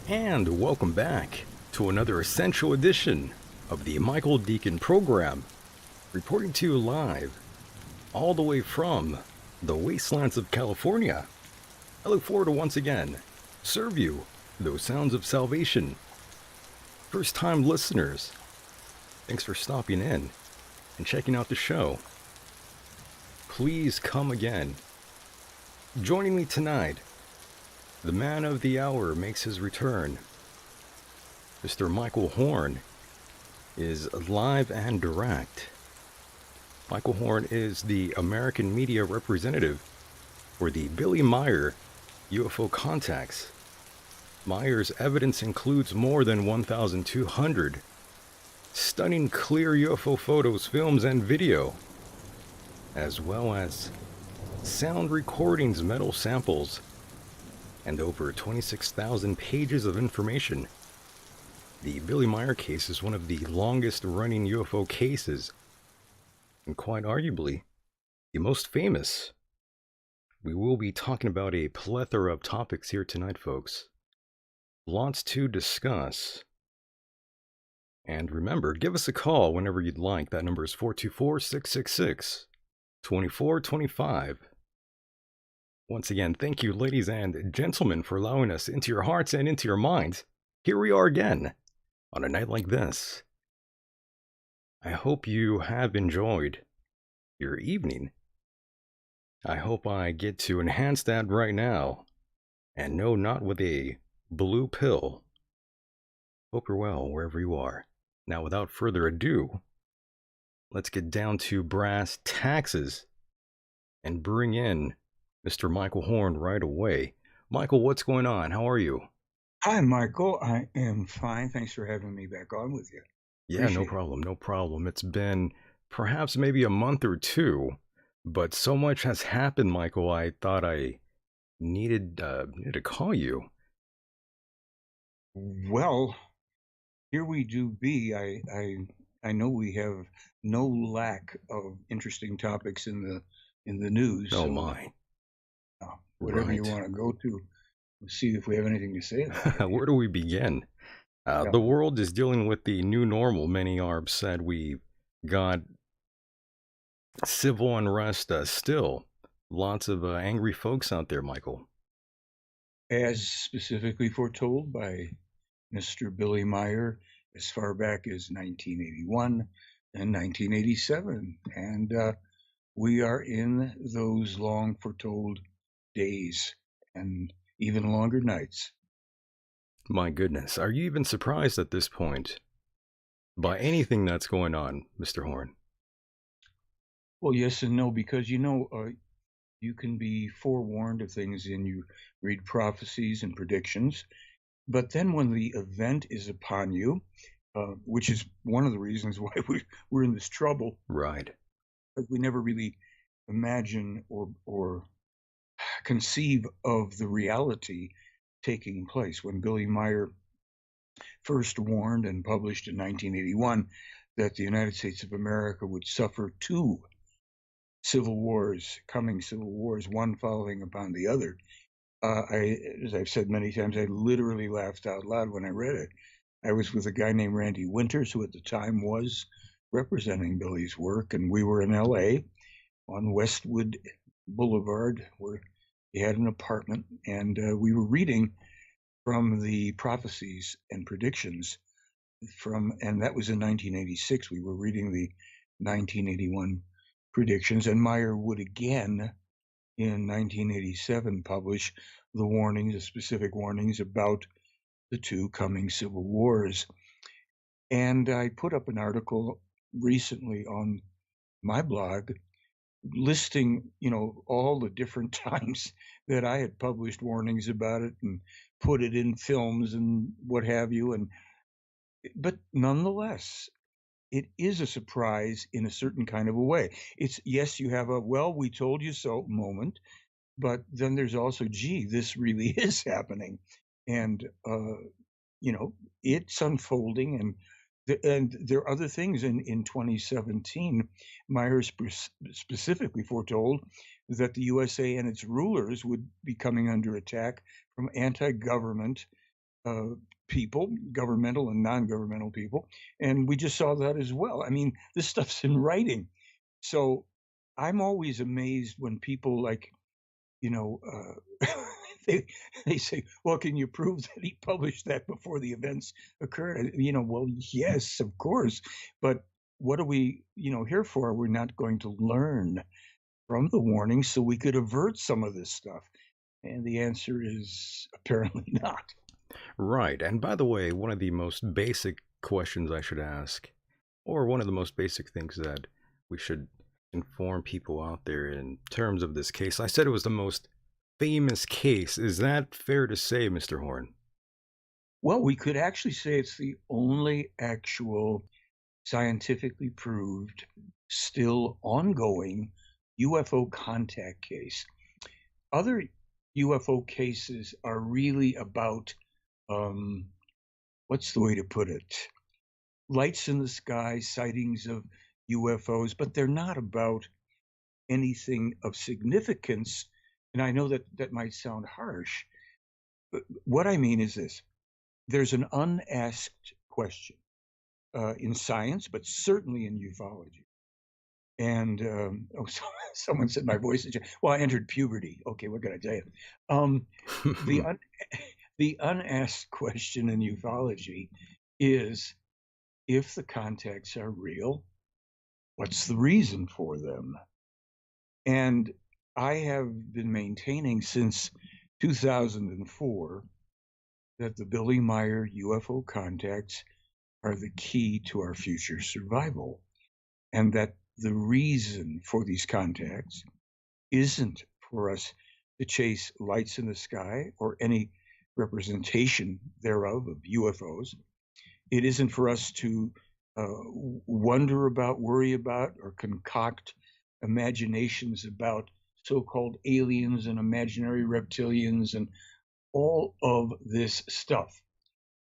And welcome back to another essential edition of the Michael Deacon program, reporting to you live all the way from the wastelands of California. I look forward to once again serve you those sounds of salvation. First time listeners, thanks for stopping in and checking out the show. Please come again. Joining me tonight, the man of the hour makes his return. Mr. Michael Horn is live and direct. Michael Horn is the American media representative for the Billy Meier UFO contacts. Meier's evidence includes more than 1,200 stunning clear UFO photos, films, and video, as well as sound recordings, metal samples, and over 26,000 pages of information. The Billy Meier case is one of the longest running UFO cases, and quite arguably, the most famous. We will be talking about a plethora of topics here tonight, folks. Lots to discuss. And remember, give us a call whenever you'd like. That number is 424-666-2425. Once again, thank you, ladies and gentlemen, for allowing us into your hearts and into your minds. Here we are again, on a night like this. I hope you have enjoyed your evening. I hope I get to enhance that right now. And no, not with a blue pill. Hope you're well wherever you are. Now, without further ado, let's get down to brass taxes and bring in Mr. Michael Horn right away. Michael, what's going on? How are you? Hi, Michael. I am fine. Thanks for having me back on with you. Yeah, no Appreciate it. problem, no problem. It's been perhaps maybe a month or two, but so much has happened, Michael. I thought I needed to call you. Well, here we do be. I know we have no lack of interesting topics in the news. Oh So my, whatever you right. want to go to, we'll see if we have anything to say about it. Where do we begin? Yeah. The world is dealing with the new normal. Many are upset. We got civil unrest still. Lots of angry folks out there, Michael. As specifically foretold by Mr. Billy Meier as far back as 1981 and 1987. And we are in those long foretold days and even longer nights. My goodness. Are you even surprised at this point by anything that's going on, Mr. Horn? Well, yes and no, because you can be forewarned of things and you read prophecies and predictions. But then when the event is upon you, which is one of the reasons why we're in this trouble, Right. we never really imagine or conceive of the reality taking place. When Billy Meyer first warned and published in 1981 that the United States of America would suffer two coming civil wars, one following upon the other. As I've said many times, I literally laughed out loud when I read it. I was with a guy named Randy Winters, who at the time was representing Billy's work, and we were in LA on Westwood Boulevard, where he had an apartment, and we were reading from the prophecies and predictions and that was in 1986. We were reading the 1981 predictions, and Meyer would again in 1987 publish the specific warnings about the two coming civil wars. And I put up an article recently on my blog listing, all the different times that I had published warnings about it and put it in films and what have you. But nonetheless, it is a surprise in a certain kind of a way. It's yes, you have a well, we told you so moment, but then there's also, gee, this really is happening, and you know, it's unfolding, and there are other things in 2017. Myers specifically foretold that the USA and its rulers would be coming under attack from anti-government uh, people, governmental and non-governmental people, and we just saw that as well. I mean, this stuff's in writing, so I'm always amazed when people like, you know, they they say, "Well, can you prove that he published that before the events occurred?" Well, yes, of course, but what are we, here for? We're not going to learn from the warnings so we could avert some of this stuff, and the answer is apparently not. Right. And by the way, one of the most basic questions I should ask, or one of the most basic things that we should inform people out there in terms of this case, I said it was the most famous case. Is that fair to say, Mr. Horn? Well, we could actually say it's the only actual scientifically proved, still ongoing UFO contact case. Other UFO cases are really about, um, what's the way to put it? Lights in the sky, sightings of UFOs, but they're not about anything of significance. And I know that that might sound harsh, but what I mean is this: there's an unasked question in science, but certainly in ufology. And someone said my voice is. Well, I entered puberty. Okay, what can I tell you? Um, the un, the unasked question in ufology is, if the contacts are real, what's the reason for them? And I have been maintaining since 2004 that the Billy Meier UFO contacts are the key to our future survival, and that the reason for these contacts isn't for us to chase lights in the sky or any representation thereof of UFOs. It isn't for us to wonder about, worry about, or concoct imaginations about so called aliens and imaginary reptilians and all of this stuff.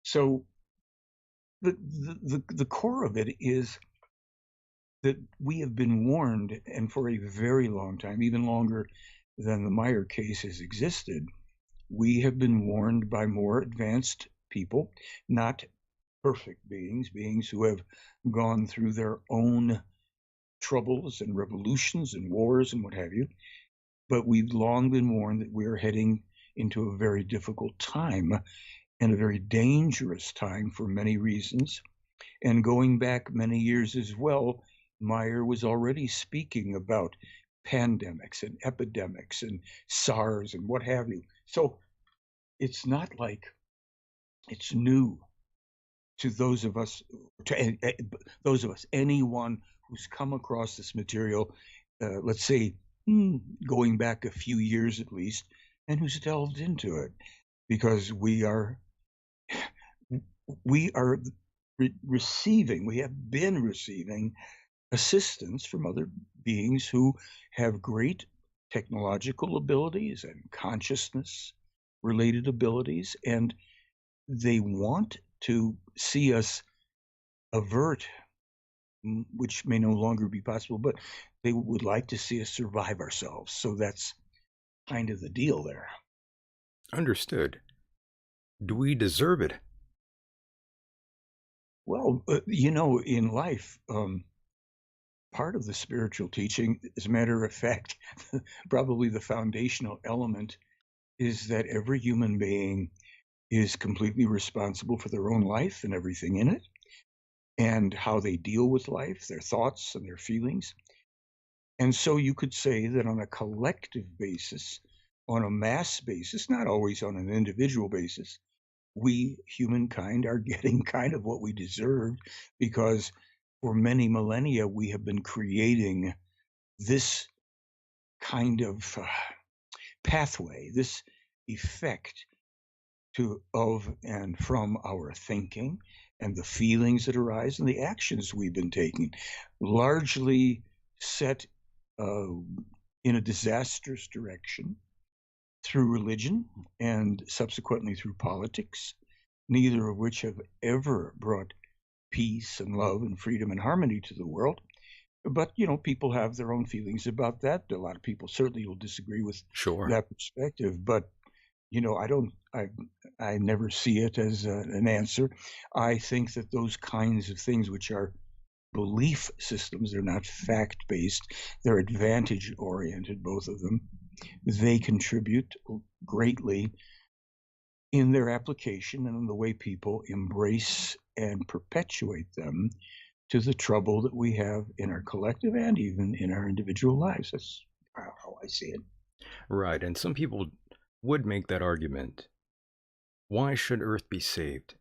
So the core of it is that we have been warned, and for a very long time, even longer than the Meier case has existed, we have been warned by more advanced people, not perfect beings, beings who have gone through their own troubles and revolutions and wars and what have you. But we've long been warned that we're heading into a very difficult time and a very dangerous time for many reasons. And going back many years as well, Meier was already speaking about pandemics and epidemics and SARS and what have you. So it's not like it's new to those of us, anyone who's come across this material, let's say going back a few years at least, and who's delved into it, because we have been receiving assistance from other beings who have great technological abilities and consciousness related abilities, and they want to see us avert, which may no longer be possible, but they would like to see us survive ourselves. So that's kind of the deal there. Understood. Do we deserve it? Well, in life, part of the spiritual teaching, as a matter of fact, probably the foundational element, is that every human being is completely responsible for their own life and everything in it, and how they deal with life, their thoughts and their feelings. And so you could say that on a collective basis, on a mass basis, not always on an individual basis, we humankind are getting kind of what we deserved, because for many millennia we have been creating this kind of pathway, this effect of and from our thinking and the feelings that arise and the actions we've been taking, largely set in a disastrous direction through religion and subsequently through politics, neither of which have ever brought peace and love and freedom and harmony to the world. But, people have their own feelings about that. A lot of people certainly will disagree with that perspective, but I never see it as an answer. I think that those kinds of things, which are belief systems, they're not fact-based, they're advantage-oriented, both of them. They contribute greatly in their application and in the way people embrace and perpetuate them to the trouble that we have in our collective and even in our individual lives. That's how I see it. Right, and some people would make that argument. Why should Earth be saved?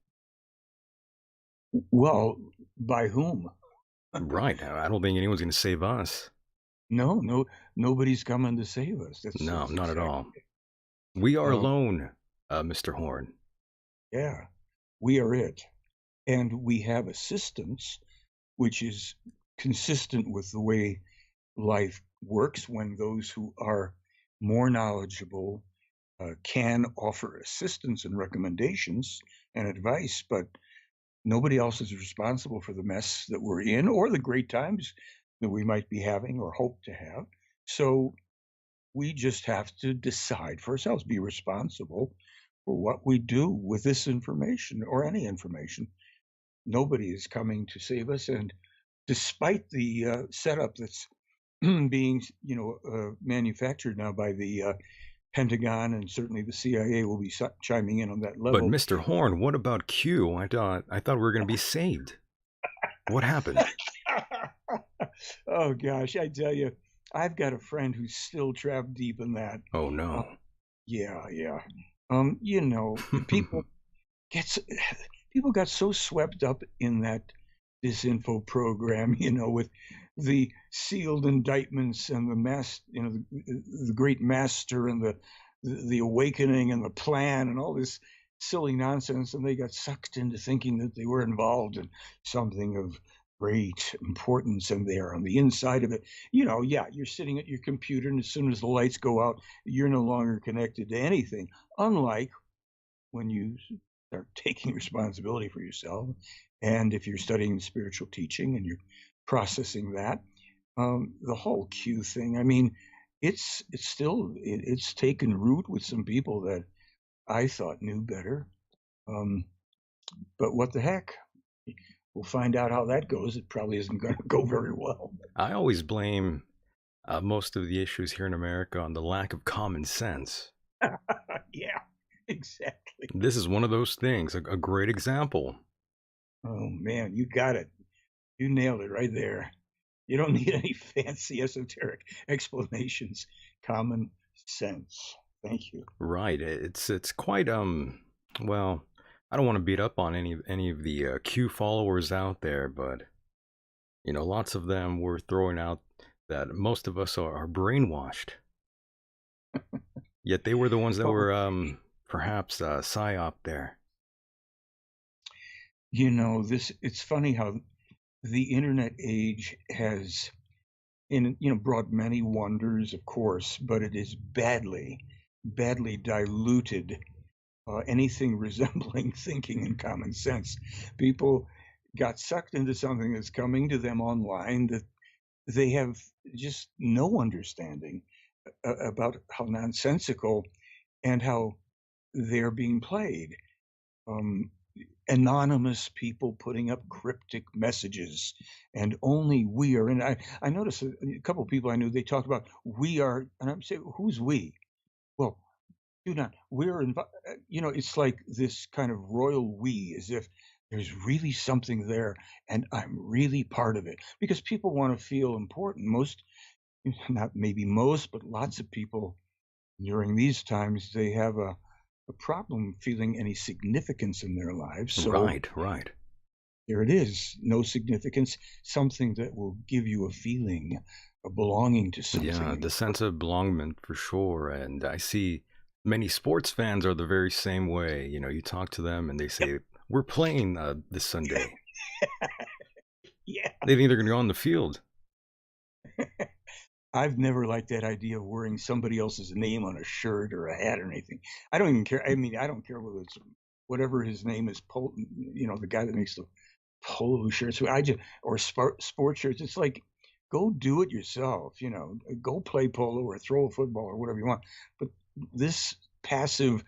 Well, by whom? Right. I don't think anyone's going to save us. No, nobody's coming to save us. That's not exactly at all. We are alone, Mr. Horn. Yeah, we are it. And we have assistance, which is consistent with the way life works when those who are more knowledgeable can offer assistance and recommendations and advice, but nobody else is responsible for the mess that we're in or the great times that we might be having or hope to have. So we just have to decide for ourselves, be responsible for what we do with this information or any information. Nobody is coming to save us. And despite the setup that's being, manufactured now by the Pentagon, and certainly the CIA will be chiming in on that level. But Mr. Horn, what about Q? I thought we were going to be saved. What happened? Oh gosh, I tell you, I've got a friend who's still trapped deep in that. Oh Uh, no. yeah, yeah. You know, gets people got so swept up in that disinfo program, you know, with the sealed indictments and the the great master and the awakening and the plan and all this silly nonsense, and they got sucked into thinking that they were involved in something of great importance, and they're on the inside of it. You know, yeah, you're sitting at your computer, and as soon as the lights go out, you're no longer connected to anything. Unlike when you start taking responsibility for yourself, and if you're studying spiritual teaching and you're processing that, the whole Q thing. I mean, it's taken root with some people that I thought knew better. Um, but what the heck? We'll find out how that goes. It probably isn't going to go very well. I always blame most of the issues here in America on the lack of common sense. Yeah, exactly. This is one of those things, a great example. Oh man, you got it. You nailed it right there. You don't need any fancy esoteric explanations. Common sense. Thank you. Right. It's quite well, I don't want to beat up on any of the Q followers out there, but lots of them were throwing out that most of us are brainwashed. Yet they were the ones that Oh, were perhaps psyop there. you know, it's funny how the internet age has brought many wonders, of course, but it is badly diluted anything resembling thinking and common sense. People got sucked into something that's coming to them online that they have just no understanding about how nonsensical and how they're being played. Um, Anonymous people putting up cryptic messages, and only we are. And I noticed a couple of people I knew, they talked about we are, and I'm saying, who's we? Well, do not. It's like this kind of royal we, as if there's really something there, and I'm really part of it. Because people want to feel important. Not maybe most, but lots of people during these times, they have a problem feeling any significance in their lives. So Right, right. there it is, no significance, something that will give you a feeling of belonging to Yeah, something. the sense of belongment for sure. And I see many sports fans are the very same way. You talk to them and they say, "We're playing this Sunday." Yeah. They think they're going to go on the field. I've never liked that idea of wearing somebody else's name on a shirt or a hat or anything. I don't even care. I mean, I don't care whether it's whatever his name is, the guy that makes the polo shirts. Or sports shirts. It's like, go do it yourself. Go play polo or throw a football or whatever you want. But this passive,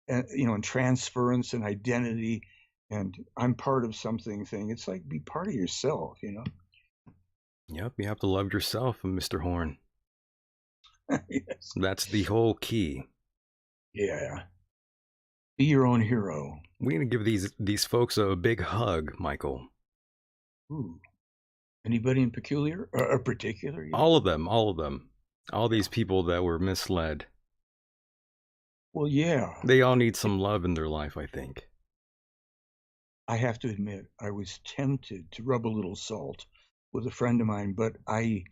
and transference and identity, and I'm part of something thing. It's like, be part of yourself. Yep, you have to love yourself, Mr. Horn. Yes. That's the whole key. Yeah. Be your own hero. We're going to give these folks a big hug, Michael. Ooh. Anybody in peculiar or particular? All of them, all of them. All these people that were misled. Well, yeah. They all need some love in their life, I think. I have to admit, I was tempted to rub a little salt with a friend of mine, but I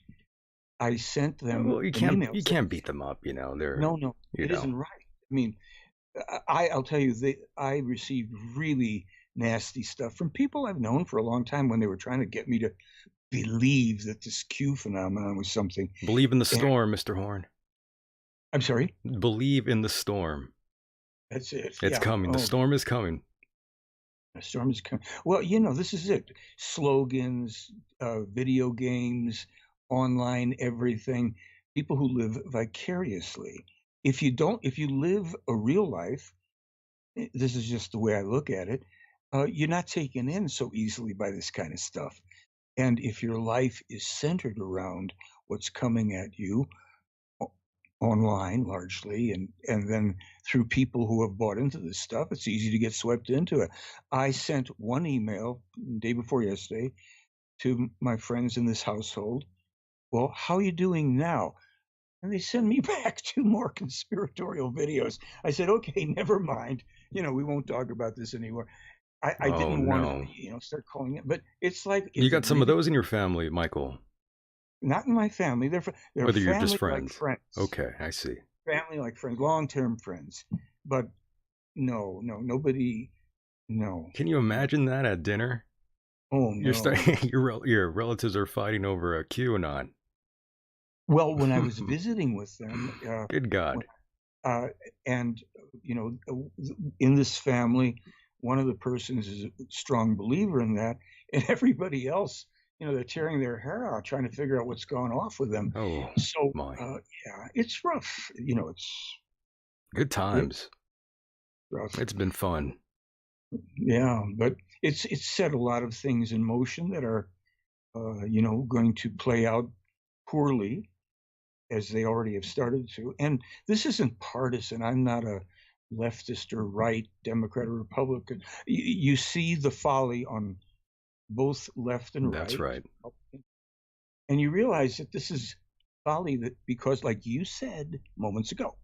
sent them Well, an email. you can't beat them up, They're, No, you it know. isn't right. I mean, I'll tell you, I received really nasty stuff from people I've known for a long time when they were trying to get me to believe that this Q phenomenon was something. Believe in the And storm, Mr. Horn. I'm sorry. Believe in the storm. That's it. It's Yeah. coming. The Oh, storm is coming. the storm is coming. Well, this is it. Slogans, video games, online everything. People who live vicariously. If you live a real life, this is just the way I look at it. You're not taken in so easily by this kind of stuff. And if your life is centered around what's coming at you online largely, and then through people who have bought into this stuff, it's easy to get swept into it. I sent one email the day before yesterday to my friends in this household well, how are you doing now? And they send me back 2 more conspiratorial videos. I said, "Okay, never mind. We won't talk about this anymore." I Oh, didn't wanna, no. start calling it, but it's like, You is it got some of really those in your family, Michael, not in my family. They're whether you're just family like friends. friends. Okay, I see. Family like friends, long-term friends. But no, no, nobody no, Can you no. imagine that at dinner? Oh, You're no. starting, your relatives are fighting over a QAnon. Well, when I was visiting with them, Good when God. uh, and, in this family, one of the persons is a strong believer in that, and everybody else, they're tearing their hair out trying to figure out what's going off with them. Oh, So, my. yeah, it's rough. It's Good it's times. rough. It's been fun. Yeah, but it's set a lot of things in motion that are, going to play out poorly as they already have started to. And this isn't partisan. I'm not a leftist or right, Democrat or Republican. You see the folly on both left and That's right, right. and you realize that this is folly that because, like you said moments ago,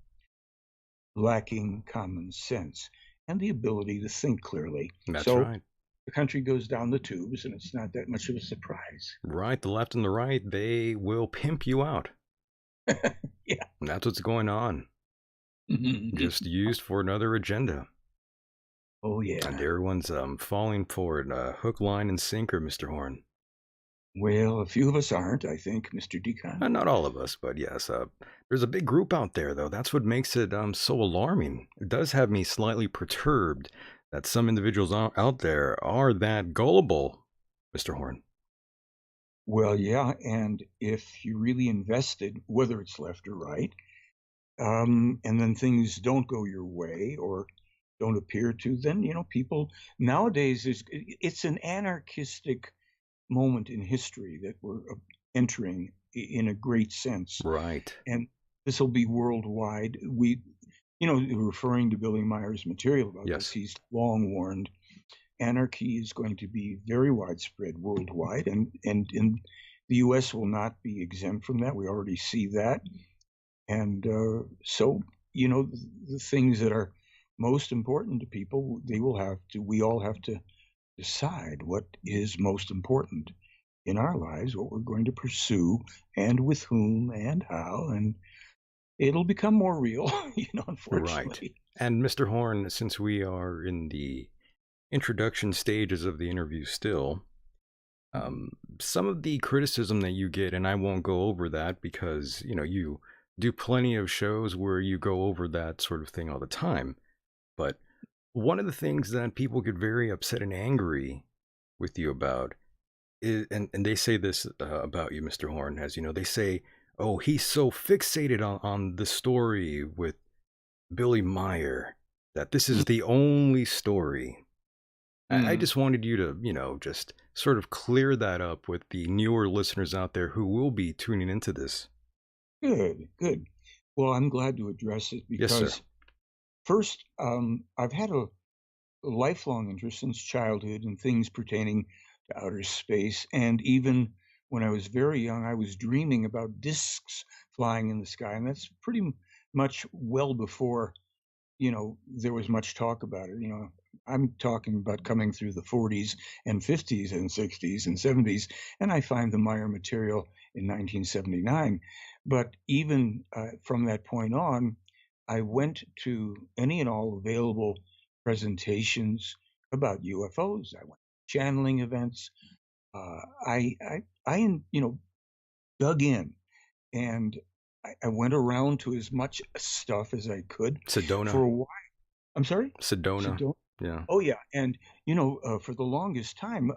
lacking common sense and the ability to think clearly. That's So right. the country goes down the tubes, and it's not that much of a surprise. Right, the left and the right, they will pimp you out. Yeah. And that's what's going on. Just used for another agenda. Oh, And yeah. everyone's falling for it. Hook, line, and sinker, Mr. Horn. Well, a few of us aren't, I think, Mr. Deacon. Not all of us, but yes. There's a big group out there, though. That's what makes it so alarming. It does have me slightly perturbed that some individuals out there are that gullible, Mr. Horn. Well, yeah, and if you really invested, whether it's left or right, and then things don't go your way or don't appear to, then people nowadays it's an anarchistic moment in history that we're entering in a great sense, Right. and this will be worldwide. Referring to Billy Meier's material about this, Yes. he's long warned anarchy is going to be very widespread worldwide, and in the U.S. will not be exempt from that. We already see that, and so the things that are most important to people, we all have to decide what is most important in our lives, what we're going to pursue, and with whom, and how, and it'll become more real, Right. unfortunately. And Mr. Horn, since we are in the introduction stages of the interview still, some of the criticism that you get, and I won't go over that because, you do plenty of shows where you go over that sort of thing all the time. But one of the things that people get very upset and angry with you about is, and they say this about you, Mr. Horn, as you know, they say, oh, he's so fixated on the story with Billy Meier that this is the only story. I Mm, just wanted you to, just sort of clear that up with the newer listeners out there who will be tuning into this. good, good. Well, I'm glad to address it Yes, sir. because first, I've had a lifelong interest since childhood in things pertaining to outer space. And even when I was very young, I was dreaming about discs flying in the sky. And that's pretty much well before, there was much talk about it. I'm talking about coming through the 40s and 50s and 60s and 70s. And I find the Meyer material in 1979. But even from that point on, I went to any and all available presentations about UFOs. I went to channeling events. I dug in, and I went around to as much stuff as I could for Sedona. a while. I'm sorry? Sedona. Sedona? Yeah. Oh, yeah. And, for the longest time,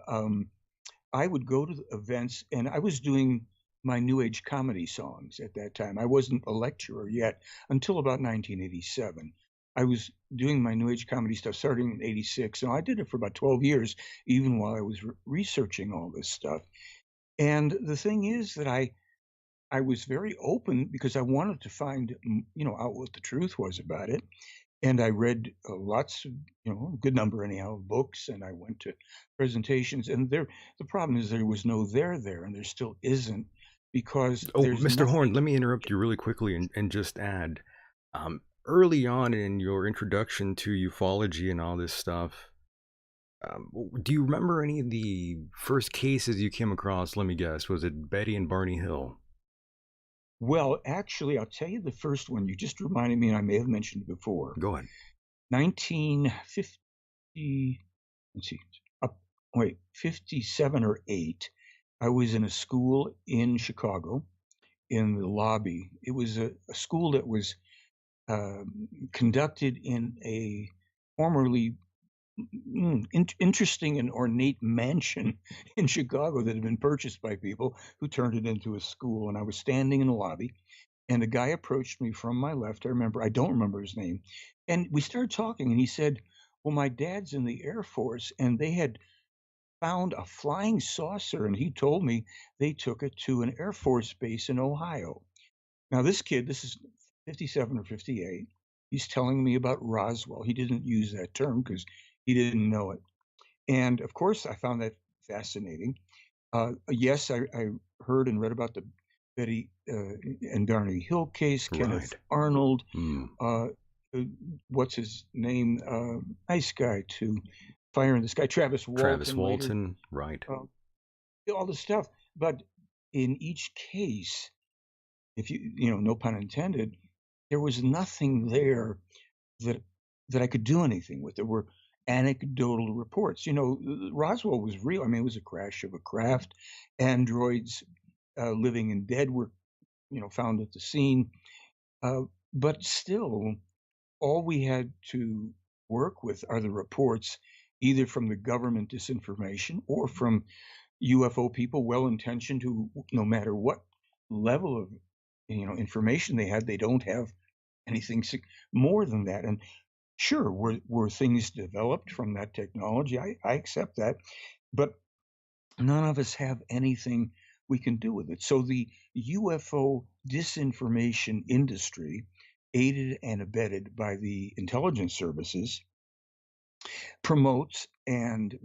I would go to the events, and I was doing my New Age comedy songs at that time. I wasn't a lecturer yet until about 1987. I was doing my New Age comedy stuff starting in 86. And I did it for about 12 years, even while I was researching all this stuff. And the thing is that I was very open because I wanted to find, out what the truth was about it. And I read lots of, a good number anyhow, of books, and I went to presentations. And the problem is there was no there there, and there still isn't. because Oh, there's Mr. Horn, nothing. let me interrupt you really quickly and just add, early on in your introduction to ufology and all this stuff, do you remember any of the first cases you came across? Let me guess. Was it Betty and Barney Hill? Well, actually, I'll tell you the first one. You just reminded me, and I may have mentioned it before. Go ahead. 1950, let's see, wait, 57 or 8. I was in a school in Chicago in the lobby. It was a school that was conducted in a formerly interesting and ornate mansion in Chicago that had been purchased by people who turned it into a school. And I was standing in the lobby, and a guy approached me from my left. I don't remember his name. And we started talking, and he said, well, my dad's in the Air Force, and they had found a flying saucer, and he told me they took it to an Air Force base in Ohio. Now, this kid, this is 57 or 58, he's telling me about Roswell. He didn't use that term because he didn't know it. And of course, I found that fascinating. Yes, I heard and read about the Betty and Barney Hill case, Kenneth Right. Arnold, Hmm. uh, what's his name? Nice guy too. Fire in the Sky, Travis Travis Walton later, Walton. Right. uh, all this stuff. But in each case, if no pun intended, there was nothing there that I could do anything with. There were anecdotal reports. Roswell was real. I mean, it was a crash of a craft. Androids, living and dead, were found at the scene. But still, all we had to work with are the reports, either from the government disinformation or from UFO people, well-intentioned, who, no matter what level of information they had, they don't have anything more than that. And sure, were things developed from that technology? I accept that, but none of us have anything we can do with it. So the UFO disinformation industry, aided and abetted by the intelligence services, promotes and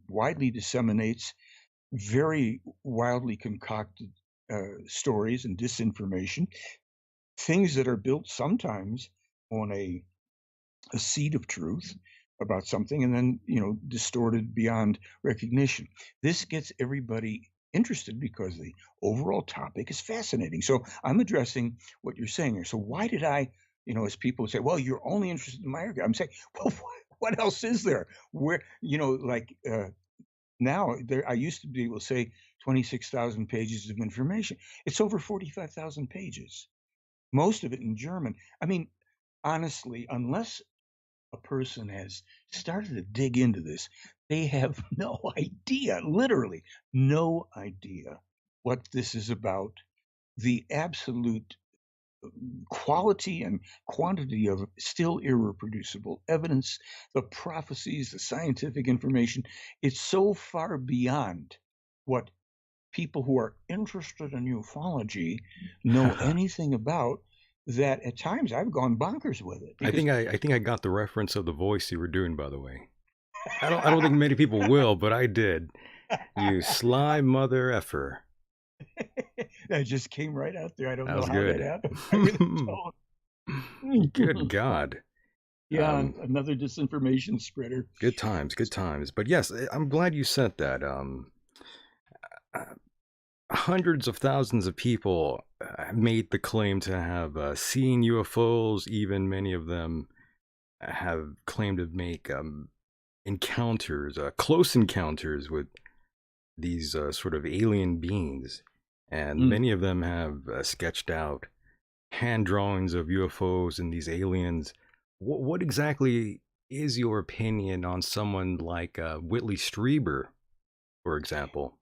widely disseminates very wildly concocted stories and disinformation, things that are built sometimes on a seed of truth about something, and then distorted beyond recognition. This gets everybody interested because the overall topic is fascinating. So I'm addressing what you're saying here. So why did I, as people say, well, you're only interested in Meier? I'm saying, well, what else is there? Where, now there, I used to be able to say 26,000 pages of information. It's over 45,000 pages, most of it in German. I mean, honestly, unless a person has started to dig into this, they have no idea, literally no idea what this is about. The absolute quality and quantity of still irreproducible evidence, the prophecies, the scientific information, it's so far beyond what people who are interested in ufology know anything about, that at times I've gone bonkers with it I because think I got the reference of the voice you were doing, by the way. I don't think many people will, but I did. You sly mother effer. that just came right out there. I don't That know was how that good. happened. I really Good don't. God. Yeah, Um, another disinformation spreader. Good times, good times. But yes, I'm glad you said that. Uh, Hundreds of thousands of people made the claim to have seen UFOs. Even many of them have claimed to make encounters, close encounters with these sort of alien beings. And Mm. many of them have sketched out hand drawings of UFOs and these aliens. What exactly is your opinion on someone like Whitley Strieber, for example?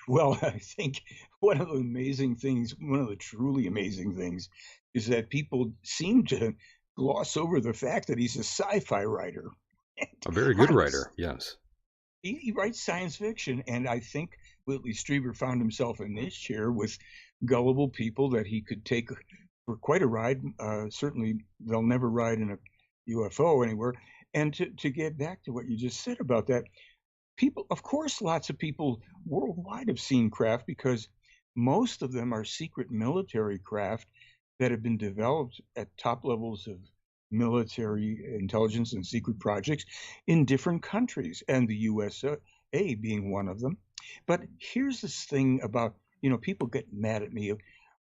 Well, I think one of the amazing things, one of the truly amazing things, is that people seem to gloss over the fact that he's a sci-fi writer. And A very good honest, writer, yes. he writes science fiction, and I think Whitley Strieber found himself in this chair with gullible people that he could take for quite a ride. Certainly, they'll never ride in a UFO anywhere. And to get back to what you just said about that, people, of course, lots of people worldwide have seen craft because Most of them are secret military craft that have been developed at top levels of military intelligence and secret projects in different countries, and the USA being one of them. But here's this thing about, people get mad at me.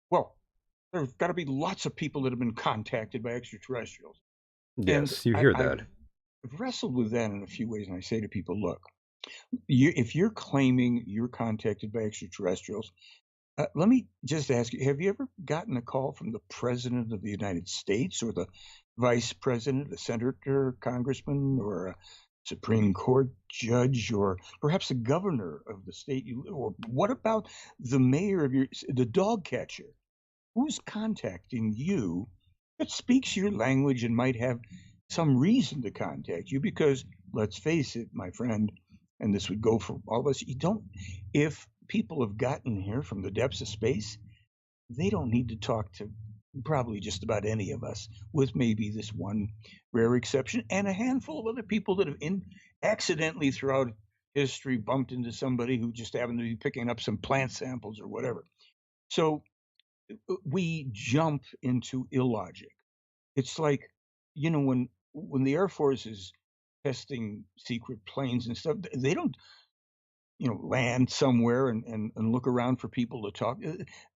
Well, there's got to be lots of people that have been contacted by extraterrestrials. And Yes, you hear I've that. wrestled with that in a few ways, and I say to people, look, if you're claiming you're contacted by extraterrestrials, let me just ask you, have you ever gotten a call from the President of the United States or the Vice President, a senator, congressman, or a Supreme Court judge, or perhaps the governor of the state or what about the mayor of the dog catcher? Who's contacting you that speaks your language and might have some reason to contact you? Because let's face it, my friend, and this would go for all of us, if people have gotten here from the depths of space, they don't need to talk to probably just about any of us, with maybe this one rare exception and a handful of other people that have accidentally throughout history bumped into somebody who just happened to be picking up some plant samples or whatever. So we jump into illogic. It's like, when the Air Force is testing secret planes and stuff, they don't, land somewhere and look around for people to talk.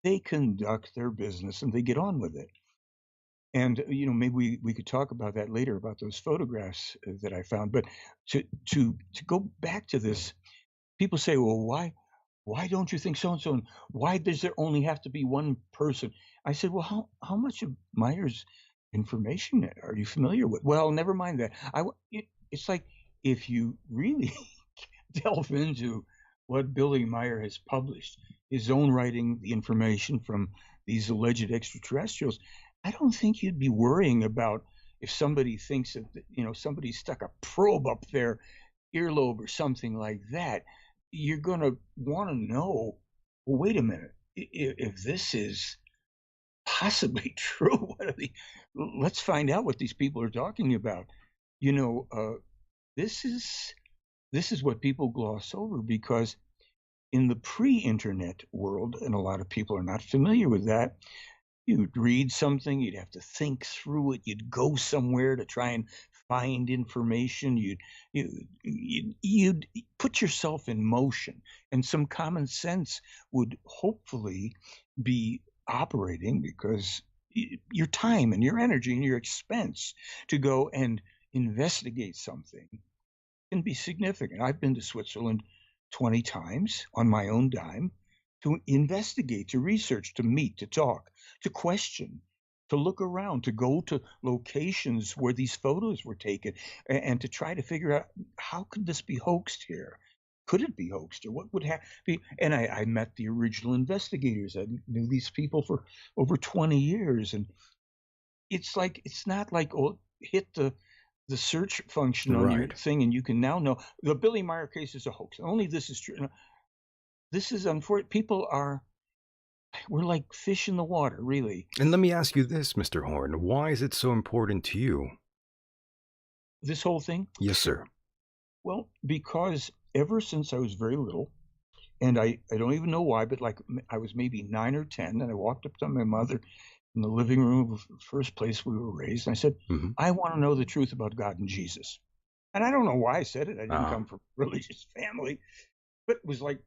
They conduct their business and they get on with it. And maybe we could talk about that later, about those photographs that I found. But to go back to this, people say, well, why don't you think so and so, and why does there only have to be one person? I said, well, how much of Meier's information are you familiar with? Well, never mind that. It's like, if you really delve into what Billy Meier has published, his own writing, the information from these alleged extraterrestrials, I don't think you'd be worrying about if somebody thinks that, somebody stuck a probe up their earlobe or something like that. You're going to want to know, well, wait a minute, if this is possibly true, let's find out what these people are talking about. You know, this is what people gloss over, because in the pre-internet world, and a lot of people are not familiar with that, you'd read something, you'd have to think through it, you'd go somewhere to try and find information, you'd put yourself in motion, and some common sense would hopefully be operating, because your time and your energy and your expense to go and investigate something can be significant. I've been to Switzerland 20 times on my own dime to investigate, to research, to meet, to talk, to question, to look around, to go to locations where these photos were taken, and to try to figure out, how could this be hoaxed here? Could it be hoaxed, or what would be? And I met the original investigators. I knew these people for over 20 years, and it's not like, oh, hit the search function on your Right. thing and you can now know the Billy Meier case is a hoax. Only this is true. This is unfortunate. We're like fish in the water, really. And let me ask you this, Mr. Horn. Why is it so important to you? This whole thing? Yes, sir. Well, because ever since I was very little, and I don't even know why, but like I was maybe 9 or 10, and I walked up to my mother in the living room of the first place we were raised, and I said, Mm-hmm. I want to know the truth about God and Jesus. And I don't know why I said it. I didn't Ah, come from a religious family, but it was like,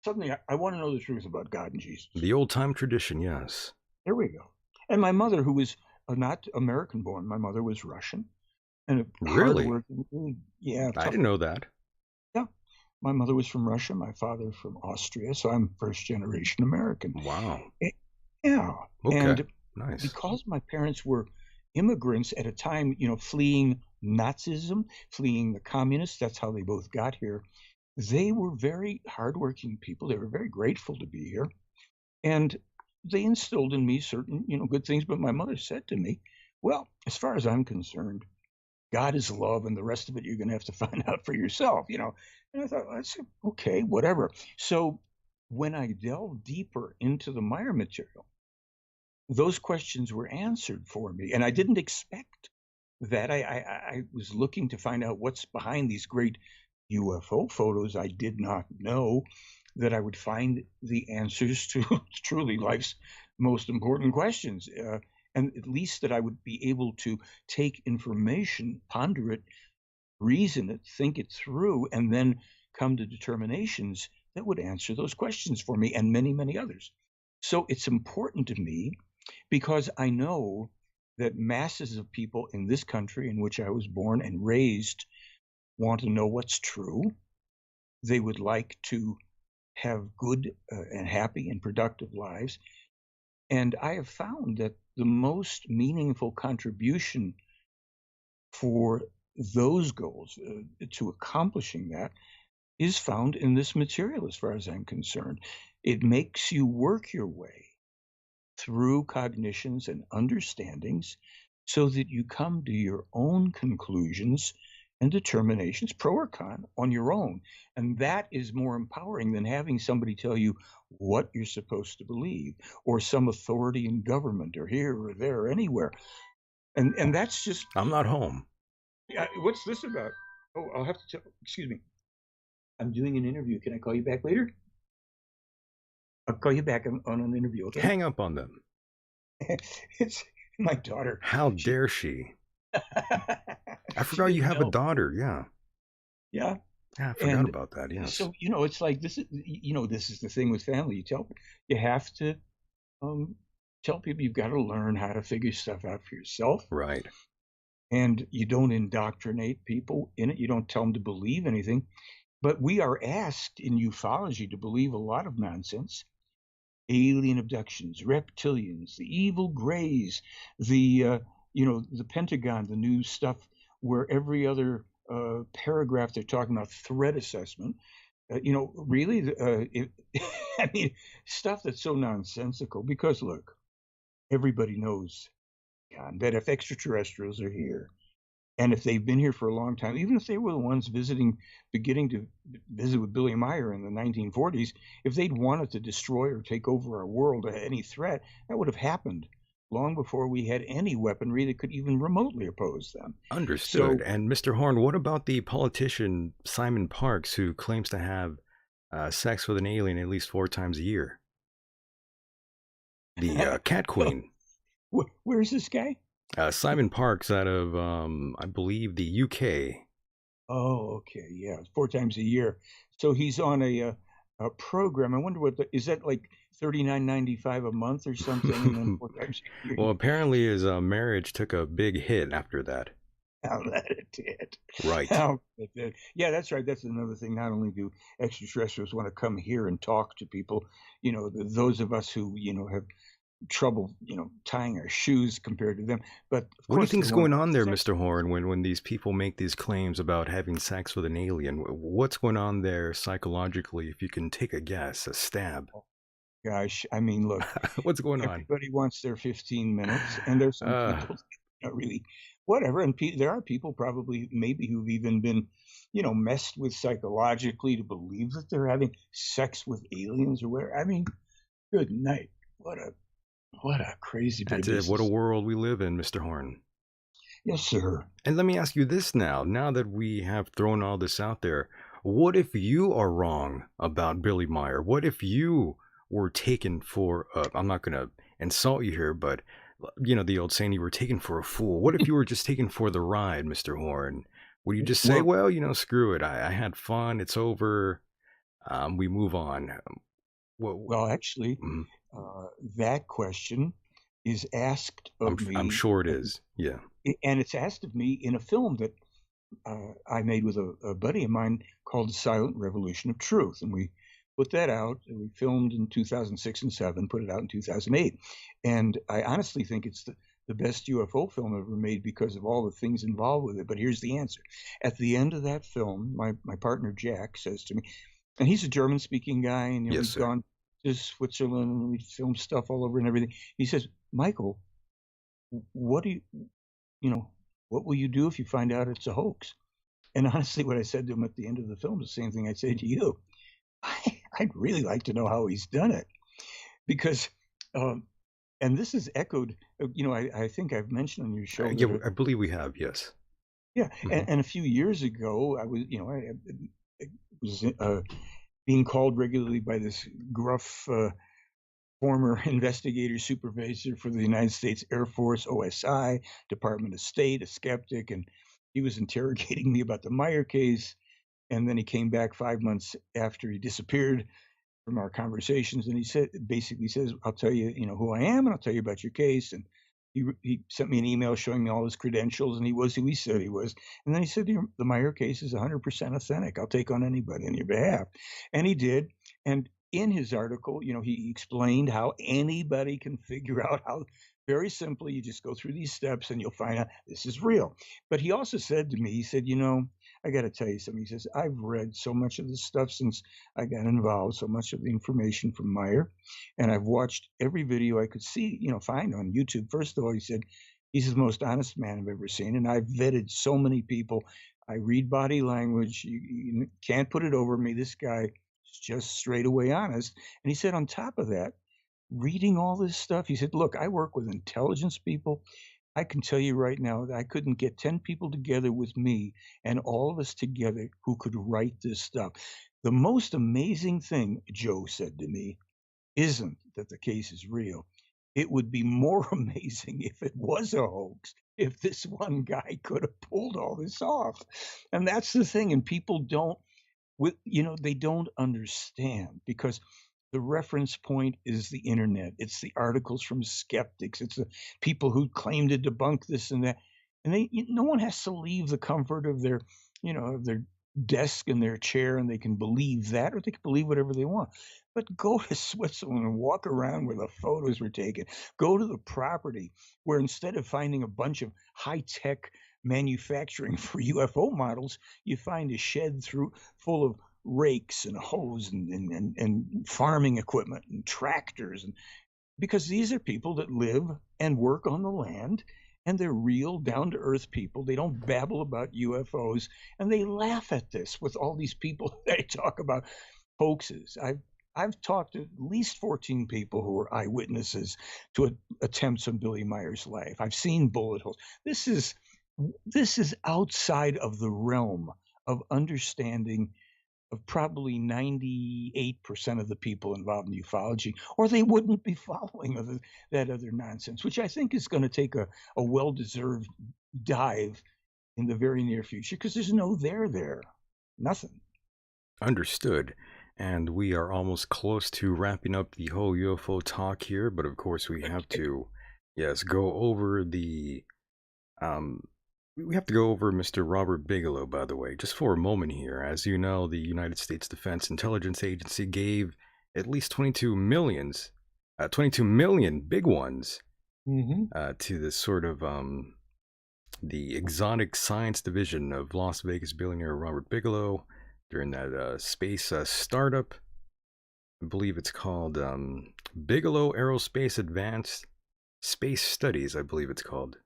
suddenly I want to know the truth about God and Jesus. the old time tradition, yes. There we go. And my mother, who was not American born, my mother was Russian, and a Really? hardworking, really, yeah, I tough. didn't know that. Yeah. My mother was from Russia, my father from Austria, so I'm first generation American. Wow. Yeah. Okay. And Nice. because my parents were immigrants at a time, fleeing Nazism, fleeing the communists, that's how they both got here. They were very hardworking people. They were very grateful to be here. And they instilled in me certain, good things. But my mother said to me, well, as far as I'm concerned, God is love, and the rest of it you're going to have to find out for yourself. And I thought, that's okay, whatever. So when I delved deeper into the Meier material, those questions were answered for me, and I didn't expect that. I was looking to find out what's behind these great UFO photos. I did not know that I would find the answers to truly life's most important questions. And at least that I would be able to take information, ponder it, reason it, think it through, and then come to determinations that would answer those questions for me and many, many others. So it's important to me because I know that masses of people in this country in which I was born and raised want to know what's true. They would like to have good and happy and productive lives. And I have found that the most meaningful contribution for those goals, to accomplishing that, is found in this material, as far as I'm concerned. It makes you work your way through cognitions and understandings so that you come to your own conclusions and determinations, pro or con, on your own. And that is more empowering than having somebody tell you what you're supposed to believe, or some authority in government, or here or there or anywhere. And that's just, I'm not home. what's this about? Oh, I'll have to tell, excuse me. I'm doing an interview. Can I call you back later? I'll call you back on an interview, okay? Hang up on them. It's my daughter. How dare she? I forgot you have a daughter. Yeah. Yeah. Yeah, I forgot about that. Yes. So, it's like this is, this is the thing with family. You have to tell people you've got to learn how to figure stuff out for yourself. Right. And you don't indoctrinate people in it. You don't tell them to believe anything. But we are asked in ufology to believe a lot of nonsense. Alien abductions, reptilians, the evil grays, the Pentagon, the new stuff where every other paragraph they're talking about threat assessment. Really, I mean, stuff that's so nonsensical. Because look, everybody knows, God, that if extraterrestrials are here, and if they've been here for a long time, even if they were the ones beginning to visit with Billy Meier in the 1940s, if they'd wanted to destroy or take over our world, any threat, that would have happened long before we had any weaponry that could even remotely oppose them. Understood. And Mr. Horn, what about the politician Simon Parks, who claims to have sex with an alien at least 4 times a year? The Cat Queen. Where's this guy? Simon Parks, out of, I believe, the UK. Oh, okay, yeah, 4 times a year. So he's on a program. I wonder is that like $39.95 a month or something? And then 4 times a year. Well, apparently his marriage took a big hit after that. How that it did. Right. How it did. Yeah, that's right. That's another thing. Not only do extraterrestrials want to come here and talk to people, those of us who have trouble, tying our shoes compared to them. But what do you think's going on there, Mr. Horn, when these people make these claims about having sex with an alien? What's going on there psychologically, if you can take a guess, a stab? Gosh, I mean, look. What's going on? Everybody wants their 15 minutes, and there's some people not really whatever. And there are people probably maybe who've even been, messed with psychologically to believe that they're having sex with aliens or whatever. I mean, good night. What a crazy bit of business. What a world we live in, Mr. Horn. Yes, sir. And let me ask you this now that we have thrown all this out there, what if you are wrong about Billy Meier? What if you were taken for, I'm not going to insult you here, but, the old saying, you were taken for a fool. What if you were just taken for the ride, Mr. Horn? Would you just say, well, screw it. I had fun. It's over. We move on. Well, actually, that question is asked of me. I'm sure it is. Yeah. And it's asked of me in a film that I made with a buddy of mine called The Silent Revolution of Truth. And we put that out. We filmed in 2006 and 2007, put it out in 2008. And I honestly think it's the best UFO film ever made because of all the things involved with it. But here's the answer. At the end of that film, my partner Jack says to me, and he's a German-speaking guy, and yes, we've gone to Switzerland, and we filmed stuff all over and everything. He says, Michael, what will you do if you find out it's a hoax? And honestly, what I said to him at the end of the film is the same thing I'd say to you. I'd really like to know how he's done it, because, and this is echoed. I think I've mentioned on your show. Yeah, I believe we have. Yes. Yeah, and a few years ago, I was, I was being called regularly by this gruff former investigator supervisor for the United States Air Force, OSI, Department of State, a skeptic, and he was interrogating me about the Meier case. And then he came back 5 months after he disappeared from our conversations, and he said, basically says, "I'll tell you, who I am, and I'll tell you about your case." And he sent me an email showing me all his credentials, and he was who he said he was. And then he said, "The Meier case is 100% authentic. I'll take on anybody on your behalf," and he did. And in his article, he explained how anybody can figure out how. Very simply, you just go through these steps and you'll find out this is real. But he also said to me, he said, I got to tell you something. He says, I've read so much of this stuff since I got involved, so much of the information from Meier, and I've watched every video I could see, find on YouTube. First of all, he said, he's the most honest man I've ever seen, and I've vetted so many people. I read body language. You can't put it over me. This guy is just straight away honest. And he said, on top of that, reading all this stuff, he said, look, I work with intelligence people. I can tell you right now that I couldn't get 10 people together with me and all of us together who could write this stuff. The most amazing thing, Joe said to me, isn't that the case is real. It would be more amazing if it was a hoax, if this one guy could have pulled all this off. And that's the thing. And people don't, they don't understand, because the reference point is the internet. It's the articles from skeptics. It's the people who claim to debunk this and that. And no one has to leave the comfort of their, of their desk and their chair, and they can believe that, or they can believe whatever they want. But go to Switzerland and walk around where the photos were taken. Go to the property where, instead of finding a bunch of high-tech manufacturing for UFO models, you find a shed full of rakes and hoes and farming equipment and tractors, and because these are people that live and work on the land, and they're real down-to-earth people. They don't babble about UFOs, and they laugh at this with all these people that talk about hoaxes. I've talked to at least 14 people who were eyewitnesses to attempts on Billy Meier's life. I've seen bullet holes. This is outside of the realm of understanding of probably 98% of the people involved in ufology, or they wouldn't be following that other nonsense, which I think is going to take a well-deserved dive in the very near future, because there's no there. Nothing. Understood. And we are almost close to wrapping up the whole UFO talk here, but of course we have to, yes, go over the we have to go over Mr. Robert Bigelow, by the way, just for a moment here. As you know, the United States Defense Intelligence Agency gave at least 22 million big ones to this sort of the exotic science division of Las Vegas billionaire Robert Bigelow during that space startup. I believe it's called Bigelow Aerospace Advanced Space Studies, I believe it's called.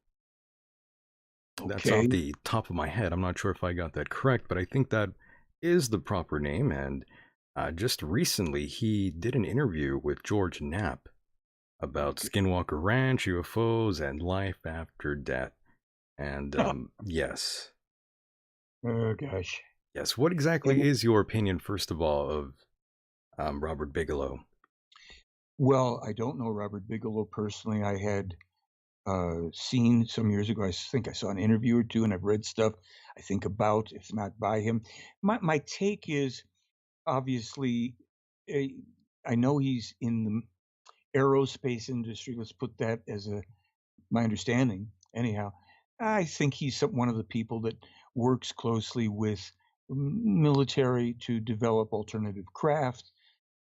That's Okay. off the top of my head. I'm not sure if I got that correct, but I think that is the proper name. And just recently, he did an interview with George Knapp about Skinwalker Ranch, UFOs, and life after death. And yes. Oh, gosh. Yes. What exactly is your opinion, first of all, of Robert Bigelow? Well, I don't know Robert Bigelow personally. I had seen some years ago, I think I saw an interview or two, and I've read stuff, I think, about, if not by him. My take is, obviously, I know he's in the aerospace industry. Let's put that as my understanding. Anyhow, I think he's one of the people that works closely with military to develop alternative craft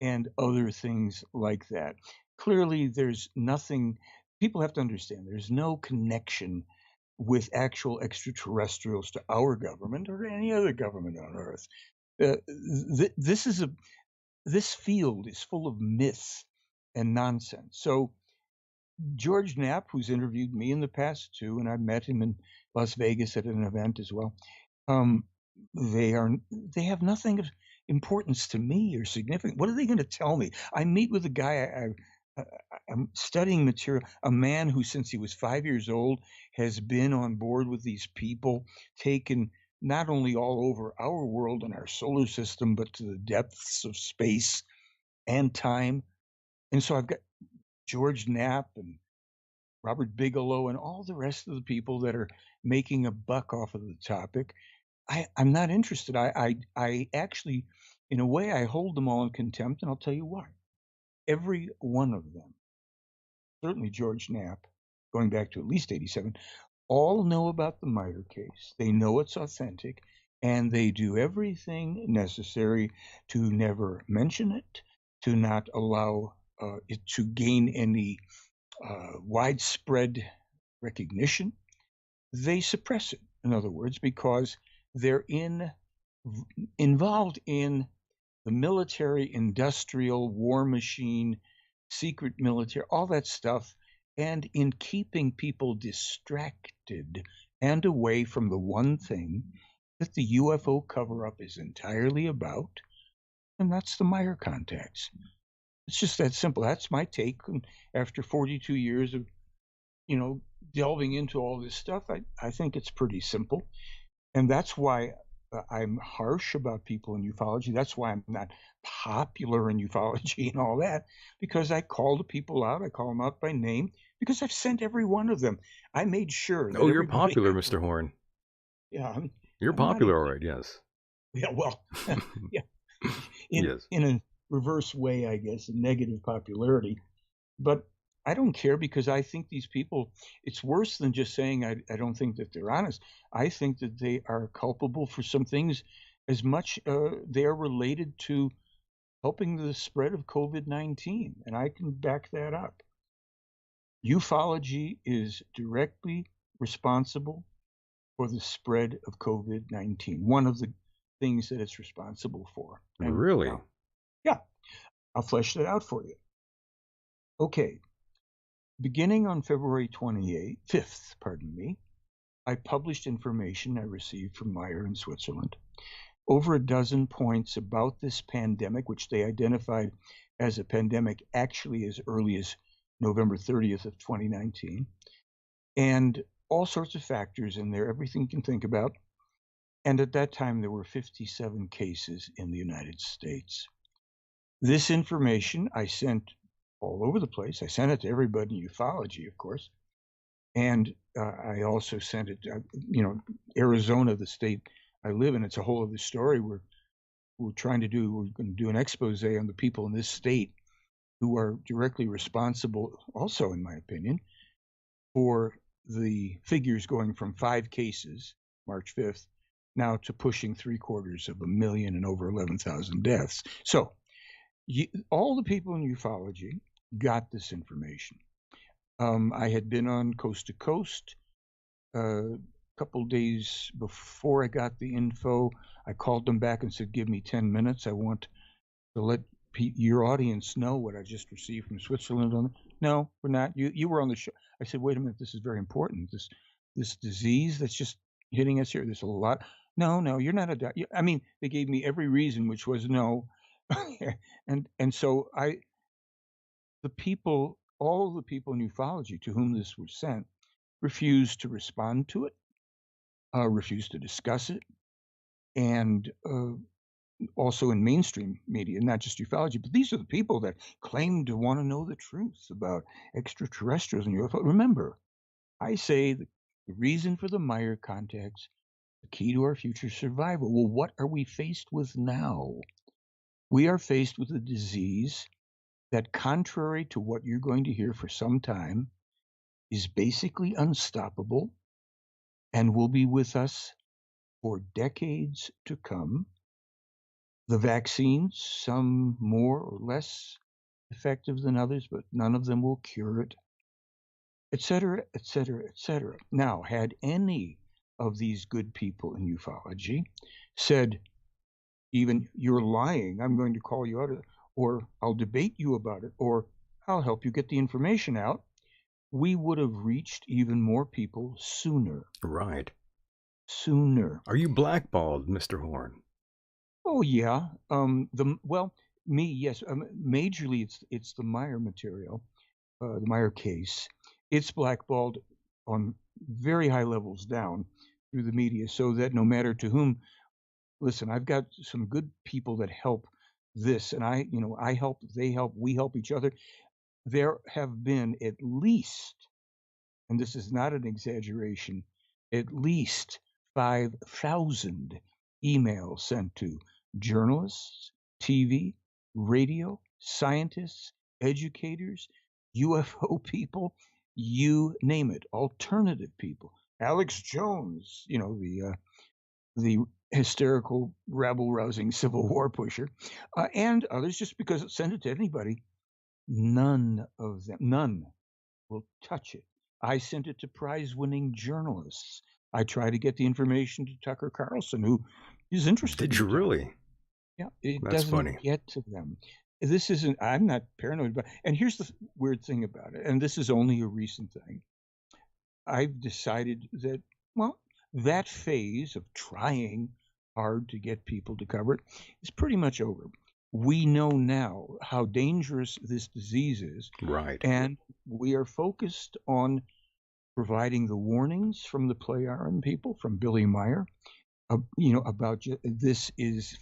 and other things like that. Clearly, there's nothing, people have to understand, there's no connection with actual extraterrestrials to our government or any other government on Earth. This field is full of myths and nonsense. So George Knapp, who's interviewed me in the past too, and I met him in Las Vegas at an event as well. They have nothing of importance to me or significant. What are they going to tell me? I meet with a guy, I'm studying material, a man who, since he was 5 years old, has been on board with these people, taken not only all over our world and our solar system, but to the depths of space and time. And so I've got George Knapp and Robert Bigelow and all the rest of the people that are making a buck off of the topic. I'm not interested. I actually, in a way, I hold them all in contempt, and I'll tell you why. Every one of them, certainly George Knapp, going back to at least 87, all know about the Meier case. They know it's authentic, and they do everything necessary to never mention it, to not allow it to gain any widespread recognition. They suppress it, in other words, because they're involved in the military, industrial, war machine, secret military, all that stuff, and in keeping people distracted and away from the one thing that the UFO cover up is entirely about, and that's the Meier contacts. It's just that simple. That's my take. And after 42 years of, delving into all this stuff, I think it's pretty simple. And that's why I'm harsh about people in ufology. That's why I'm not popular in ufology and all that, because I call the people out. I call them out by name because I've sent every one of them. I made sure that Oh, you're everybody. popular, Mr. Horn. Yeah, You're I'm popular, all right, yes. Yeah, well, yeah, Yes. in a reverse way, I guess, negative popularity. But I don't care because I think these people, it's worse than just saying I don't think that they're honest. I think that they are culpable for some things as much they are related to helping the spread of COVID-19. And I can back that up. Ufology is directly responsible for the spread of COVID-19. One of the things that it's responsible for. And Really? yeah, I'll flesh that out for you. Okay. Beginning on February 5th, I published information I received from Meier in Switzerland. Over a dozen points about this pandemic, which they identified as a pandemic actually as early as November 30th of 2019, and all sorts of factors in there, everything you can think about. And at that time, there were 57 cases in the United States. This information I sent all over the place. I sent it to everybody in ufology, of course. And I also sent it, Arizona, the state I live in. It's a whole other story. We're going to do an expose on the people in this state who are directly responsible, also, in my opinion, for the figures going from 5 cases, March 5th, now to pushing 750,000 and over 11,000 deaths. So all the people in ufology got this information. I had been on Coast to Coast a couple days before I got the info. I called them back and said, give me 10 minutes. I want to let your audience know what I just received from Switzerland. No, we're not. You were on the show. I said, wait a minute, this is very important. This disease that's just hitting us here, there's a lot. No, you're not a doctor. I mean, they gave me every reason, which was no. and so all of the people in ufology to whom this was sent refused to respond to it, refused to discuss it, and also in mainstream media, not just ufology, but these are the people that claim to want to know the truth about extraterrestrials and UFO. Remember, I say the reason for the Meier contacts, the key to our future survival. Well, what are we faced with now? We are faced with a disease that, contrary to what you're going to hear for some time, is basically unstoppable and will be with us for decades to come. The vaccines, some more or less effective than others, but none of them will cure it, et cetera, et cetera, et cetera. Now, had any of these good people in ufology said, even you're lying, I'm going to call you out, or I'll debate you about it, or I'll help you get the information out, we would have reached even more people sooner. Right. Sooner. Are you blackballed, Mr. Horn? Oh yeah. Yes. Majorly, it's the Meier material, the Meier case. It's blackballed on very high levels down. through the media, so that no matter to whom, listen, I've got some good people that help this, and I help, they help, we help each other. There have been at least, and this is not an exaggeration, at least 5,000 emails sent to journalists, TV, radio, scientists, educators, UFO people, you name it, alternative people. Alex Jones, the hysterical, rabble-rousing Civil War pusher, and others, just because send it to anybody. None of them, none will touch it. I sent it to prize-winning journalists. I try to get the information to Tucker Carlson, who is interested Did in you the topic. really? Yeah, it That's doesn't funny. get to them. This isn't, I'm not paranoid about, and here's the weird thing about it, and this is only a recent thing. I've decided that, well, that phase of trying hard to get people to cover it is pretty much over. We know now how dangerous this disease is, Right. and we are focused on providing the warnings from the Play Arm people, from Billy Meier, about this is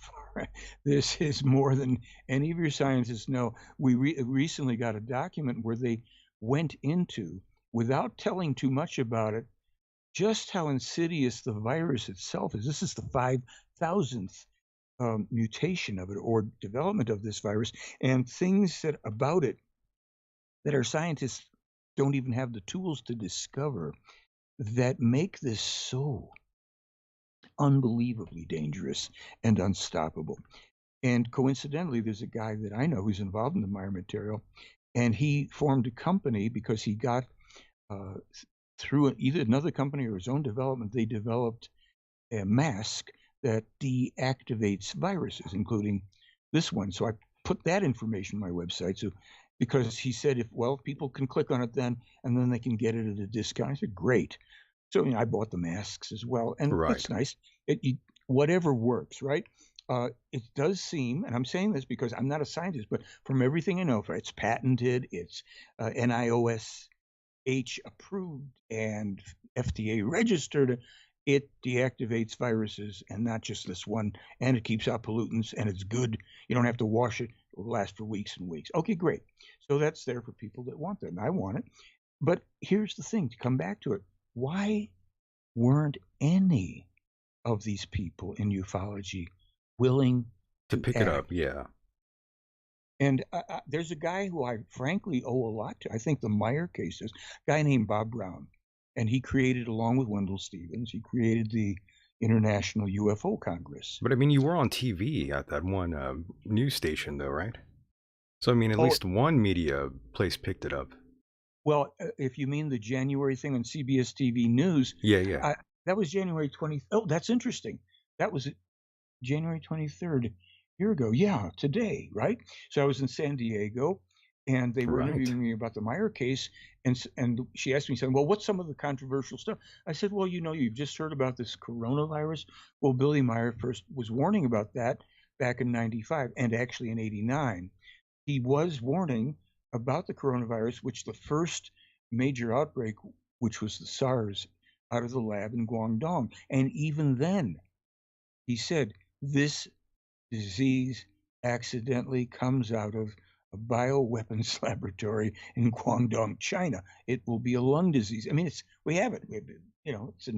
this is more than any of your scientists know. We recently got a document where they went into, without telling too much about it, just how insidious the virus itself is. This is the 5,000th mutation of it, or development of this virus, and things that about it that our scientists don't even have the tools to discover, that make this so unbelievably dangerous and unstoppable. And coincidentally, there's a guy that I know who's involved in the Meier material, and he formed a company because he got uh, through either another company or his own development. They developed a mask that deactivates viruses, including this one. So I put that information on my website. So because he said, if people can click on it then, and then they can get it at a discount. I said, great. So I bought the masks as well, and Right. it's nice. Whatever works, right? It does seem, and I'm saying this because I'm not a scientist, but from everything I know, it's patented, it's NIOSH approved and FDA registered. It deactivates viruses, and not just this one, and it keeps out pollutants, and it's good. You don't have to wash it. It'll last for weeks and weeks. Okay, great. So that's there for people that want that, and I want it. But here's the thing, to come back to it. Why weren't any of these people in ufology willing To to pick it up, act? yeah. And there's a guy who I frankly owe a lot to. I think the Meier case is a guy named Bob Brown. And he created, along with Wendell Stevens, he created the International UFO Congress. But I mean, you were on TV at that one news station, though, right? So I mean, at Oh, least one media place picked it up. well, if you mean the January thing on CBS TV News, Yeah, yeah. that was January 20th. Oh, that's interesting. That was January 23rd, year ago. Yeah, today, right? So I was in San Diego, and they were Right. interviewing me about the Meier case, and she asked me something. Well, what's some of the controversial stuff? I said, well, you've just heard about this coronavirus. Well, Billy Meier first was warning about that back in '95, and actually in '89, he was warning about the coronavirus, which the first major outbreak, which was the SARS, out of the lab in Guangdong, and even then, he said this disease accidentally comes out of a bioweapons laboratory in Guangdong, China. It will be a lung disease. I mean, we have it. It's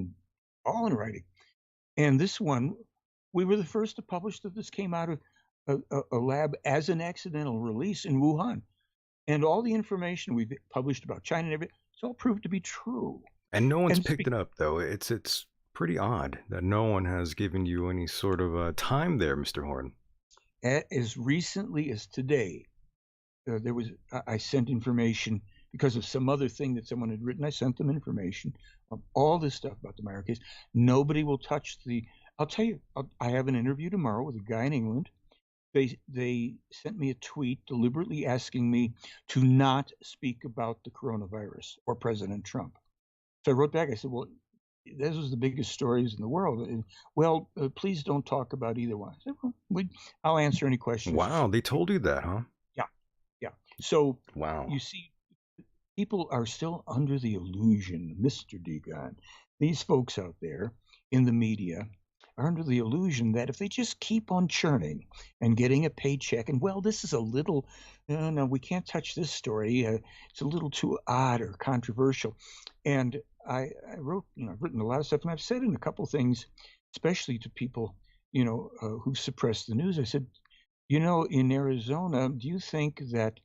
all in writing. And this one, we were the first to publish that this came out of a lab as an accidental release in Wuhan. And all the information we've published about China and everything, it's all proved to be true. And no one's And picked it up, though. It's pretty odd that no one has given you any sort of time there, Mr. Horn. as recently as today, I sent information because of some other thing that someone had written. I sent them information of all this stuff about the Meier case. Nobody will touch the. I'll tell you. I have an interview tomorrow with a guy in England. They sent me a tweet deliberately asking me to not speak about the coronavirus or President Trump. So I wrote back. I said, "Well, this was the biggest stories in the world. Well, please don't talk about either one." I said, "Well, I'll answer any questions." Wow, they told you that, huh? Yeah, yeah. So Wow. you see, people are still under the illusion, Mr. Degon, these folks out there, in the media are under the illusion that if they just keep on churning and getting a paycheck, and well, this is a little, no, we can't touch this story. It's a little too odd or controversial. And I wrote, I've written a lot of stuff, and I've said in a couple things, especially to people, who suppress the news. I said, in Arizona, do you think that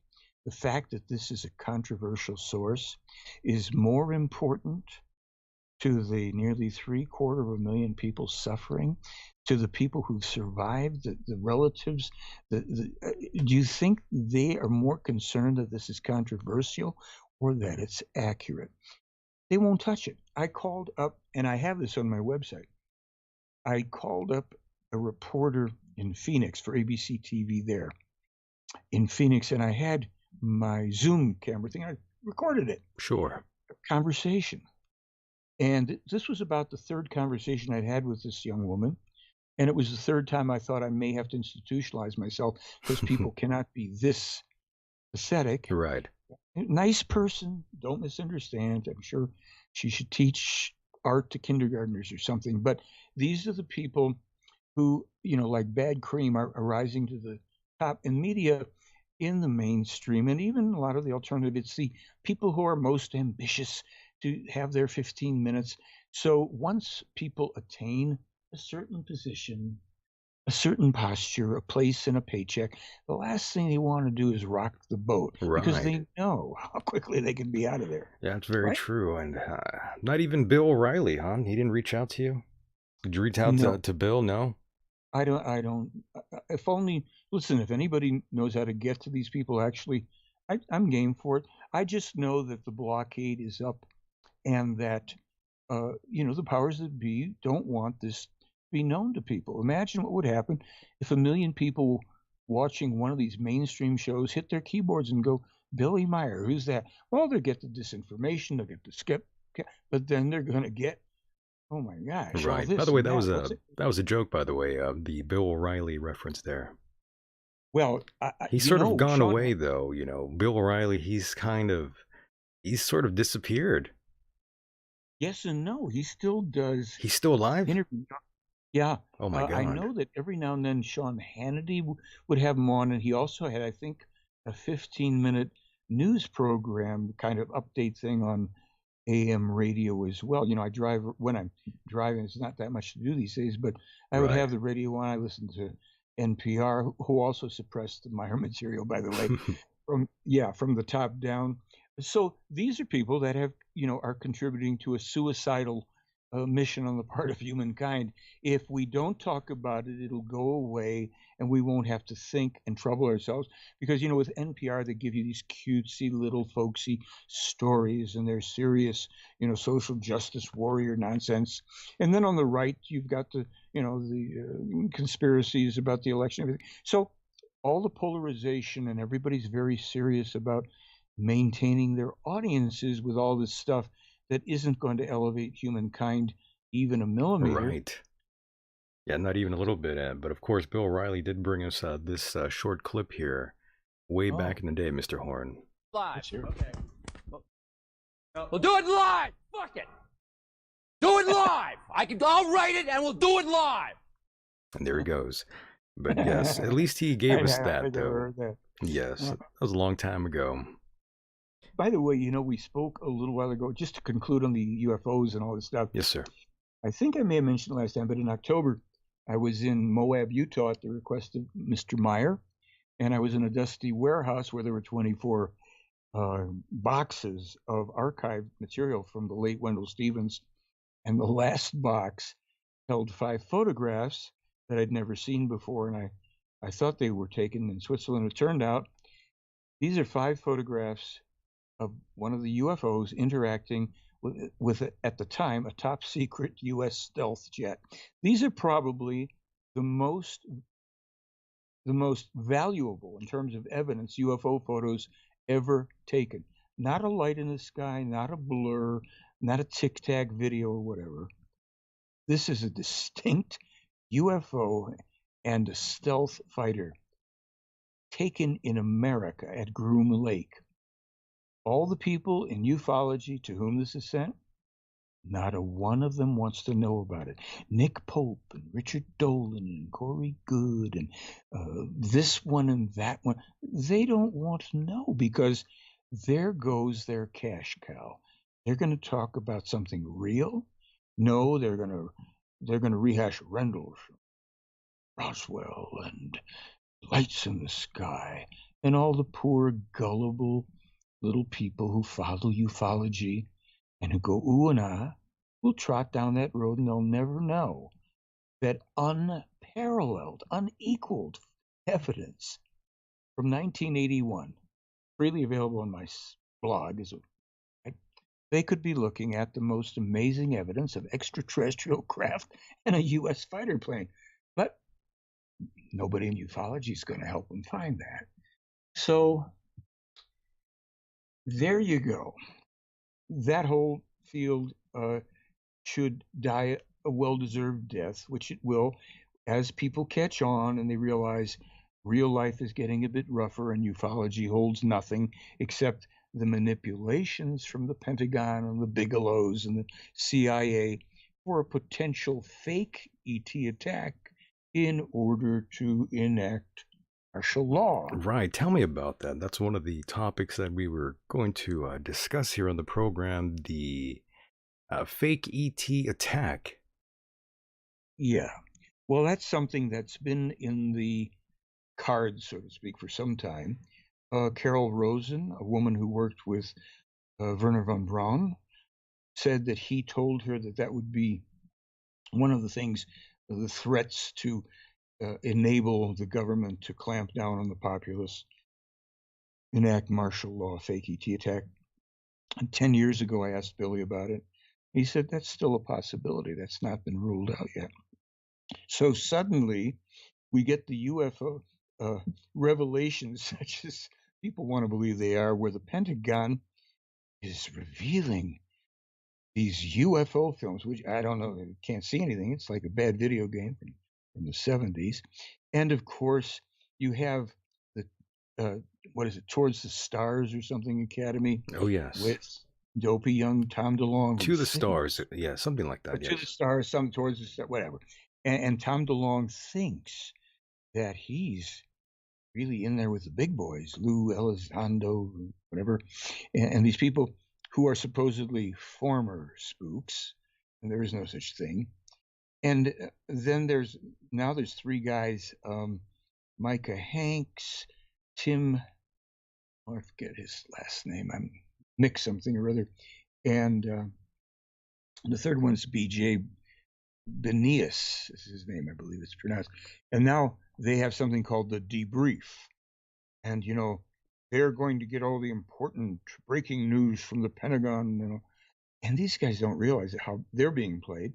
the fact that this is a controversial source is more important to the nearly three-quarter of a million people suffering, to the people who've survived, the relatives? Do you think they are more concerned that this is controversial or that it's accurate? They won't touch it. I called up, and I have this on my website. I called up a reporter in Phoenix for ABC TV there in Phoenix, and I had my Zoom camera thing. I recorded it. Sure. Conversation. And this was about the third conversation I'd had with this young woman. And it was the third time I thought I may have to institutionalize myself because people cannot be this pathetic. Right. Nice person, don't misunderstand. I'm sure she should teach art to kindergartners or something. But these are the people who, like bad cream, are rising to the top in media, in the mainstream, and even a lot of the alternative. It's the people who are most ambitious to have their 15 minutes. So once people attain a certain position, a certain posture, a place, and a paycheck, the last thing they want to do is rock the boat because Right. they know how quickly they can be out of there. Yeah, that's very Right? true. And not even Bill O'Reilly, huh? He didn't reach out to you? Did you reach out No, to Bill? No? I don't. If only, listen, if anybody knows how to get to these people, actually, I'm game for it. I just know that the blockade is up and that, the powers that be don't want this to be known to people. Imagine what would happen if a million people watching one of these mainstream shows hit their keyboards and go, Billy Meier, who's that? Well, they'll get the disinformation, they'll get the skip, but then they're going to get, oh my gosh, all Right. By this the way, and that. What's it? that was a joke, by the way, the Bill O'Reilly reference there. Well, He's sort of gone Sean, away though, Bill O'Reilly, he's sort of disappeared. yes and no. He still does He's still alive? interviews. Yeah, Oh my I God. know that every now and then Sean Hannity would have him on, and he also had, I think, a 15-minute news program kind of update thing on AM radio as well. I drive when I'm driving. It's not that much to do these days, but I would Right. have the radio on. I listened to NPR, who also suppressed the Meier material, by the way, from the top down. So these are people that are contributing to a suicidal mission on the part of humankind. If we don't talk about it, it'll go away, and we won't have to think and trouble ourselves. Because with NPR, they give you these cutesy little folksy stories, and they're serious, social justice warrior nonsense. And then on the right, you've got the conspiracies about the election, everything. So all the polarization, and everybody's very serious about maintaining their audiences with all this stuff that isn't going to elevate humankind even a millimeter. Right. Yeah, not even a little bit. But of course, Bill O'Reilly did bring us this short clip here way Oh, back in the day, Mr. Horn. Live. let's hear it. Okay. We'll do it live. Fuck it. Do it live. I'll write it and we'll do it live. And there he goes. But yes, at least he gave us I that, never though. heard that. Yes, that was a long time ago. By the way, we spoke a little while ago, just to conclude on the UFOs and all this stuff. Yes, sir. I think I may have mentioned it last time, but in October, I was in Moab, Utah at the request of Mr. Meier, and I was in a dusty warehouse where there were 24 boxes of archived material from the late Wendell Stevens. And the last box held 5 photographs that I'd never seen before, and I thought they were taken in Switzerland. It turned out these are 5 photographs of one of the UFOs interacting with at the time, a top secret U.S. stealth jet. These are probably the most valuable in terms of evidence UFO photos ever taken. Not a light in the sky, not a blur, not a tic-tac video or whatever. This is a distinct UFO and a stealth fighter taken in America at Groom Lake. All the people in ufology to whom this is sent, Not a one of them wants to know about it. Nick Pope and Richard Dolan and Corey Good and this one and that one, they don't want to know because there goes their cash cow. They're going to talk about something real. No, they're going to rehash Rendell, Roswell, and lights in the sky, and all the poor gullible little people who follow ufology and who go ooh and ah will trot down that road, and they'll never know that unparalleled, unequaled evidence from 1981, freely available on my blog, they could be looking at the most amazing evidence of extraterrestrial craft and a U.S. fighter plane. But nobody in ufology is going to help them find that. So there you go. That whole field should die a well-deserved death, which it will, as people catch on and they realize real life is getting a bit rougher and ufology holds nothing except the manipulations from the Pentagon and the Bigelows and the CIA for a potential fake ET attack in order to enact martial law. Right. Tell me about that. That's one of the topics that we were going to discuss here on the program, the fake ET attack. Yeah. Well, that's something that's been in the cards, so to speak, for some time. Carol Rosen, a woman who worked with Werner von Braun, said that he told her that that would be one of the things, the threats to enable the government to clamp down on the populace, enact martial law, fake ET attack. And 10 years ago, I asked Billy about it. He said that's still a possibility. That's not been ruled out yet. So suddenly, we get the UFO revelations, such as people want to believe they are, where the Pentagon is revealing these UFO films, which I don't know, can't see anything. It's like a bad video game from the 70s. And of course, you have the, what is it, Towards the Stars or something Academy. Oh, yes. With dopey young Tom DeLonge. To the Stars. Yeah, something like that. Yes. To the Stars, some Towards the Stars, whatever. And Tom DeLonge thinks that he's really in there with the big boys, Lou Elizondo, whatever, and these people who are supposedly former spooks, and there is no such thing. And then there's three guys, Micah Hanks, Tim, I forget his last name, I'm Mick something or other, and the third one's BJ Benias is his name, I believe it's pronounced. And now they have something called the Debrief. And, they're going to get all the important breaking news from the Pentagon, and these guys don't realize how they're being played.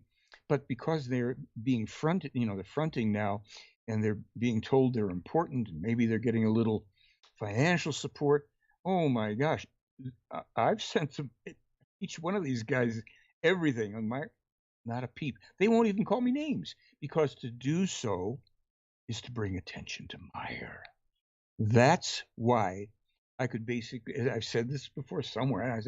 But because they're being fronted, they're fronting now, and they're being told they're important, and maybe they're getting a little financial support. Oh my gosh. I've sent each one of these guys everything on my, not a peep. They won't even call me names, because to do so is to bring attention to Meier. That's why I could basically, I've said this before somewhere,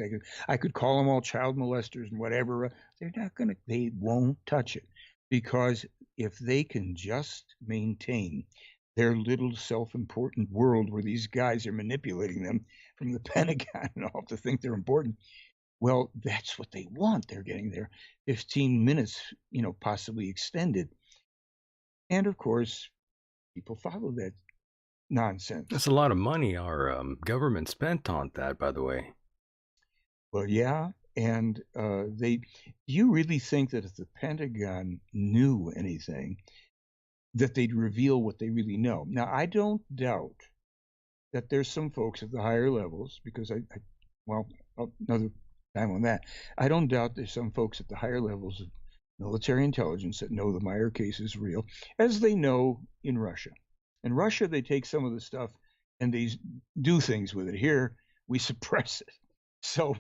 I could call them all child molesters and whatever. They won't touch it, because if they can just maintain their little self-important world where these guys are manipulating them from the Pentagon and all to think they're important, well, that's what they want. They're getting their 15 minutes, possibly extended. And of course, people follow that nonsense. That's a lot of money our government spent on that, by the way. Well, yeah. And do you really think that if the Pentagon knew anything, that they'd reveal what they really know? Now, I don't doubt that there's some folks at the higher levels, because another time on that. I don't doubt there's some folks at the higher levels of military intelligence that know the Meier case is real, as they know in Russia. In Russia, they take some of the stuff and they do things with it. Here, we suppress it. So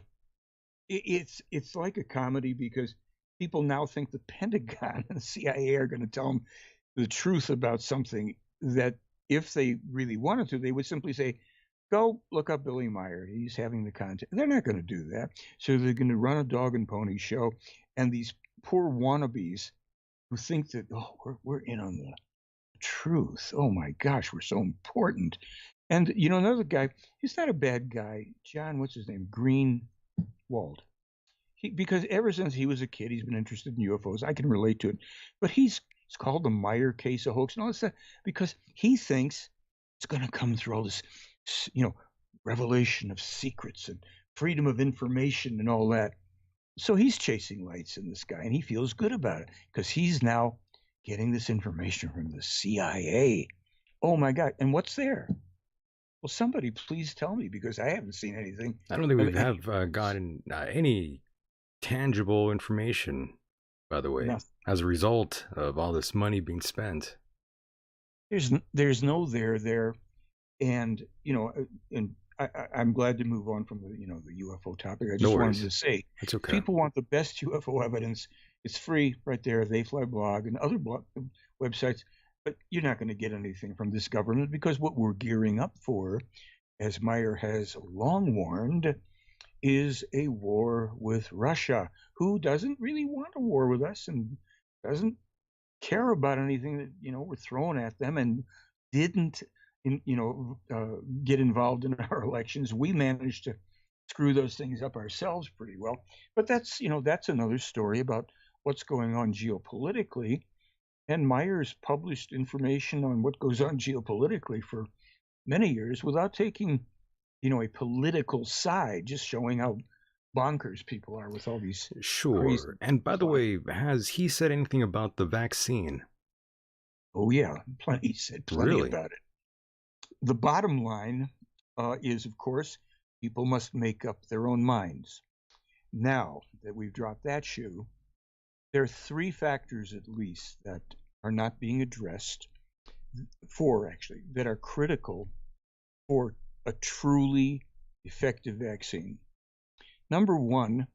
it's like a comedy, because people now think the Pentagon and the CIA are going to tell them the truth about something that, if they really wanted to, they would simply say, go look up Billy Meier. He's having the content. They're not going to do that. So they're going to run a dog and pony show. And these poor wannabes who think that, oh, we're in on the truth. Oh my gosh, we're so important. And another guy, he's not a bad guy. John, what's his name? Greenwald. Because ever since he was a kid, he's been interested in UFOs. I can relate to it. But it's called the Meier case a hoax and all this stuff because he thinks it's going to come through all this, revelation of secrets and freedom of information and all that. So he's chasing lights in the sky, and he feels good about it because he's now getting this information from the CIA. Oh my God! And what's there? Well, somebody please tell me because I haven't seen anything. I don't think we have gotten any tangible information, by the way, as a result of all this money being spent. There's no there, and I'm glad to move on from the UFO topic. I just wanted to say, it's okay. People want the best UFO evidence. It's free right there. They Fly blog and other websites, but you're not going to get anything from this government because what we're gearing up for, as Meier has long warned, is a war with Russia, who doesn't really want a war with us and doesn't care about anything that we're throwing at them, and didn't get involved in our elections. We managed to screw those things up ourselves pretty well, but that's another story about what's going on geopolitically. And Meier's published information on what goes on geopolitically for many years without taking a political side, just showing how bonkers people are with all these. Sure. And by the way, has he said anything about the vaccine? Oh yeah, he said plenty about it. The bottom line is, of course, people must make up their own minds. Now that we've dropped that shoe, there are 3 factors at least that are not being addressed, 4 actually, that are critical for a truly effective vaccine. Number 1,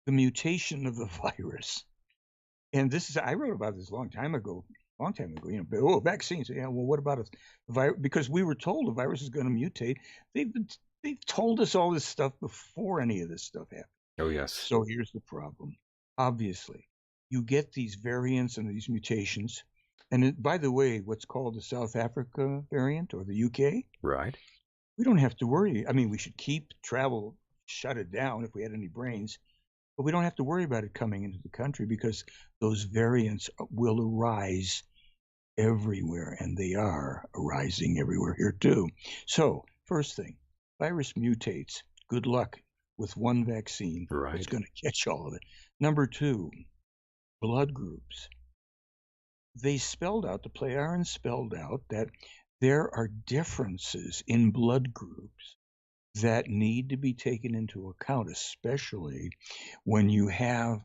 the mutation of the virus. And I wrote about this a long time ago, vaccines. Yeah, well, what about a virus? Because we were told the virus is going to mutate. They've told us all this stuff before any of this stuff happened. Oh, yes. So here's the problem. Obviously, you get these variants and these mutations. And by the way, what's called the South Africa variant or the UK, right? We don't have to worry. I mean, we should keep travel, shut it down if we had any brains, but we don't have to worry about it coming into the country because those variants will arise everywhere, and they are arising everywhere here too. So, first thing, virus mutates. Good luck with one vaccine that's going to catch all of it. Number 2, blood groups. They spelled out, the Pleiadians spelled out that there are differences in blood groups that need to be taken into account, especially when you have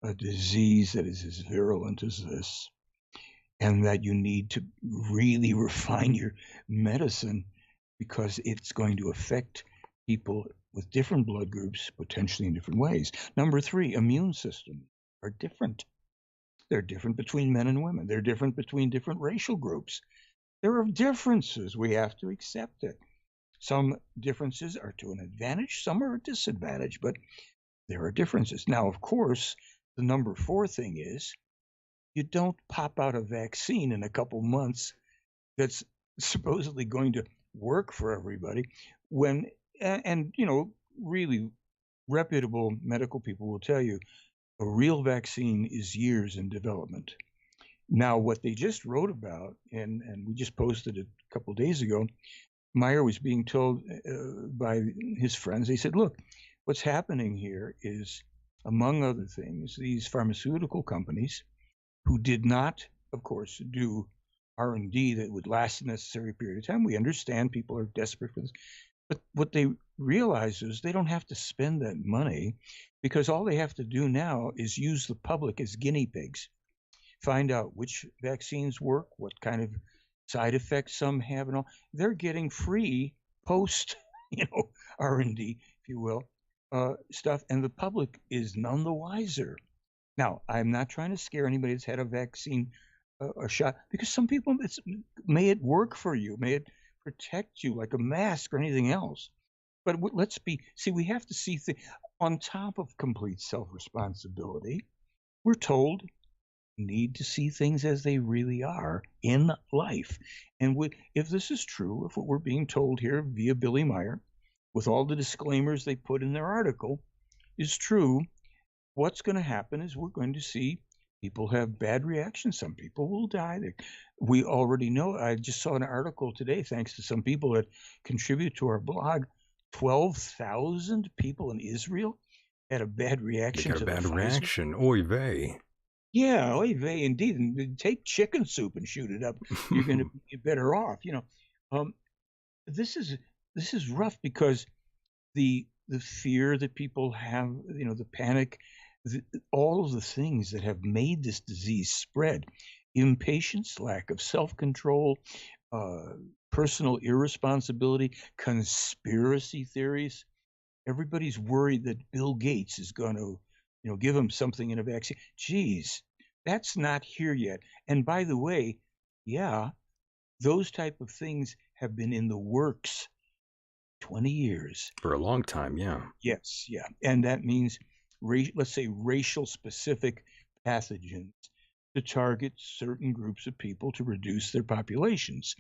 a disease that is as virulent as this, and that you need to really refine your medicine because it's going to affect people with different blood groups, potentially in different ways. Number 3, immune systems are different. They're different between men and women. They're different between different racial groups. There are differences. We have to accept it. Some differences are to an advantage, some are a disadvantage, but there are differences. Now, of course, the number 4 thing is you don't pop out a vaccine in a couple months that's supposedly going to work for everybody when, and really reputable medical people will tell you a real vaccine is years in development. Now, what they just wrote about, and we just posted it a couple of days ago, Meier was being told by his friends, they said, look, what's happening here is, among other things, these pharmaceutical companies who did not, of course, do R&D that would last a necessary period of time. We understand people are desperate for this. But what they realize is they don't have to spend that money because all they have to do now is use the public as guinea pigs, find out which vaccines work, what kind of side effects some have, and all. They're getting free post, R&D, if you will, stuff, and the public is none the wiser. Now, I'm not trying to scare anybody that's had a vaccine, a shot, because some people, may it work for you, may it protect you like a mask or anything else. But we have to see things on top of complete self-responsibility. We're told we need to see things as they really are in life. And if this is true, if what we're being told here via Billy Meier, with all the disclaimers they put in their article, is true, what's going to happen is we're going to see people have bad reactions. Some people will die. We already know. I just saw an article today, thanks to some people that contribute to our blog. 12,000 people in Israel had a bad reaction They to got a the bad Pfizer. reaction. Oy vey. Yeah, oy vey, indeed. And take chicken soup and shoot it up. You're going to be better off. This is rough because the fear that people have, the panic, all of the things that have made this disease spread, impatience, lack of self-control, personal irresponsibility, conspiracy theories. Everybody's worried that Bill Gates is going to, give them something in a vaccine. Geez, that's not here yet. And by the way, yeah, those type of things have been in the works 20 years. For a long time, yeah. Yes, yeah. And that means, let's say, racial specific pathogens to target certain groups of people to reduce their populations.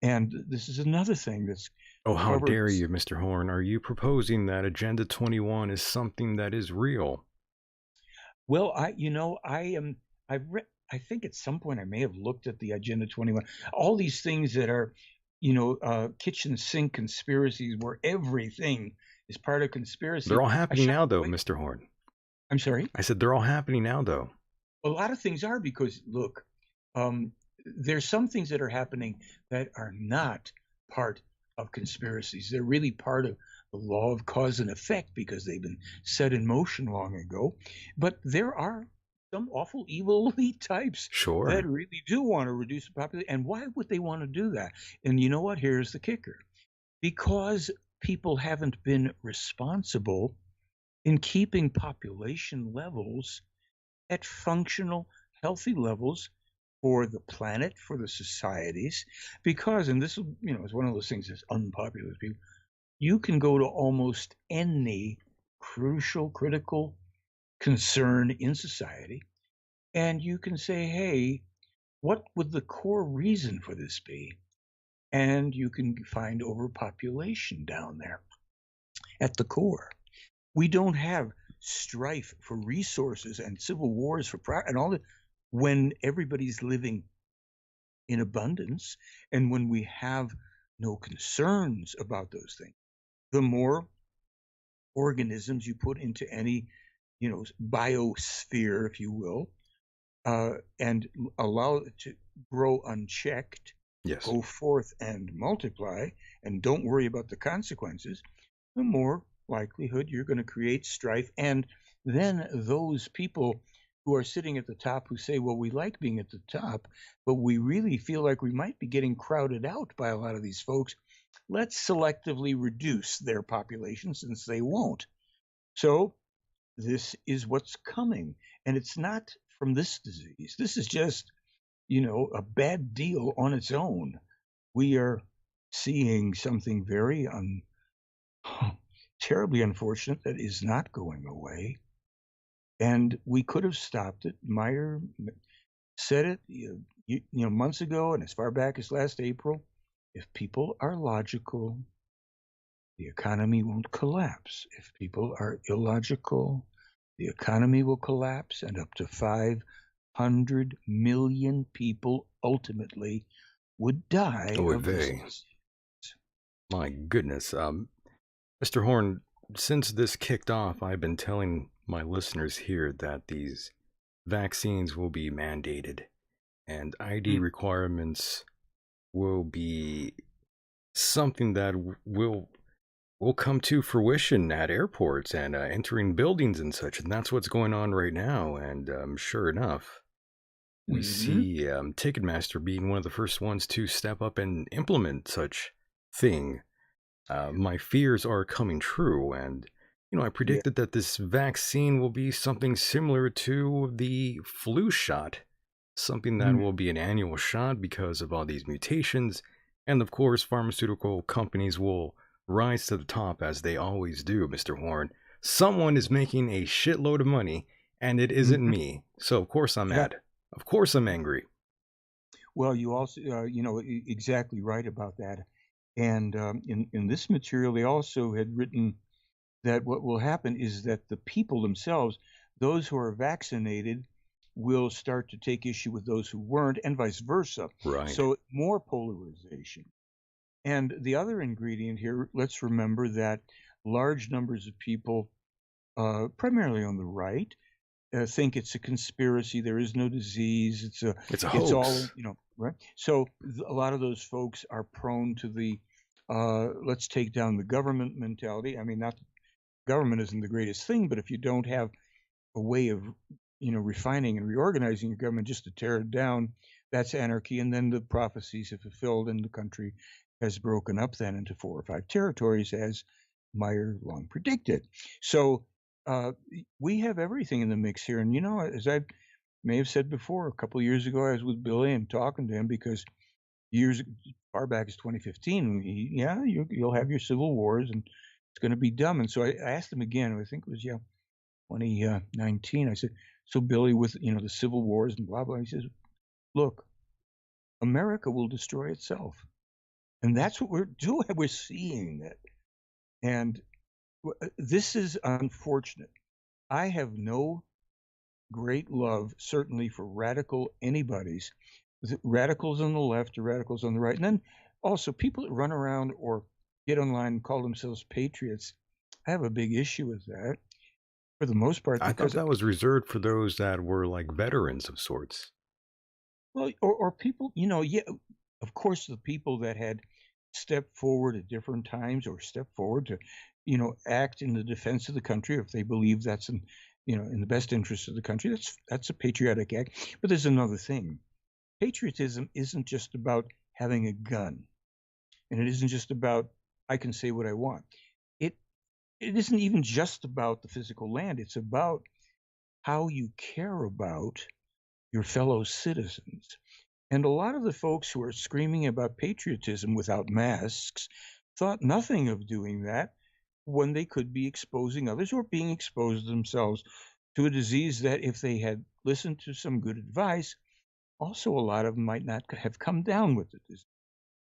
And this is another thing that's Oh, how dare you, Mr. Horn? Are you proposing that Agenda 21 is something that is real? Well, I think at some point I may have looked at the Agenda 21. All these things that are, kitchen sink conspiracies where everything is part of conspiracy. They're all happening now, though, Mr. Horn. I'm sorry? I said they're all happening now, though. A lot of things are because, look, there's some things that are happening that are not part of conspiracies. They're really part of the law of cause and effect because they've been set in motion long ago. But there are some awful evil elite types that really do want to reduce the population. And why would they want to do that? And you know what? Here's the kicker. Because people haven't been responsible in keeping population levels at functional, healthy levels for the planet, for the societies, because, and this, is one of those things that's unpopular with people, you can go to almost any crucial, critical concern in society, and you can say, hey, what would the core reason for this be? And you can find overpopulation down there at the core. We don't have strife for resources and civil wars and all that when everybody's living in abundance and when we have no concerns about those things. The more organisms you put into any, biosphere, if you will, and allow it to grow unchecked, go forth and multiply, and don't worry about the consequences, the more likelihood you're going to create strife. And then those people who are sitting at the top who say, well, we like being at the top, but we really feel like we might be getting crowded out by a lot of these folks. Let's selectively reduce their population since they won't. So this is what's coming. And it's not from this disease. This is just, a bad deal on its own. We are seeing something very terribly unfortunate that is not going away. And we could have stopped it. Meier said it, months ago, and as far back as last April. If people are logical, the economy won't collapse. If people are illogical, the economy will collapse, and up to 500 million people ultimately would die of this disease. My goodness. Mr. Horn, since this kicked off, I've been telling my listeners here that these vaccines will be mandated and ID requirements will be something that will come to fruition at airports and entering buildings and such. And that's what's going on right now. And sure enough, we see Ticketmaster being one of the first ones to step up and implement such thing. My fears are coming true, and I predicted that this vaccine will be something similar to the flu shot, something that will be an annual shot because of all these mutations, and of course pharmaceutical companies will rise to the top as they always do, Mr. Horn. Someone is making a shitload of money, and it isn't me. So of course I'm mad. Of course I'm angry. Well, you also, exactly right about that. And in this material, they also had written that what will happen is that the people themselves, those who are vaccinated, will start to take issue with those who weren't, and vice versa. Right. So more polarization. And the other ingredient here, let's remember that large numbers of people, primarily on the right, think it's a conspiracy. There is no disease. It's a hoax. It's all, right? So a lot of those folks are prone to the let's take down the government mentality. I mean, not government isn't the greatest thing, but if you don't have a way of refining and reorganizing your government just to tear it down, that's anarchy. And then the prophecies have fulfilled, and the country has broken up then into 4 or 5 territories, as Meier long predicted. So we have everything in the mix here. And as I may have said before, a couple of years ago, I was with Billy and talking to him because years far back as 2015, you'll have your civil wars and it's going to be dumb. And so I asked him again. I think it was 2019. I said, so Billy, with the civil wars and blah blah. He says, look, America will destroy itself, and that's what we're doing. We're seeing it, and this is unfortunate. I have no great love, certainly, for radical anybody's, radicals on the left or radicals on the right. And then also people that run around or get online and call themselves patriots. I have a big issue with that for the most part. I thought that was reserved for those that were like veterans of sorts. Well, or people, of course, the people that had stepped forward at different times or stepped forward to, act in the defense of the country if they believe that's in the best interest of the country. That's a patriotic act. But there's another thing. Patriotism isn't just about having a gun, and it isn't just about I can say what I want. It isn't even just about the physical land. It's about how you care about your fellow citizens. And a lot of the folks who are screaming about patriotism without masks thought nothing of doing that when they could be exposing others or being exposed themselves to a disease that, if they had listened to some good advice, also a lot of them might not have come down with the disease.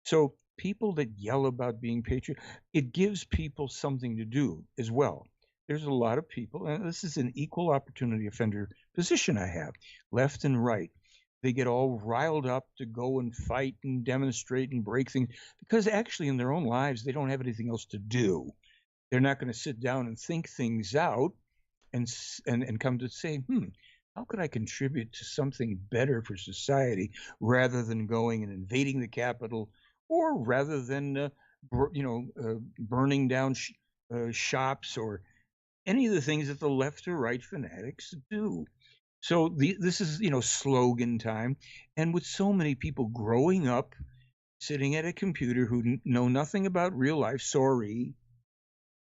So people that yell about being patriot, it gives people something to do as well. There's a lot of people, and this is an equal opportunity offender position I have, left and right. They get all riled up to go and fight and demonstrate and break things because actually in their own lives, they don't have anything else to do. They're not going to sit down and think things out and come to say, how could I contribute to something better for society rather than going and invading the Capitol, or rather than burning down shops or any of the things that the left or right fanatics do. So this is slogan time, and with so many people growing up sitting at a computer who know nothing about real life,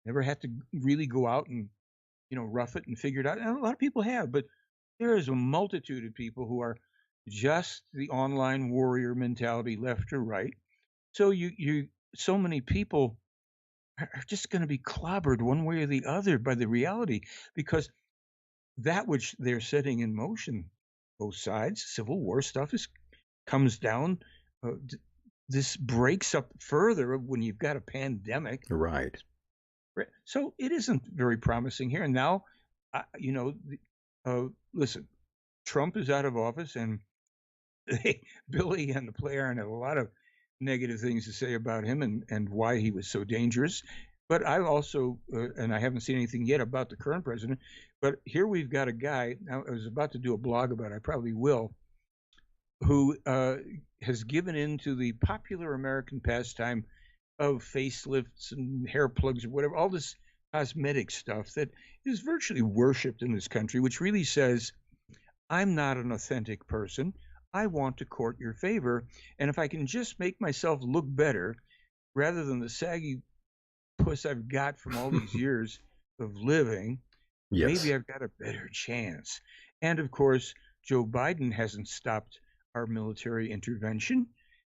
never had to really go out and rough it and figure it out. And a lot of people have, but there is a multitude of people who are just the online warrior mentality, left or right. So so many people are just going to be clobbered one way or the other by the reality, because that which they're setting in motion, both sides, Civil War stuff comes down. This breaks up further when you've got a pandemic. Right. So it isn't very promising here. And now, listen, Trump is out of office, and Billy and the player had a lot of negative things to say about him and why he was so dangerous. But I also, and I haven't seen anything yet about the current president, but here we've got a guy, now I was about to do a blog about it, I probably will, who has given in to the popular American pastime of facelifts and hair plugs or whatever, all this cosmetic stuff that is virtually worshipped in this country, which really says, I'm not an authentic person. I want to court your favor. And if I can just make myself look better rather than the saggy puss I've got from all these years of living, maybe I've got a better chance. And of course, Joe Biden hasn't stopped our military intervention.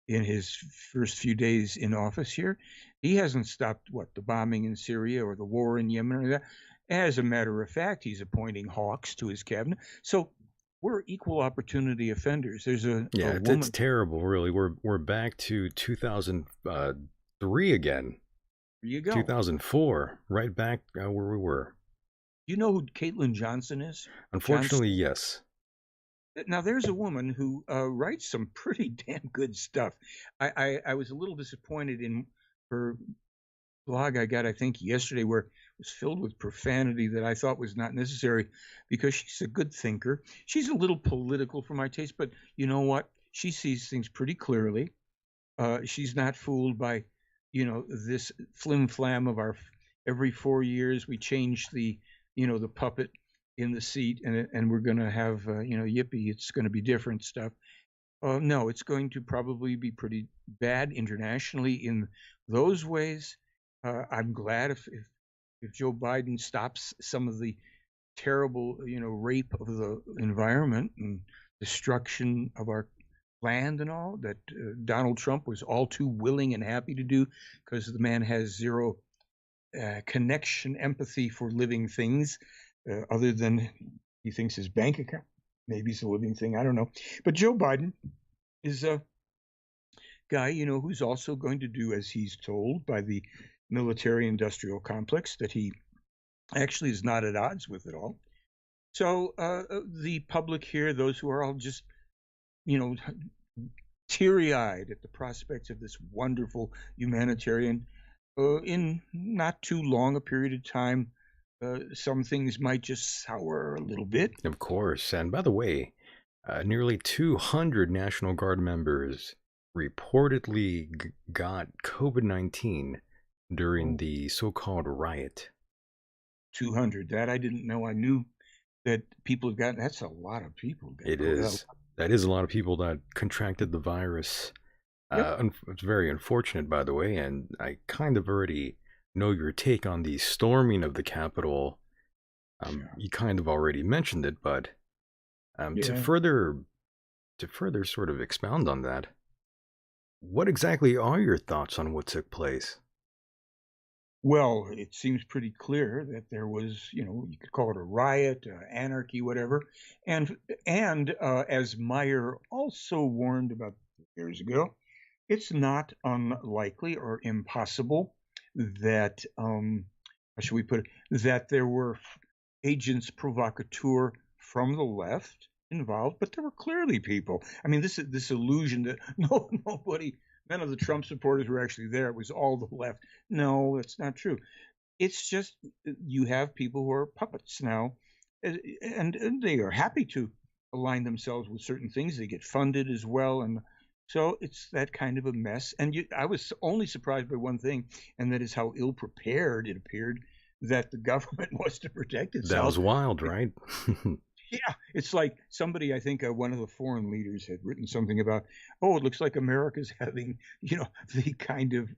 in his first few days in office here. He hasn't stopped the bombing in Syria or the war in Yemen or that. As a matter of fact, he's appointing hawks to his cabinet. So we're equal opportunity offenders. There's a Yeah, it's woman. terrible, really. We're back to 2003 again. There you go. 2004, right back where we were. You know who Caitlin Johnson is? Unfortunately, yes. Now, there's a woman who writes some pretty damn good stuff. I was a little disappointed in her blog I got, I think, yesterday, where it was filled with profanity that I thought was not necessary, because she's a good thinker. She's a little political for my taste, but you know what? She sees things pretty clearly. She's not fooled by, this flim flam of our every 4 years we change the puppet in the seat, and we're going to have yippee, it's going to be different stuff. No, it's going to probably be pretty bad internationally in those ways. I'm glad if Joe Biden stops some of the terrible rape of the environment and destruction of our land and all that Donald Trump was all too willing and happy to do, because the man has zero connection, empathy for living things, other than he thinks his bank account maybe is a living thing. I don't know. But Joe Biden is a guy, who's also going to do as he's told by the military-industrial complex, that he actually is not at odds with at all. So the public here, those who are all just, teary-eyed at the prospects of this wonderful humanitarian, in not too long a period of time, some things might just sour a little bit. Of course. And by the way, nearly 200 National Guard members reportedly got COVID-19 during the so-called riot. 200. That I didn't know. I knew that people have gotten. That's a lot of people. It is. That is a lot of people that contracted the virus. Yep. It's very unfortunate, by the way, and I kind of already know your take on the storming of the Capitol. You kind of already mentioned it, but to further sort of expound on that, what exactly are your thoughts on what took place? Well, it seems pretty clear that there was, you could call it a riot, anarchy, whatever. And as Meier also warned about years ago, it's not unlikely or impossible that, how should we put it, that there were agents provocateur from the left involved, but there were clearly people. I mean, this illusion that none of the Trump supporters were actually there. It was all the left. No, that's not true. It's just you have people who are puppets now, and they are happy to align themselves with certain things. They get funded as well, and so it's that kind of a mess. And I was only surprised by one thing, and that is how ill-prepared it appeared that the government was to protect itself. That was wild, right? Yeah, it's like somebody, I think one of the foreign leaders had written something about, it looks like America's having, the kind of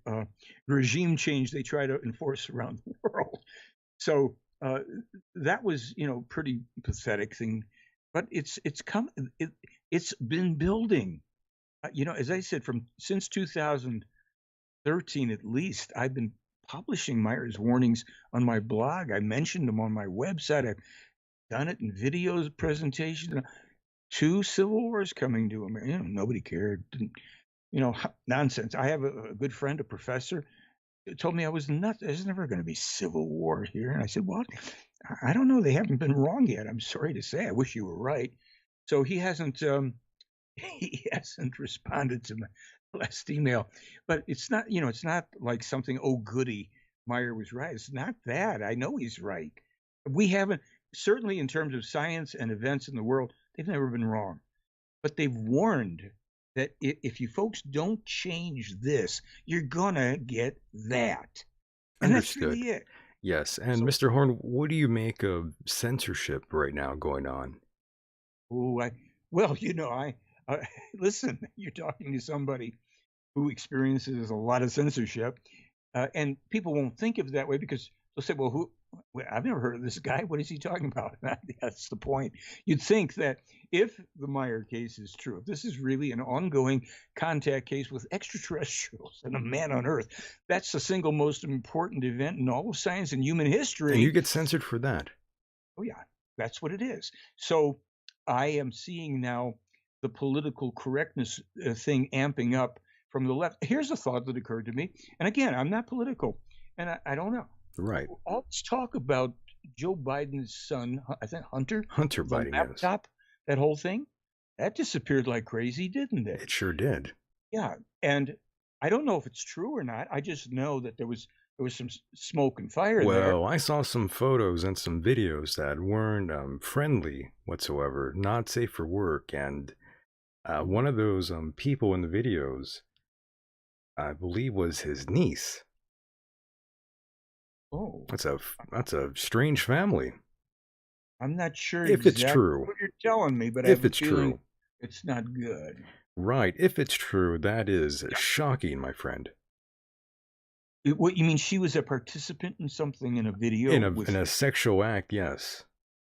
regime change they try to enforce around the world. So that was, pretty pathetic thing, but it's been building. As I said, since 2013 at least, I've been publishing Meier's warnings on my blog. I mentioned them on my website. I've done it in videos, presentations. 2 civil wars coming to America. Nobody cared. Nonsense. I have a good friend, a professor, who told me I was nuts. There's never going to be civil war here. And I said, what? I don't know. They haven't been wrong yet. I'm sorry to say. I wish you were right. So he hasn't responded to my last email. But it's not, it's not like something, oh goody, Meier was right. It's not that. I know he's right. We haven't. Certainly in terms of science and events in the world, they've never been wrong. But they've warned that if you folks don't change this, you're going to get that. And Understood. That's really it. Yes. And so, Mr. Horn, what do you make of censorship right now going on? Listen, you're talking to somebody who experiences a lot of censorship. And people won't think of it that way because they'll say, well, I've never heard of this guy. What is he talking about? That's the point. You'd think that if the Meier case is true, if this is really an ongoing contact case with extraterrestrials and a man on Earth, that's the single most important event in all of science and human history. And you get censored for that. Oh, yeah, that's what it is. So I am seeing now the political correctness thing amping up from the left. Here's a thought that occurred to me. And again, I'm not political, and I don't know. Right. All this talk about Joe Biden's son, I think Hunter Biden, laptop, that whole thing, that disappeared like crazy, didn't it? It sure did. Yeah, and I don't know if it's true or not. I just know that there was some smoke and fire there. Well, I saw some photos and some videos that weren't friendly whatsoever, not safe for work, and one of those people in the videos, I believe, was his niece. Oh, that's a strange family. I'm not sure if it's true what you're telling me, but if it's true, it's not good. Right. If it's true, that is shocking, my friend. What you mean? She was a participant in something in a video? In a sexual act, yes.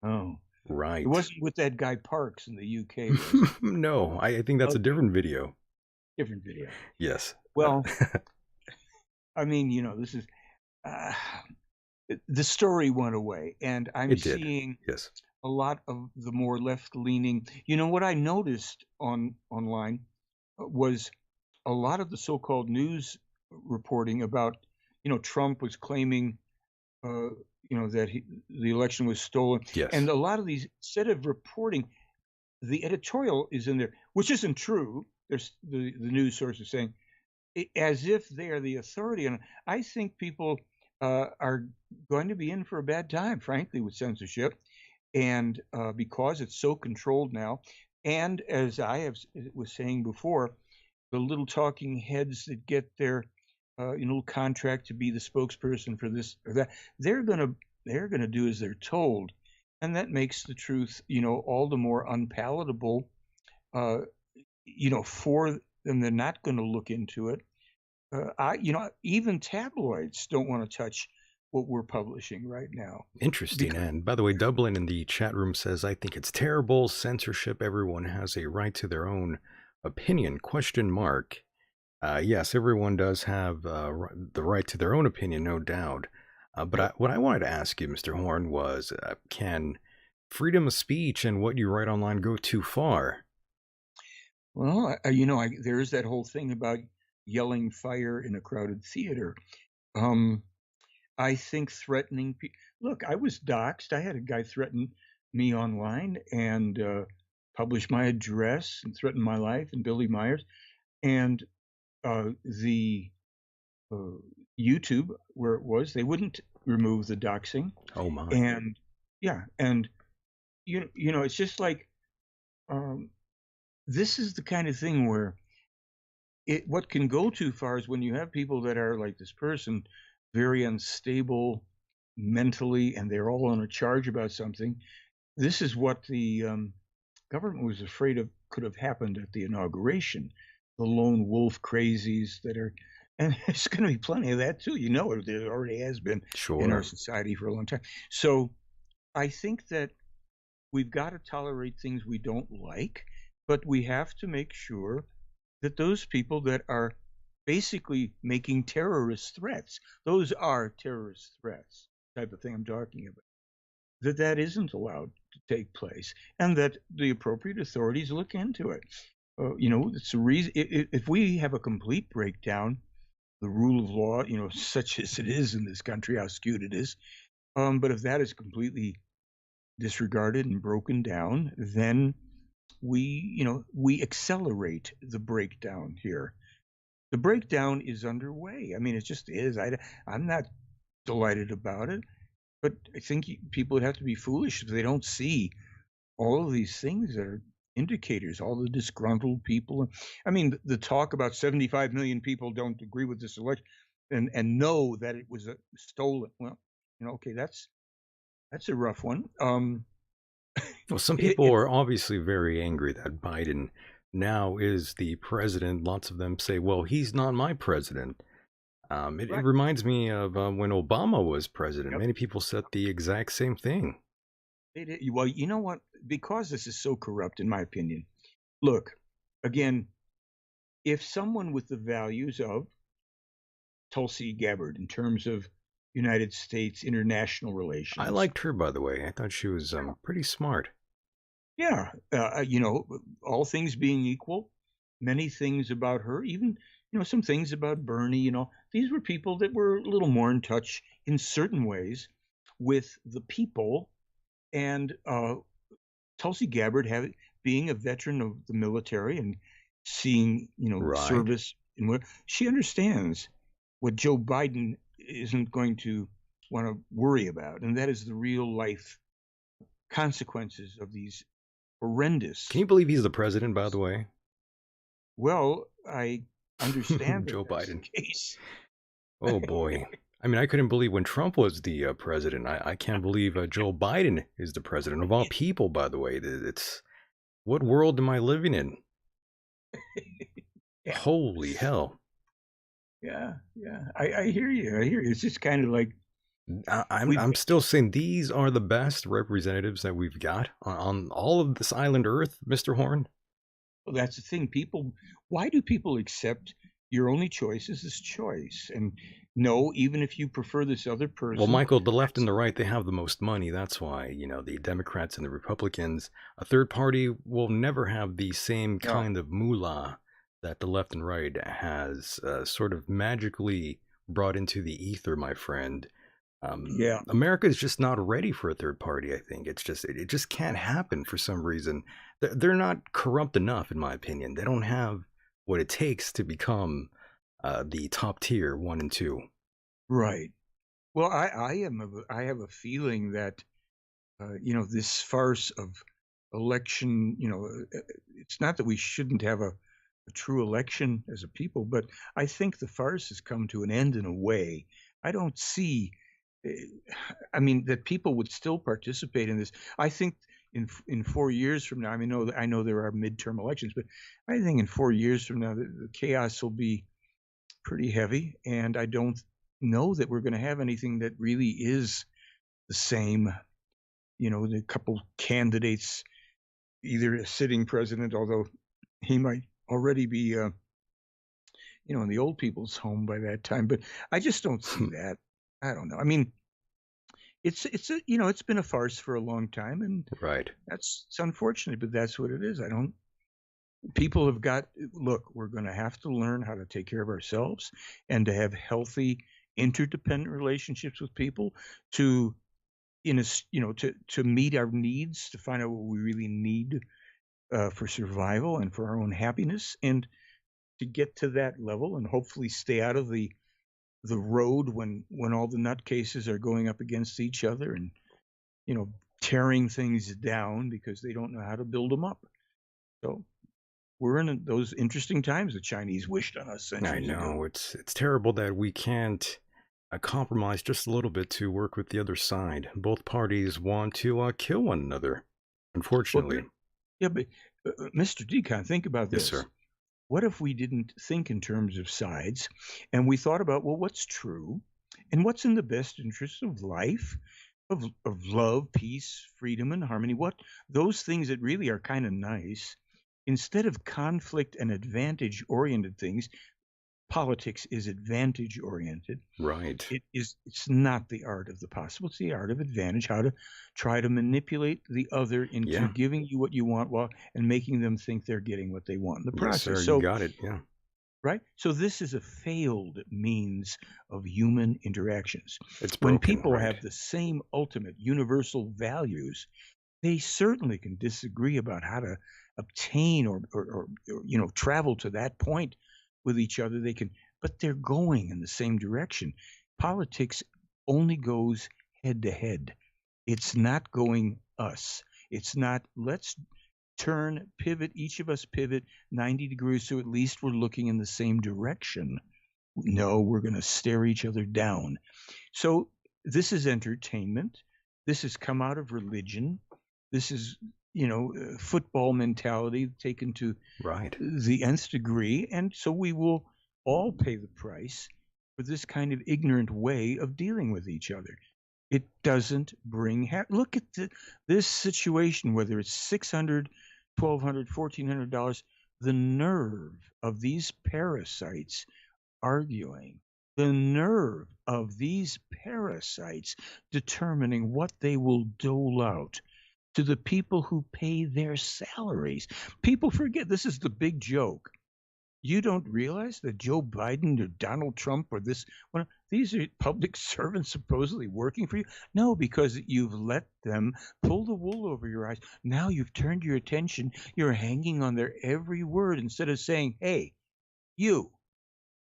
Oh, right. It wasn't with that guy Parks in the UK. No, I think that's a different video. Different video. Yes. Well, I mean, this is the story went away, and I'm seeing a lot of the more left-leaning. What I noticed online was a lot of the so-called news reporting about, Trump was claiming, that the election was stolen. Yes. And a lot of these, instead of reporting, the editorial is in there, which isn't true. There's the news sources saying, as if they are the authority. And I think people are going to be in for a bad time, frankly, with censorship, and because it's so controlled now. And as I was saying before, the little talking heads that get their little contract to be the spokesperson for this or that, they're gonna do as they're told, and that makes the truth, all the more unpalatable, for them. They're not going to look into it. Even tabloids don't want to touch what we're publishing right now. Interesting. And by the way, Dublin in the chat room says, I think it's terrible. Censorship. Everyone has a right to their own opinion. ? Yes, everyone does have the right to their own opinion, no doubt. But what I wanted to ask you, Mr. Horn, was can freedom of speech and what you write online go too far? Well, there is that whole thing about yelling fire in a crowded theater. I think threatening people. Look, I was doxxed. I had a guy threaten me online and publish my address and threaten my life, and Billy Myers. And the YouTube, where it was, they wouldn't remove the doxing. Oh my! And and it's just like this is the kind of thing where what can go too far is when you have people that are like this person, very unstable mentally, and they're all on a charge about something. This is what the government was afraid of could have happened at the inauguration. The lone wolf crazies that are, and there's going to be plenty of that too. There already has been in our society for a long time. So I think that we've got to tolerate things we don't like, but we have to make sure that those people that are basically making terrorist threats, those are terrorist threats, type of thing I'm talking about, that isn't allowed to take place, and that the appropriate authorities look into it. It's a reason. If we have a complete breakdown, the rule of law, such as it is in this country, how skewed it is, but if that is completely disregarded and broken down, then we accelerate the breakdown here. The breakdown is underway. I mean, it just is. I'm not delighted about it, but I think people would have to be foolish if they don't see all of these things that are indicators, all the disgruntled people. I mean, the talk about 75 million people don't agree with this election and know that it was stolen. Well, okay, that's a rough one. Well, some people are obviously very angry that Biden now is the president. Lots of them say, well, he's not my president. It Right. reminds me of when Obama was president. Yep. Many people said the exact same thing. Well, you know what? Because this is so corrupt, in my opinion. Look, again, if someone with the values of Tulsi Gabbard in terms of United States international I relations, liked her, by the way. I thought she was pretty smart. yeah, all things being equal, many things about her, even some things about Bernie. These were people that were a little more in touch in certain ways with the people, and Tulsi Gabbard, being a veteran of the military and seeing Right. service and what she understands what Joe Biden isn't going to want to worry about, and that is the real life consequences of these Can you horrendous. believe he's the president, by the way? Well, I understand that Joe that's the Biden. case. Oh boy. I mean, I couldn't believe when Trump was the president. I can't believe Joe Biden is the president of all people. By the way, it's what world am I living in? Yeah, Holy hell! yeah. I hear you. I hear you. It's just kind of like we've. I'm still saying these are the best representatives that we've got on all of this island Earth, Mister Horn. Well, that's the thing. Why do people accept your only choice is this choice? And no, even if you prefer this other Well, person, Michael, the left and that's the right, they have the most money. That's why, the Democrats and the Republicans, a third party will never have the same no, kind of moolah that the left and right has sort of magically brought into the ether, my friend. yeah, America is just not ready for a third party. I think it just can't happen for some reason. They're not corrupt enough, in my opinion. They don't have what it takes to become the top tier one and two. right. Well, I have a feeling that this farce of election. It's not that we shouldn't have a true election as a people, but I think the farce has come to an end in a way. I don't see. eh, I mean, that people would still participate in this. I think in 4 years from now, I know there are midterm elections, but I think in 4 years from now, the chaos will be pretty heavy, and I don't know that we're going to have anything that really is the same. The couple candidates, either a sitting president, although he might already be, in the old people's home by that time, but I just don't see that. I don't know. I mean, it's been a farce for a long time, and Right. it's unfortunate, but that's what it is. I don't. People have got. Look, we're going to have to learn how to take care of ourselves and to have healthy, interdependent relationships with people to to meet our needs, to find out what we really need for survival and for our own happiness, and to get to that level and hopefully stay out of the road when all the nutcases are going up against each other and you know tearing things down because they don't know how to build them up. So we're in those interesting times the Chinese wished on us I centuries ago. know it's terrible that we can't compromise just a little bit to work with the other side. Both parties want to kill one another, Well, unfortunately. yeah, but Mr. Decon, think about Yes, this. sir. What if we didn't think in terms of sides and we thought about, well, what's true and what's in the best interest of life, of love, peace, freedom, and harmony? What those things that really are kind of nice, instead of conflict and advantage oriented things. Politics is advantage oriented. Right. It's not the art of the possible, it's the art of advantage, how to try to manipulate the other into Yeah. giving you what you want, while and making them think they're getting what they want in the Yes, sir. process. You So got it. Yeah. right, so this is a failed means of human interactions. It's When broken. people Right. have the same ultimate universal values, they certainly can disagree about how to obtain or travel to that point with each other. They can, but they're going in the same direction. Politics only goes head to head. It's not going us. It's not let's pivot, each of us pivot 90 degrees so at least we're looking in the same direction. No, we're going to stare each other down. So this is entertainment. This has come out of religion. This is, football mentality taken to Right. the nth degree. And so we will all pay the price for this kind of ignorant way of dealing with each other. It doesn't bring look at this situation, whether it's $600, $1,200, $1,400, the nerve of these parasites arguing, the nerve of these parasites determining what they will dole out to the people who pay their salaries. People forget this is the big joke. You don't realize that Joe Biden or Donald Trump or these are public servants supposedly working for you? No, because you've let them pull the wool over your eyes. Now you've turned your attention. You're hanging on their every word instead of saying, hey, you,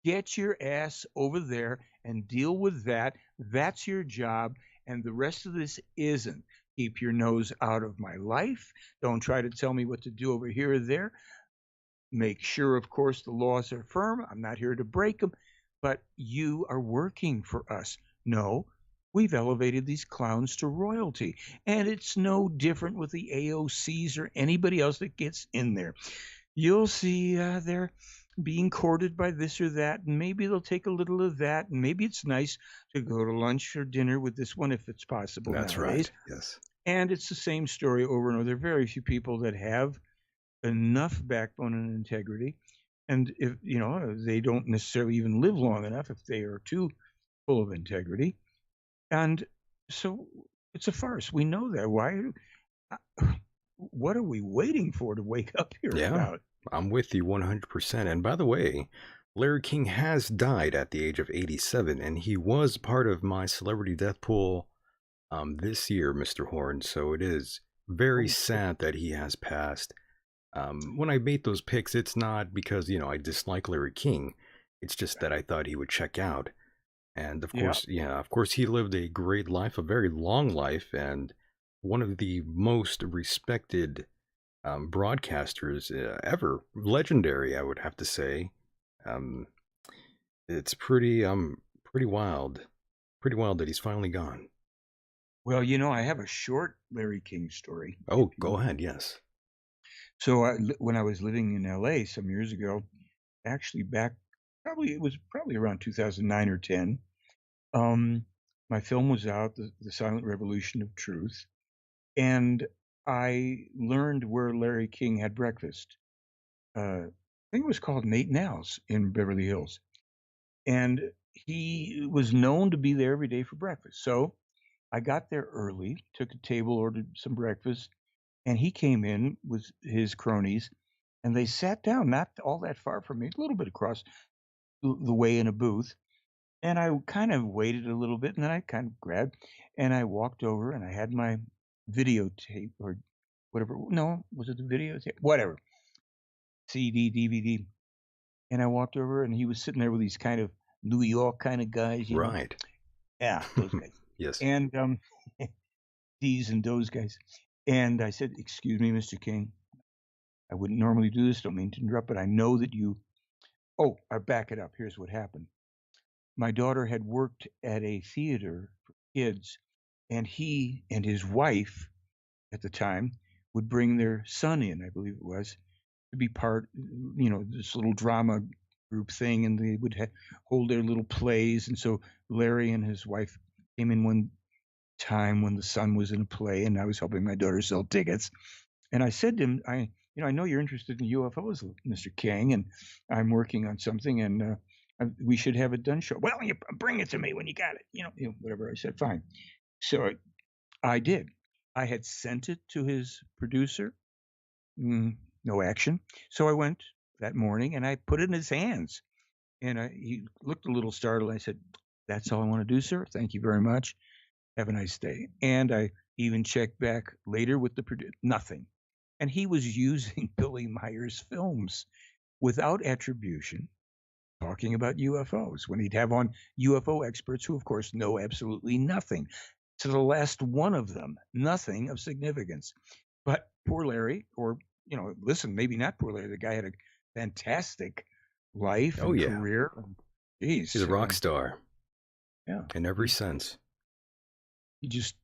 get your ass over there and deal with that. That's your job. And the rest of this isn't. Keep your nose out of my life. Don't try to tell me what to do over here or there. Make sure, of course, the laws are firm. I'm not here to break them, but you are working for us. No, we've elevated these clowns to royalty, and it's no different with the AOCs or anybody else that gets in there. You'll see they're being courted by this or that, and maybe they'll take a little of that, and maybe it's nice to go to lunch or dinner with this one if it's possible. That's nowadays. right. Yes. And it's the same story over and over. There are very few people that have enough backbone and integrity, and if they don't necessarily even live long enough if they are too full of integrity, and so it's a farce. We know that. Why? What are we waiting for to wake up here about? I'm with you 100%. And by the way, Larry King has died at the age of 87, and he was part of my celebrity death pool this year, Mr. Horn. So it is very sad that he has passed. When I made those picks, it's not because, I dislike Larry King. It's just that I thought he would check out. And of course, he lived a great life, a very long life, and one of the most respected broadcasters ever. Legendary, I would have to say. It's pretty wild. Pretty wild that he's finally gone. Well, I have a short Larry King story. Oh, go ahead. Yes. So when I was living in LA some years ago, actually it was probably around 2009 or 10, my film was out, The Silent Revolution of Truth, and I learned where Larry King had breakfast. I think it was called Nate Now's in Beverly Hills. And he was known to be there every day for breakfast. So I got there early, took a table, ordered some breakfast, and he came in with his cronies, and they sat down, not all that far from me, a little bit across the way in a booth. And I kind of waited a little bit, and then I kind of grabbed, and I walked over, and I had my videotape or whatever. No, was it the videotape? Whatever. CD, DVD. And I walked over, and he was sitting there with these kind of New York kind of guys. Right. Yeah, those guys. Yes. And these and those guys. And I said, "Excuse me, Mr. King. I wouldn't normally do this. Don't mean to interrupt, but I know that you..." Oh, I back it up. Here's what happened. My daughter had worked at a theater for kids, and he and his wife at the time would bring their son in, I believe it was, to be part, this little drama group thing, and they would hold their little plays. And so Larry and his wife came in one time when the son was in a play, and I was helping my daughter sell tickets. And I said to him, I know you're interested in UFOs, Mr. King, and I'm working on something, and we should have it done. Well, you bring it to me when you got it. Whatever. I said, fine. So I did. I had sent it to his producer. No action. So I went that morning and I put it in his hands. And he looked a little startled. I said, "That's all I want to do, sir. Thank you very much. Have a nice day." And I even checked back later with the producer. Nothing. And he was using Billy Meier's films without attribution, talking about UFOs when he'd have on UFO experts who, of course, know absolutely nothing. To the last one of them, nothing of significance. But poor Larry, or, listen, maybe not poor Larry. The guy had a fantastic life and career. Jeez. He's a rock star. Yeah. In every sense. He just,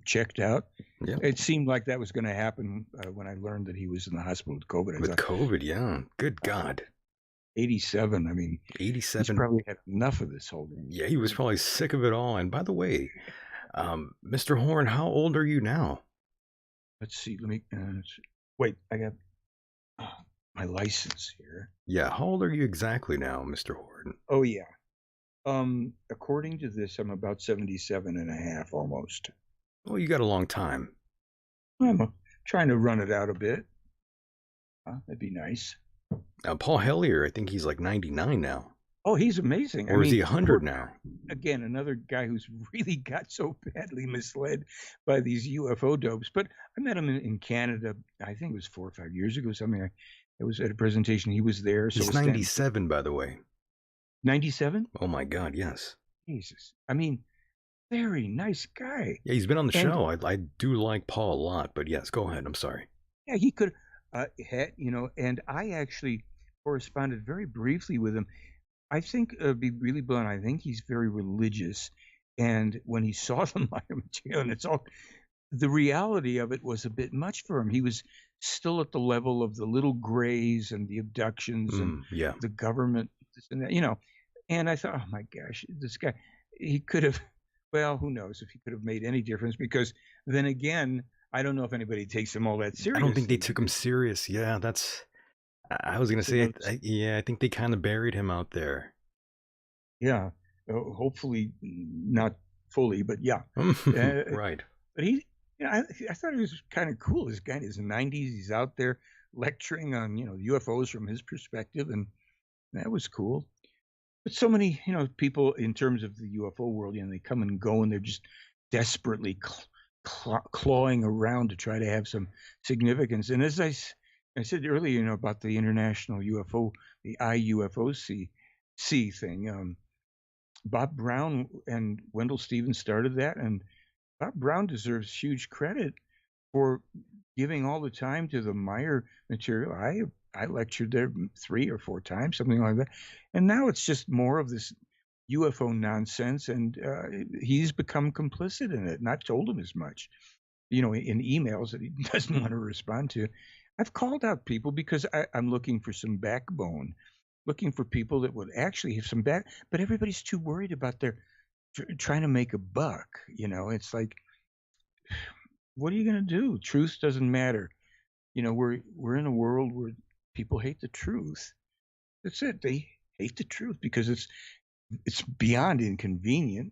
checked out. Yeah. It seemed like that was going to happen when I learned that he was in the hospital with COVID. COVID, yeah. Good God. 87. I mean, he's 87. probably had enough of this whole thing. Yeah, he was probably sick of it all. And by the way, Mr. Horn, how old are you now? Let's see. Let me wait. I got my license here. Yeah, how old are you exactly now, Mr. Horn? Oh yeah. According to this, I'm about 77 and a half almost. Well, you got a long time. I'm trying to run it out a bit. That'd be nice. Paul Hellier, I think he's like 99 now. Oh, he's amazing. Or is he 100 now? Again, another guy who's really got so badly misled by these UFO dopes. But I met him in Canada, I think it was 4 or 5 years ago, something. It was at a presentation. He was there. He's 97, by the way. 97? Oh, my God, yes. Jesus. I mean, very nice guy. Yeah, he's been on the show. I do like Paul a lot, but yes, go ahead. I'm sorry. Yeah, he could and I actually corresponded very briefly with him. I think, be really blunt, I think he's very religious. And when he saw the Meier material, and it's all, the reality of it was a bit much for him. He was still at the level of the little grays and the abductions and the government, this and that, And I thought, oh my gosh, this guy, he could have, well, who knows if he could have made any difference, because then again, I don't know if anybody takes him all that seriously. I don't think they took him serious. Yeah, I was going to say, I think they kind of buried him out there. Yeah, hopefully not fully, but yeah. Right. But I thought he was kind of cool. This guy in his 90s, he's out there lecturing on, UFOs from his perspective, and that was cool. But so many, people in terms of the UFO world, they come and go, and they're just desperately clawing around to try to have some significance. And as I said earlier, about the international UFO, the IUFOC thing, Bob Brown and Wendell Stevens started that, and Bob Brown deserves huge credit for giving all the time to the Meier material. I lectured there 3 or 4 times, something like that, and now it's just more of this UFO nonsense, and he's become complicit in it. And I've told him as much, in emails that he doesn't want to respond to. I've called out people because I'm looking for some backbone, looking for people that would actually have some back. But everybody's too worried about their trying to make a buck. It's like, what are you going to do? Truth doesn't matter. We're in a world where people hate the truth. That's it. They hate the truth because it's beyond inconvenient.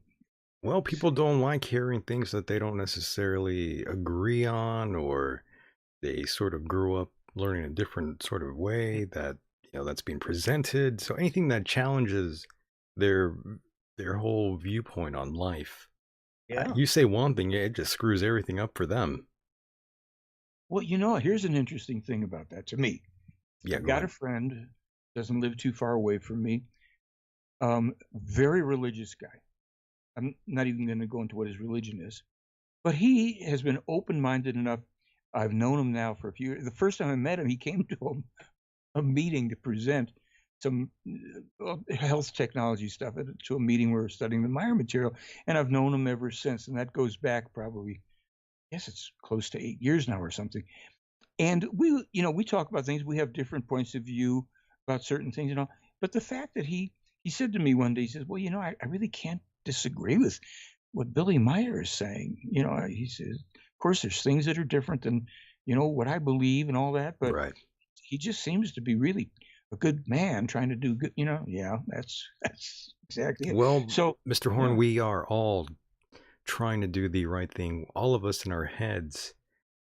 Well, people don't like hearing things that they don't necessarily agree on, or they sort of grew up learning a different sort of way that that's being presented. So anything that challenges their whole viewpoint on life. Yeah. You say one thing, it just screws everything up for them. Well, here's an interesting thing about that to me. Yeah, I've got a friend, doesn't live too far away from me. Very religious guy. I'm not even going to go into what his religion is, but he has been open-minded enough. I've known him now for a few years. The first time I met him, he came to a meeting to present some health technology stuff to a meeting where we're studying the Meier material, and I've known him ever since. And that goes back probably, I guess it's close to 8 years now or something. And we talk about things. We have different points of view about certain things, But the fact that he said to me one day, he says, well, I really can't disagree with what Billy Meier is saying. He says, of course, there's things that are different than, what I believe and all that. But right. He just seems to be really a good man trying to do good. Yeah, that's exactly it. Well, so, Mr. Horn, we are all trying to do the right thing. All of us in our heads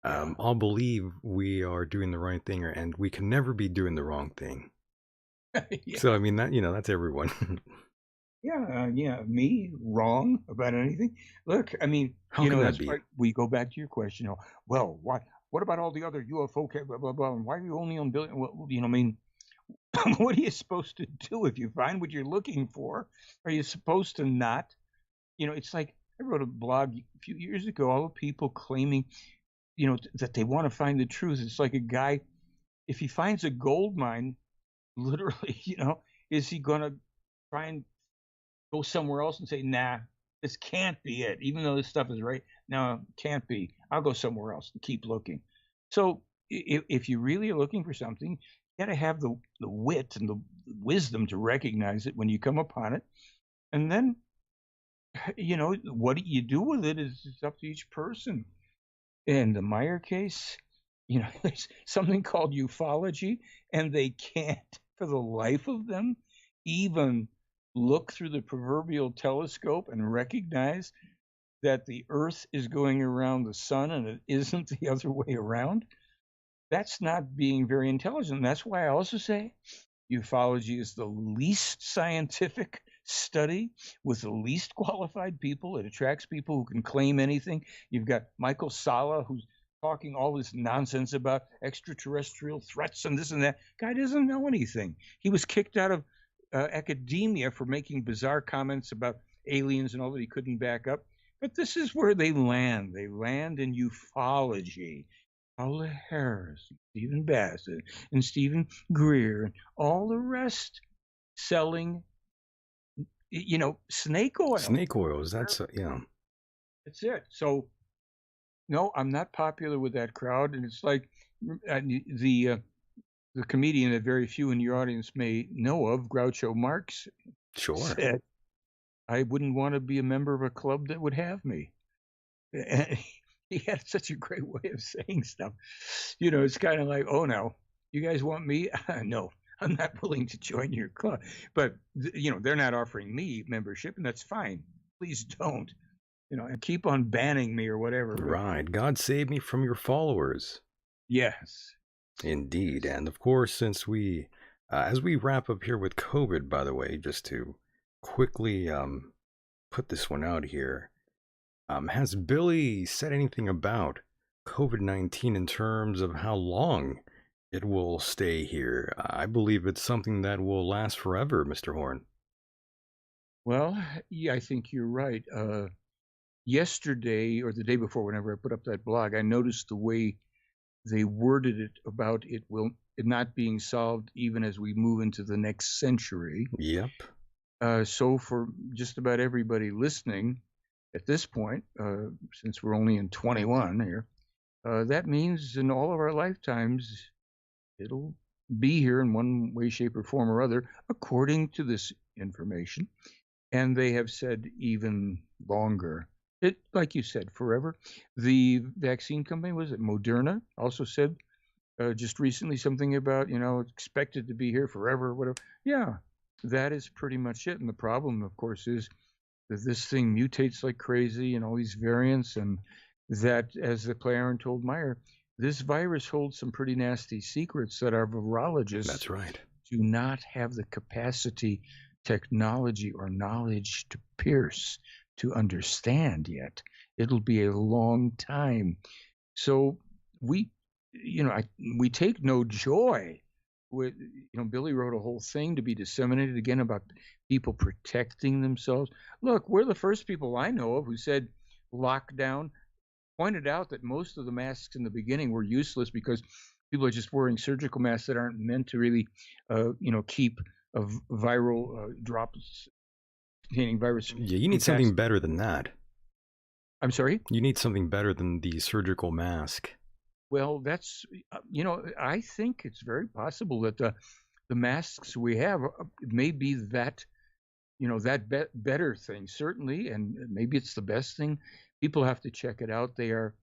all believe we are doing the right thing, and we can never be doing the wrong thing. Yeah. So, I mean, that that's everyone. Me wrong about anything? Look, I mean, how can that be? Why we go back to your question. Well, what about all the other UFO blah blah blah? And why are you only on billion? Well, I mean, what are you supposed to do if you find what you're looking for? Are you supposed to not? It's like I wrote a blog a few years ago. All the people claiming, that they want to find the truth. It's like a guy, if he finds a gold mine, literally, is he going to try and go somewhere else and say, nah, this can't be it, even though this stuff is right? No, can't be. I'll go somewhere else and keep looking. So if you really are looking for something, got to have the wit and the wisdom to recognize it when you come upon it. And then, what you do with it is it's up to each person. In the Meier case, there's something called ufology, and they can't, for the life of them, even look through the proverbial telescope and recognize that the Earth is going around the sun and it isn't the other way around. That's not being very intelligent. And that's why I also say ufology is the least scientific study with the least qualified people. It attracts people who can claim anything. You've got Michael Sala, who's talking all this nonsense about extraterrestrial threats and this and that. Guy doesn't know anything. He was kicked out of academia for making bizarre comments about aliens and all that he couldn't back up. But this is where they land. They land in ufology. Paula Harris, Stephen Bassett, and Stephen Greer, and all the rest selling, snake oil. Snake oils. That's yeah. That's it. So, no, I'm not popular with that crowd, and it's like the comedian that very few in your audience may know of, Groucho Marx, Sure. said, "I wouldn't want to be a member of a club that would have me." And he had such a great way of saying stuff. It's kind of like, oh, no, you guys want me? No, I'm not willing to join your club. But, they're not offering me membership, and that's fine. Please don't, and keep on banning me or whatever. Right. God save me from your followers. Yes. Indeed. And of course, since we, as we wrap up here with COVID, by the way, just to quickly put this one out here, has Billy said anything about COVID-19 in terms of how long it will stay here? I believe it's something that will last forever, Mr. Horn. Well, yeah, I think you're right. Yesterday or the day before, whenever I put up that blog, I noticed the way they worded it about it not being solved even as we move into the next century. Yep. So for just about everybody listening at this point, since we're only in 21 here, that means in all of our lifetimes, it'll be here in one way, shape, or form or other, according to this information. And they have said even longer. It, like you said, forever. The vaccine company, was it Moderna, also said just recently something about, expected to be here forever or whatever. Yeah, that is pretty much it. And the problem, of course, is that this thing mutates like crazy and all these variants, and that, as the Claren told Meier, this virus holds some pretty nasty secrets that our virologists That's right. do not have the capacity, technology, or knowledge to pierce, to understand yet. It'll be a long time. So we take no joy with, Billy wrote a whole thing to be disseminated again about people protecting themselves. Look, we're the first people I know of who said lockdown, pointed out that most of the masks in the beginning were useless because people are just wearing surgical masks that aren't meant to really, keep viral drops containing virus. Yeah, you need something better than that. I'm sorry? You need something better than the surgical mask. Well, that's, I think it's very possible that the masks we have may be that, better thing, certainly, and maybe it's the best thing. People have to check it out. They are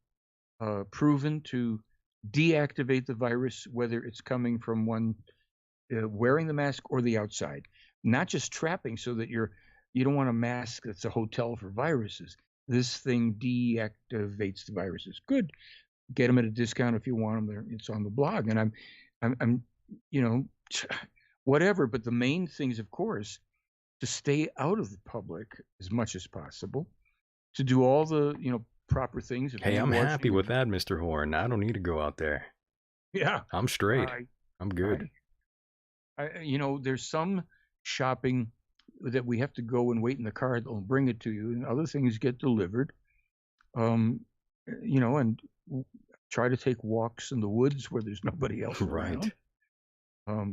proven to deactivate the virus, whether it's coming from one wearing the mask or the outside. Not just trapping, so that you don't want a mask that's a hotel for viruses. This thing deactivates the viruses. Good. Get them at a discount if you want them. There, it's on the blog, and I'm, whatever. But the main thing is, of course, to stay out of the public as much as possible, to do all the proper things. Hey, I'm happy with that, Mr. Horn. I don't need to go out there. Yeah, I'm straight. I'm good. There's some shopping that we have to go and wait in the car. They'll bring it to you, and other things get delivered. And try to take walks in the woods where there's nobody else around. Right.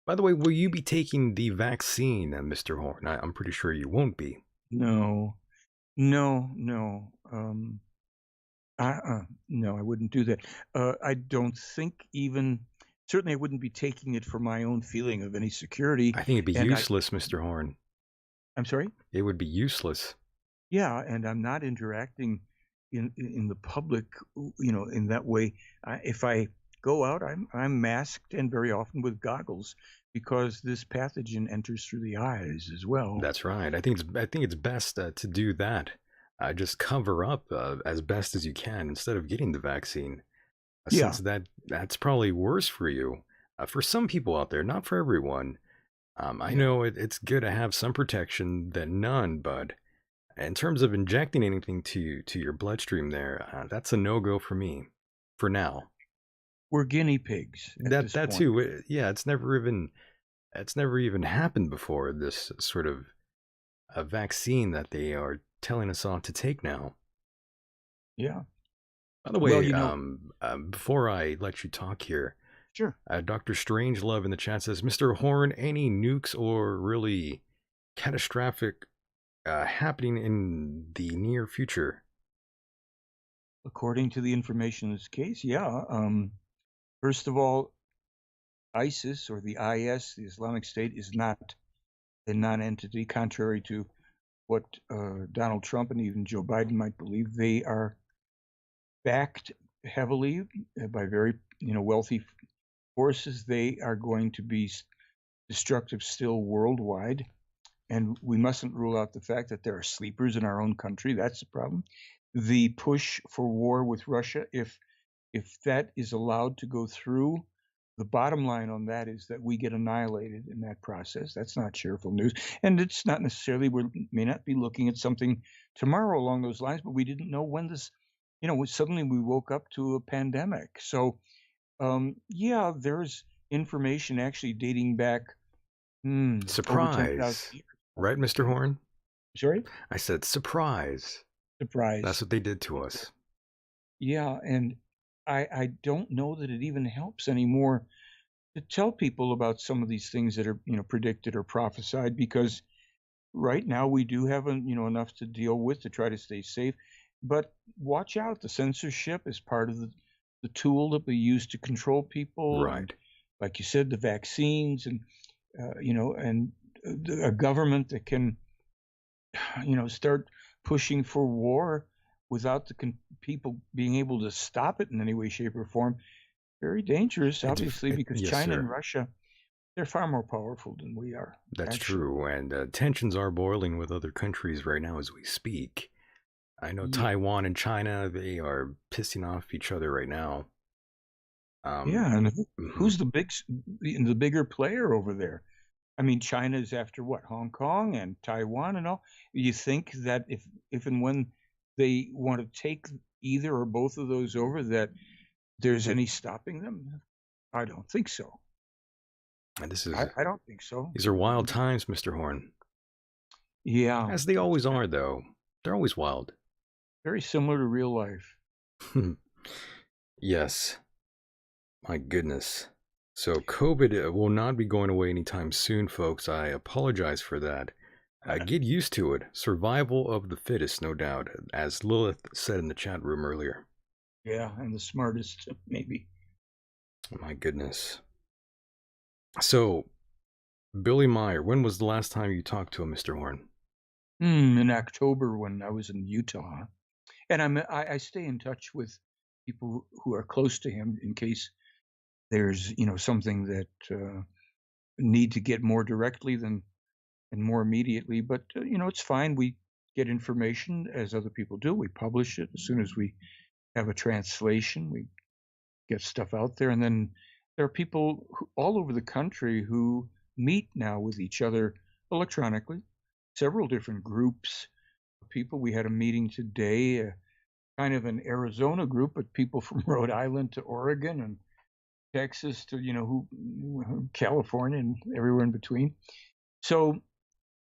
By the way, will you be taking the vaccine, Mr. Horn? I'm pretty sure you won't be. No. No, I wouldn't do that. I don't think even certainly I wouldn't be taking it for my own feeling of any security. I think it'd be And useless, Mr. Horn. I'm sorry? It would be useless. Yeah, and I'm not interacting in the public, in that way. If I go out, I'm masked and very often with goggles because this pathogen enters through the eyes as well. That's right. I think it's best to do that. Just cover up as best as you can instead of getting the vaccine. Yeah. Since that's probably worse for you. For some people out there, not for everyone. I know it's good to have some protection than none, but in terms of injecting anything to your bloodstream there, that's a no-go for me, for now. We're guinea pigs at this That point. too, yeah, it's never even happened before, this sort of a vaccine that they are telling us all to take now. Yeah. By the way, Well, before I let you talk here, sure. Dr. Strangelove in the chat says, Mr. Horn, any nukes or really catastrophic happening in the near future? According to the information in this case, yeah. First of all, ISIS or the IS, the Islamic State, is not a non-entity, contrary to what Donald Trump and even Joe Biden might believe. They are backed heavily by very wealthy forces. They are going to be destructive still worldwide, and we mustn't rule out the fact that there are sleepers in our own country. That's the problem. The push for war with Russia, if that is allowed to go through, the bottom line on that is that we get annihilated in that process. That's not cheerful news. And it's not necessarily, we may not be looking at something tomorrow along those lines, but we didn't know when this, suddenly we woke up to a pandemic. So, yeah, there's information actually dating back over 10,000 Surprise. years. Right, Mr. Horn? Sorry? I said surprise. Surprise. That's what they did to us. Yeah, and I don't know that it even helps anymore to tell people about some of these things that are predicted or prophesied, because right now we do have enough to deal with to try to stay safe. But watch out, the censorship is part of the tool that we use to control people. Right. And, like you said, the vaccines and and a government that can start pushing for war without the people being able to stop it in any way, shape, or form. Very dangerous, obviously, because yes, China sir. and Russia, they're far more powerful than we are. That's actually. true, and tensions are boiling with other countries right now as we speak. I know Taiwan and China, they are pissing off each other right now. Yeah, and who's the bigger player over there? I mean, China is after what, Hong Kong and Taiwan and all. You think that if and when they want to take either or both of those over, that there's any stopping them? I don't think so. And this is I don't think so. These are wild times, Mr. Horn. Yeah. As they always are, though. They're always wild. Very similar to real life. Yes. My goodness. So COVID will not be going away anytime soon, folks. I apologize for that. Get used to it. Survival of the fittest, no doubt, as Lilith said in the chat room earlier. Yeah, and the smartest, maybe. My goodness. So, Billy Meier, when was the last time you talked to him, Mr. Horn? In October when I was in Utah. And I stay in touch with people who are close to him in case there's, something that need to get more directly and more immediately. But, it's fine. We get information as other people do. We publish it as soon as we have a translation. We get stuff out there. And then there are people all over the country who meet now with each other electronically, several different groups of people. We had a meeting today, kind of an Arizona group, but people from Rhode Island to Oregon and Texas to, California and everywhere in between. So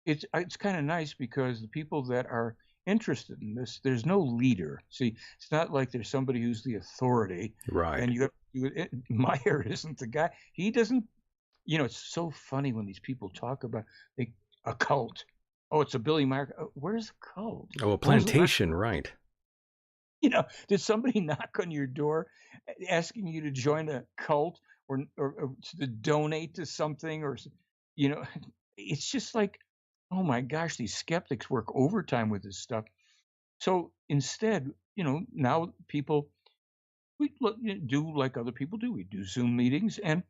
it's kind of nice because the people that are interested in this, there's no leader. See, it's not like there's somebody who's the authority. Right. And Meier isn't the guy. He doesn't, it's so funny when these people talk about a cult. Oh, it's a Billy Meier. Where's the cult? Oh, a plantation, right. Did somebody knock on your door asking you to join a cult or to donate to something, or you know, it's just like, oh my gosh, these skeptics work overtime with this stuff. So instead, now people do like other people do. We do Zoom meetings and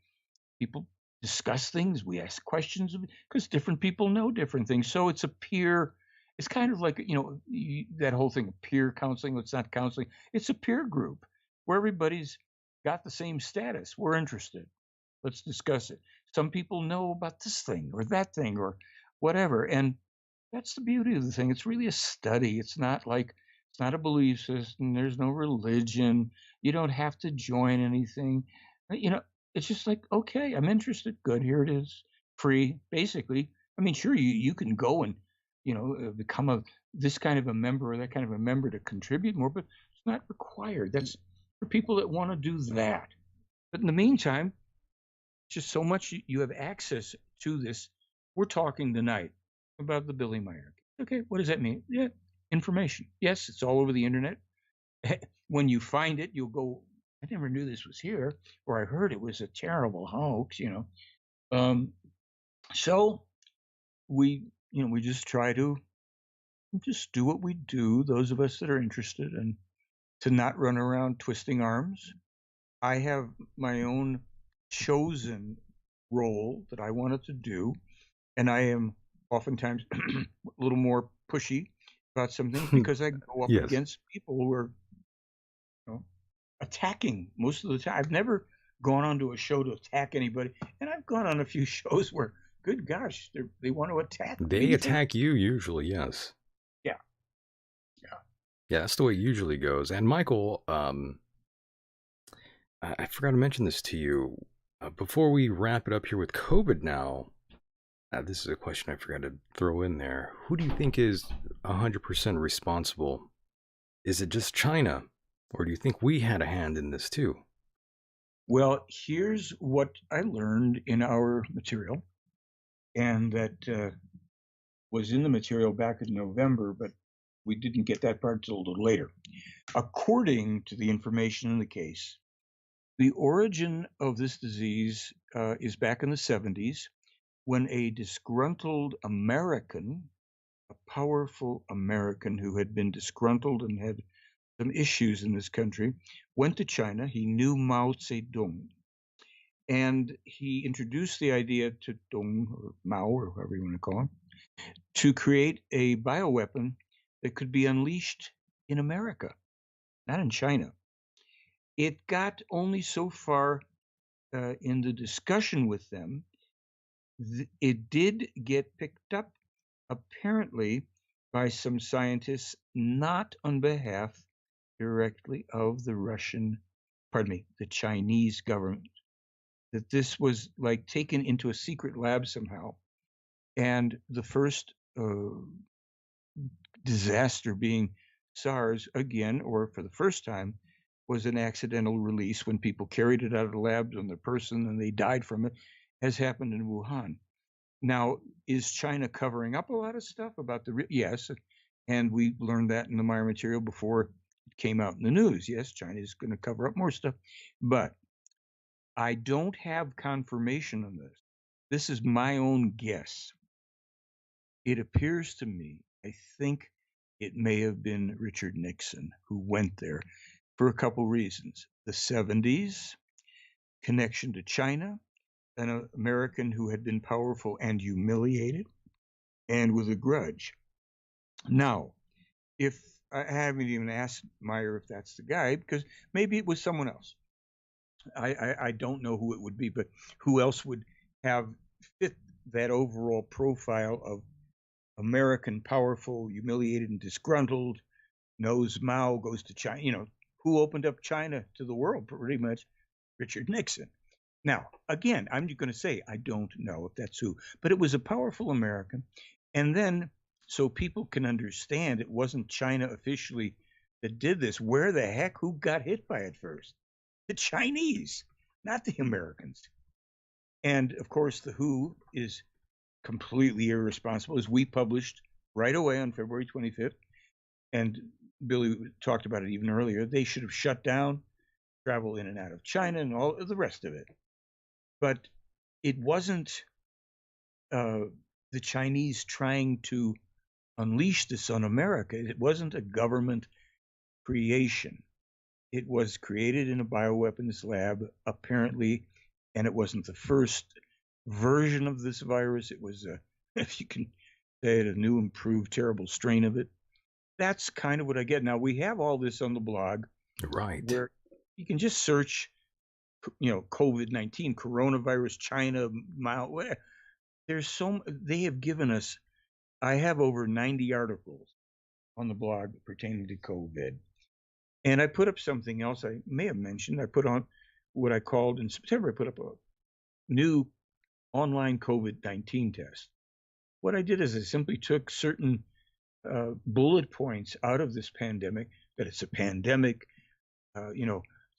people discuss things. We ask questions because different people know different things. So it's a peer. It's kind of like that whole thing of peer counseling. It's not counseling. It's a peer group where everybody's got the same status. We're interested. Let's discuss it. Some people know about this thing or that thing or whatever, and that's the beauty of the thing. It's really a study. It's not a belief system. There's no religion. You don't have to join anything. It's just like, okay, I'm interested. Good, here it is, free, basically. I mean, sure, you can go and become this kind of a member or that kind of a member to contribute more, but it's not required. That's for people that want to do that. But in the meantime, just so much you have access to this. We're talking tonight about the Billy Meier. Okay, what does that mean? Yeah, information. Yes, it's all over the internet. When you find it, you'll go, I never knew this was here, or I heard it was a terrible hoax, So we just try to just do what we do, those of us that are interested, and to not run around twisting arms. I have my own chosen role that I wanted to do, and I am oftentimes a little more pushy about some things because I go up Yes. against people who are attacking most of the time. I've never gone onto a show to attack anybody, and I've gone on a few shows where, good gosh, they want to attack me. They attack you usually, yes. Yeah, that's the way it usually goes. And Michael, I forgot to mention this to you. Before we wrap it up here with COVID now, this is a question I forgot to throw in there. Who do you think is 100% responsible? Is it just China? Or do you think we had a hand in this too? Well, here's what I learned in our material, and that was in the material back in November, but we didn't get that part until a little later. According to the information in the case, the origin of this disease is back in the 70s when a disgruntled American, a powerful American who had been disgruntled and had some issues in this country, went to China. He knew Mao Zedong, and he introduced the idea to Dong, or Mao, or however you want to call him, to create a bioweapon that could be unleashed in America, not in China. It got only so far in the discussion with them. It did get picked up, apparently, by some scientists, not on behalf directly of the Chinese government, that this was like taken into a secret lab somehow. And the first disaster being SARS again, or for the first time, was an accidental release when people carried it out of the labs on their person and they died from it, as happened in Wuhan. Now, is China covering up a lot of stuff about yes, and we learned that in the Meier material before it came out in the news. Yes, China is going to cover up more stuff, but I don't have confirmation on this. This is my own guess. It appears to me, I think it may have been Richard Nixon who went there for a couple reasons. The 70s, connection to China, an American who had been powerful and humiliated, and with a grudge. Now, if I haven't even asked Meier if that's the guy, because maybe it was someone else. I don't know who it would be, but who else would have fit that overall profile of American, powerful, humiliated, and disgruntled, knows Mao, goes to China, who opened up China to the world pretty much? Richard Nixon. Now, again, I'm going to say I don't know if that's who, but it was a powerful American. And then, so people can understand, it wasn't China officially that did this. Where the heck, who got hit by it first? The Chinese, not the Americans. And of course, the WHO is completely irresponsible, as we published right away on February 25th. And Billy talked about it even earlier. They should have shut down travel in and out of China and all the rest of it. But it wasn't the Chinese trying to unleash this on America. It wasn't a government creation. It was created in a bioweapons lab, apparently, and it wasn't the first version of this virus. It was, if you can say it, a new, improved, terrible strain of it. That's kind of what I get. Now, we have all this on the blog Right. where you can just search, COVID-19, coronavirus, China, mild, whatever. They have given us, I have over 90 articles on the blog pertaining to COVID. And I put up something else I may have mentioned. I put on what I called in September, I put up a new online COVID-19 test. What I did is I simply took certain bullet points out of this pandemic, that it's a pandemic,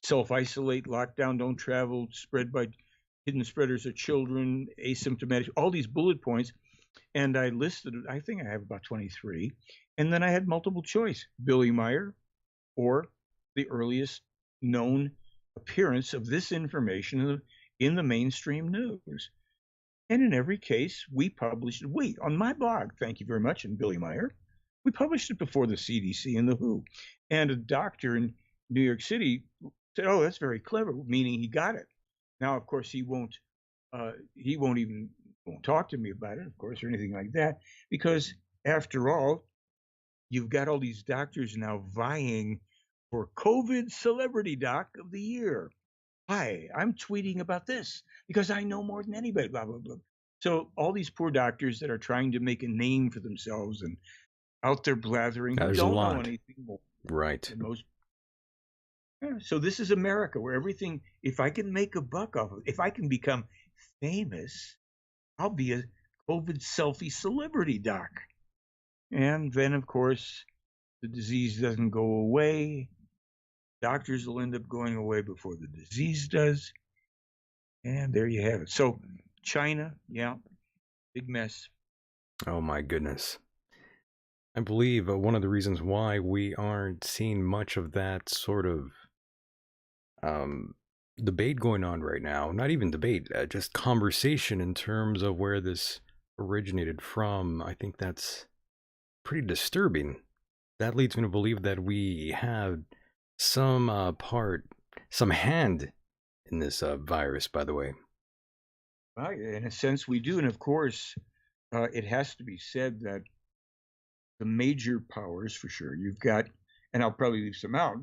self-isolate, lockdown, don't travel, spread by hidden spreaders of children, asymptomatic, all these bullet points. And I listed, I think I have about 23. And then I had multiple choice, Billy Meier, or the earliest known appearance of this information in the mainstream news. And in every case, we published it. On my blog, thank you very much, and Billy Meier, we published it before the CDC and the WHO. And a doctor in New York City said, "Oh, that's very clever," meaning he got it. Now, of course, he won't talk to me about it, of course, or anything like that, because after all, you've got all these doctors now vying for COVID Celebrity Doc of the Year. Hi, I'm tweeting about this because I know more than anybody, blah, blah, blah. So all these poor doctors that are trying to make a name for themselves and out there blathering, There's don't a lot. know anything more Right. than most. Yeah, so this is America, where everything, if I can make a buck off of it, if I can become famous, I'll be a COVID selfie celebrity doc. And then, of course, the disease doesn't go away. Doctors will end up going away before the disease does. And there you have it. So China, yeah, big mess. Oh my goodness. I believe one of the reasons why we aren't seeing much of that sort of debate going on right now, not even debate, just conversation in terms of where this originated from, I think that's pretty disturbing. That leads me to believe that we have some hand in this virus, by the way. Well, in a sense, we do. And of course, it has to be said that the major powers, for sure, you've got, and I'll probably leave some out,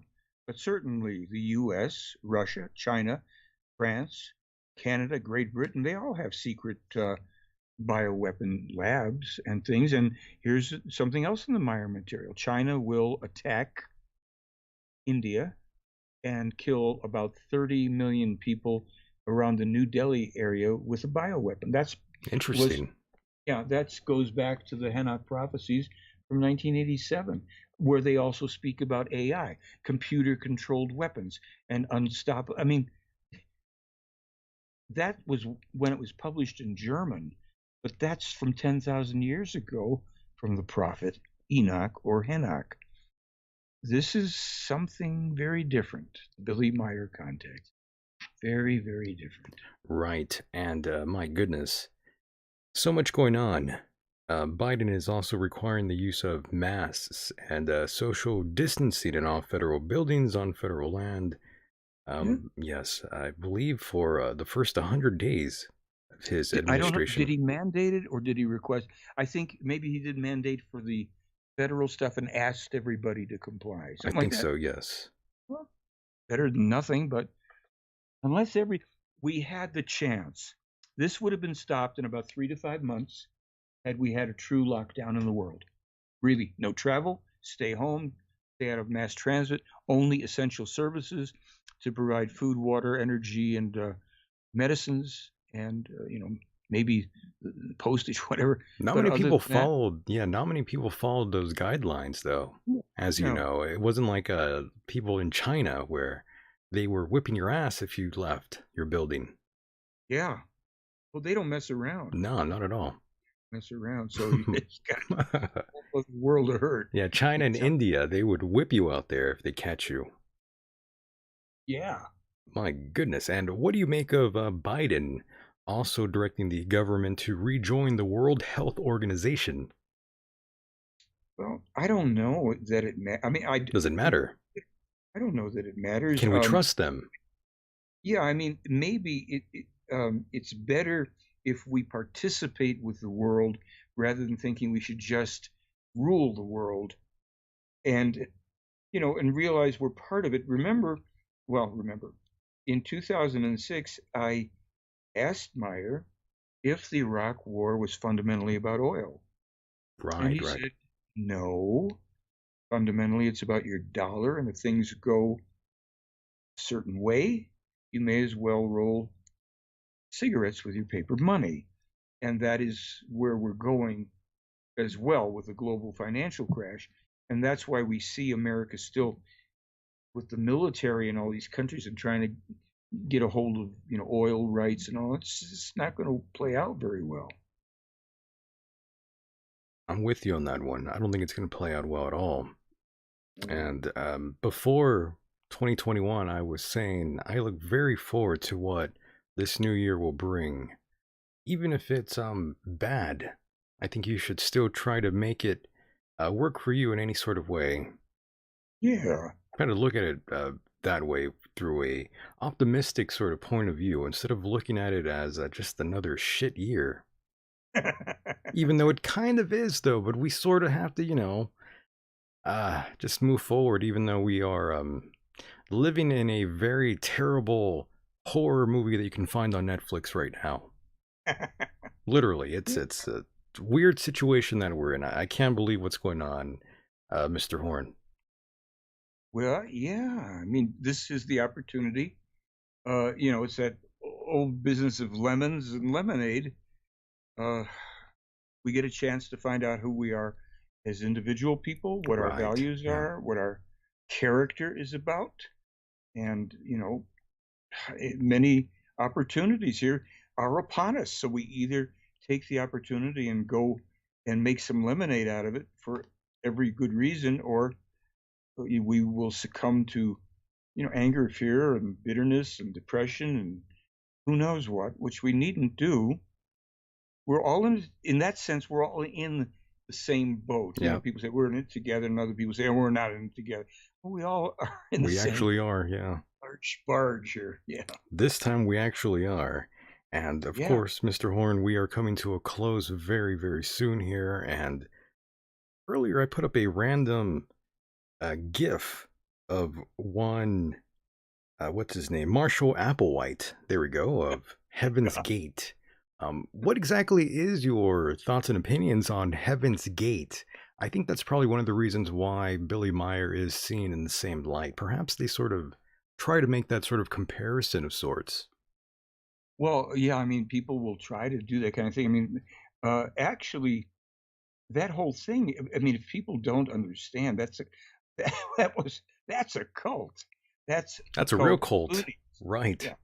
but certainly the US, Russia, China, France, Canada, Great Britain, they all have secret bioweapon labs and things. And here's something else in the Meier material. China will attack India and kill about 30 million people around the New Delhi area with a bioweapon. That's interesting. That goes back to the Hanok prophecies from 1987, where they also speak about AI, computer-controlled weapons, and unstoppable. I mean, that was when it was published in German, but that's from 10,000 years ago from the prophet Enoch or Hanok. This is something very different, Billy Meier context. Very, very different. Right, and my goodness, so much going on. Biden is also requiring the use of masks and social distancing in all federal buildings on federal land. Yes, I believe for the first 100 days of his administration. I don't know, did he mandate it or did he request? I think maybe he did mandate for the federal stuff and asked everybody to comply. I think so, yes. Well, better than nothing, but unless we had the chance, this would have been stopped in about 3 to 5 months had we had a true lockdown in the world. Really, no travel, stay home, stay out of mass transit, only essential services to provide food, water, energy, and medicines, and maybe postage, whatever. Not many people followed. Yeah, not many people followed those guidelines, though. As you know, it wasn't like people in China where they were whipping your ass if you left your building. Yeah, well, they don't mess around. No, not at all. Mess around, so it's got the world to hurt. Yeah, China and India, they would whip you out there if they catch you. Yeah, My goodness. And what do you make of Biden also directing the government to rejoin the World Health Organization? Well, I don't know that it I mean, Does it matter? I don't know that it matters. Can we trust them? Yeah, I mean, maybe it's better if we participate with the world rather than thinking we should just rule the world and, and realize we're part of it. Remember, in 2006, I asked Meier if the Iraq War was fundamentally about oil. And Right, he right. said, no, fundamentally it's about your dollar. And if things go a certain way, you may as well roll cigarettes with your paper money. And that is where we're going as well with the global financial crash. And that's why we see America still with the military in all these countries and trying to get a hold of, oil rights and all. It's not going to play out very well. I'm with you on that one. I don't think it's going to play out well at all. Mm. And before 2021, I was saying I look very forward to what this new year will bring. Even if it's bad, I think you should still try to make it work for you in any sort of way. Yeah. Try to look at it that way through a optimistic sort of point of view instead of looking at it as just another shit year. Even though it kind of is, though, but we sort of have to, just move forward, even though we are living in a very terrible horror movie that you can find on Netflix right now. Literally, it's a weird situation that we're in. I can't believe what's going on, Mr. Horn. Well, yeah. I mean, this is the opportunity. It's that old business of lemons and lemonade. We get a chance to find out who we are as individual people, what our Right. values Yeah. are, what our character is about. And, many opportunities here are upon us. So we either take the opportunity and go and make some lemonade out of it for every good reason, or we will succumb to, anger, fear, and bitterness and depression and who knows what, which we needn't do. We're all in that sense, we're all in the same boat. Yeah. People say we're in it together, and other people say, oh, we're not in it together. Well, we all are in the We same actually are, yeah. large barge here. Yeah. This time we actually are. And of Yeah. course, Mr. Horn, we are coming to a close very, very soon here. And earlier I put up a random GIF of one, what's his name? Marshall Applewhite. There we go, of Heaven's Gate. What exactly is your thoughts and opinions on Heaven's Gate? I think that's probably one of the reasons why Billy Meier is seen in the same light. Perhaps they sort of try to make that sort of comparison of sorts. Well, yeah, I mean, people will try to do that kind of thing. I mean, actually, that whole thing, I mean, if people don't understand, that's a cult. That's That's a real called cult. loonies. Right. Yeah,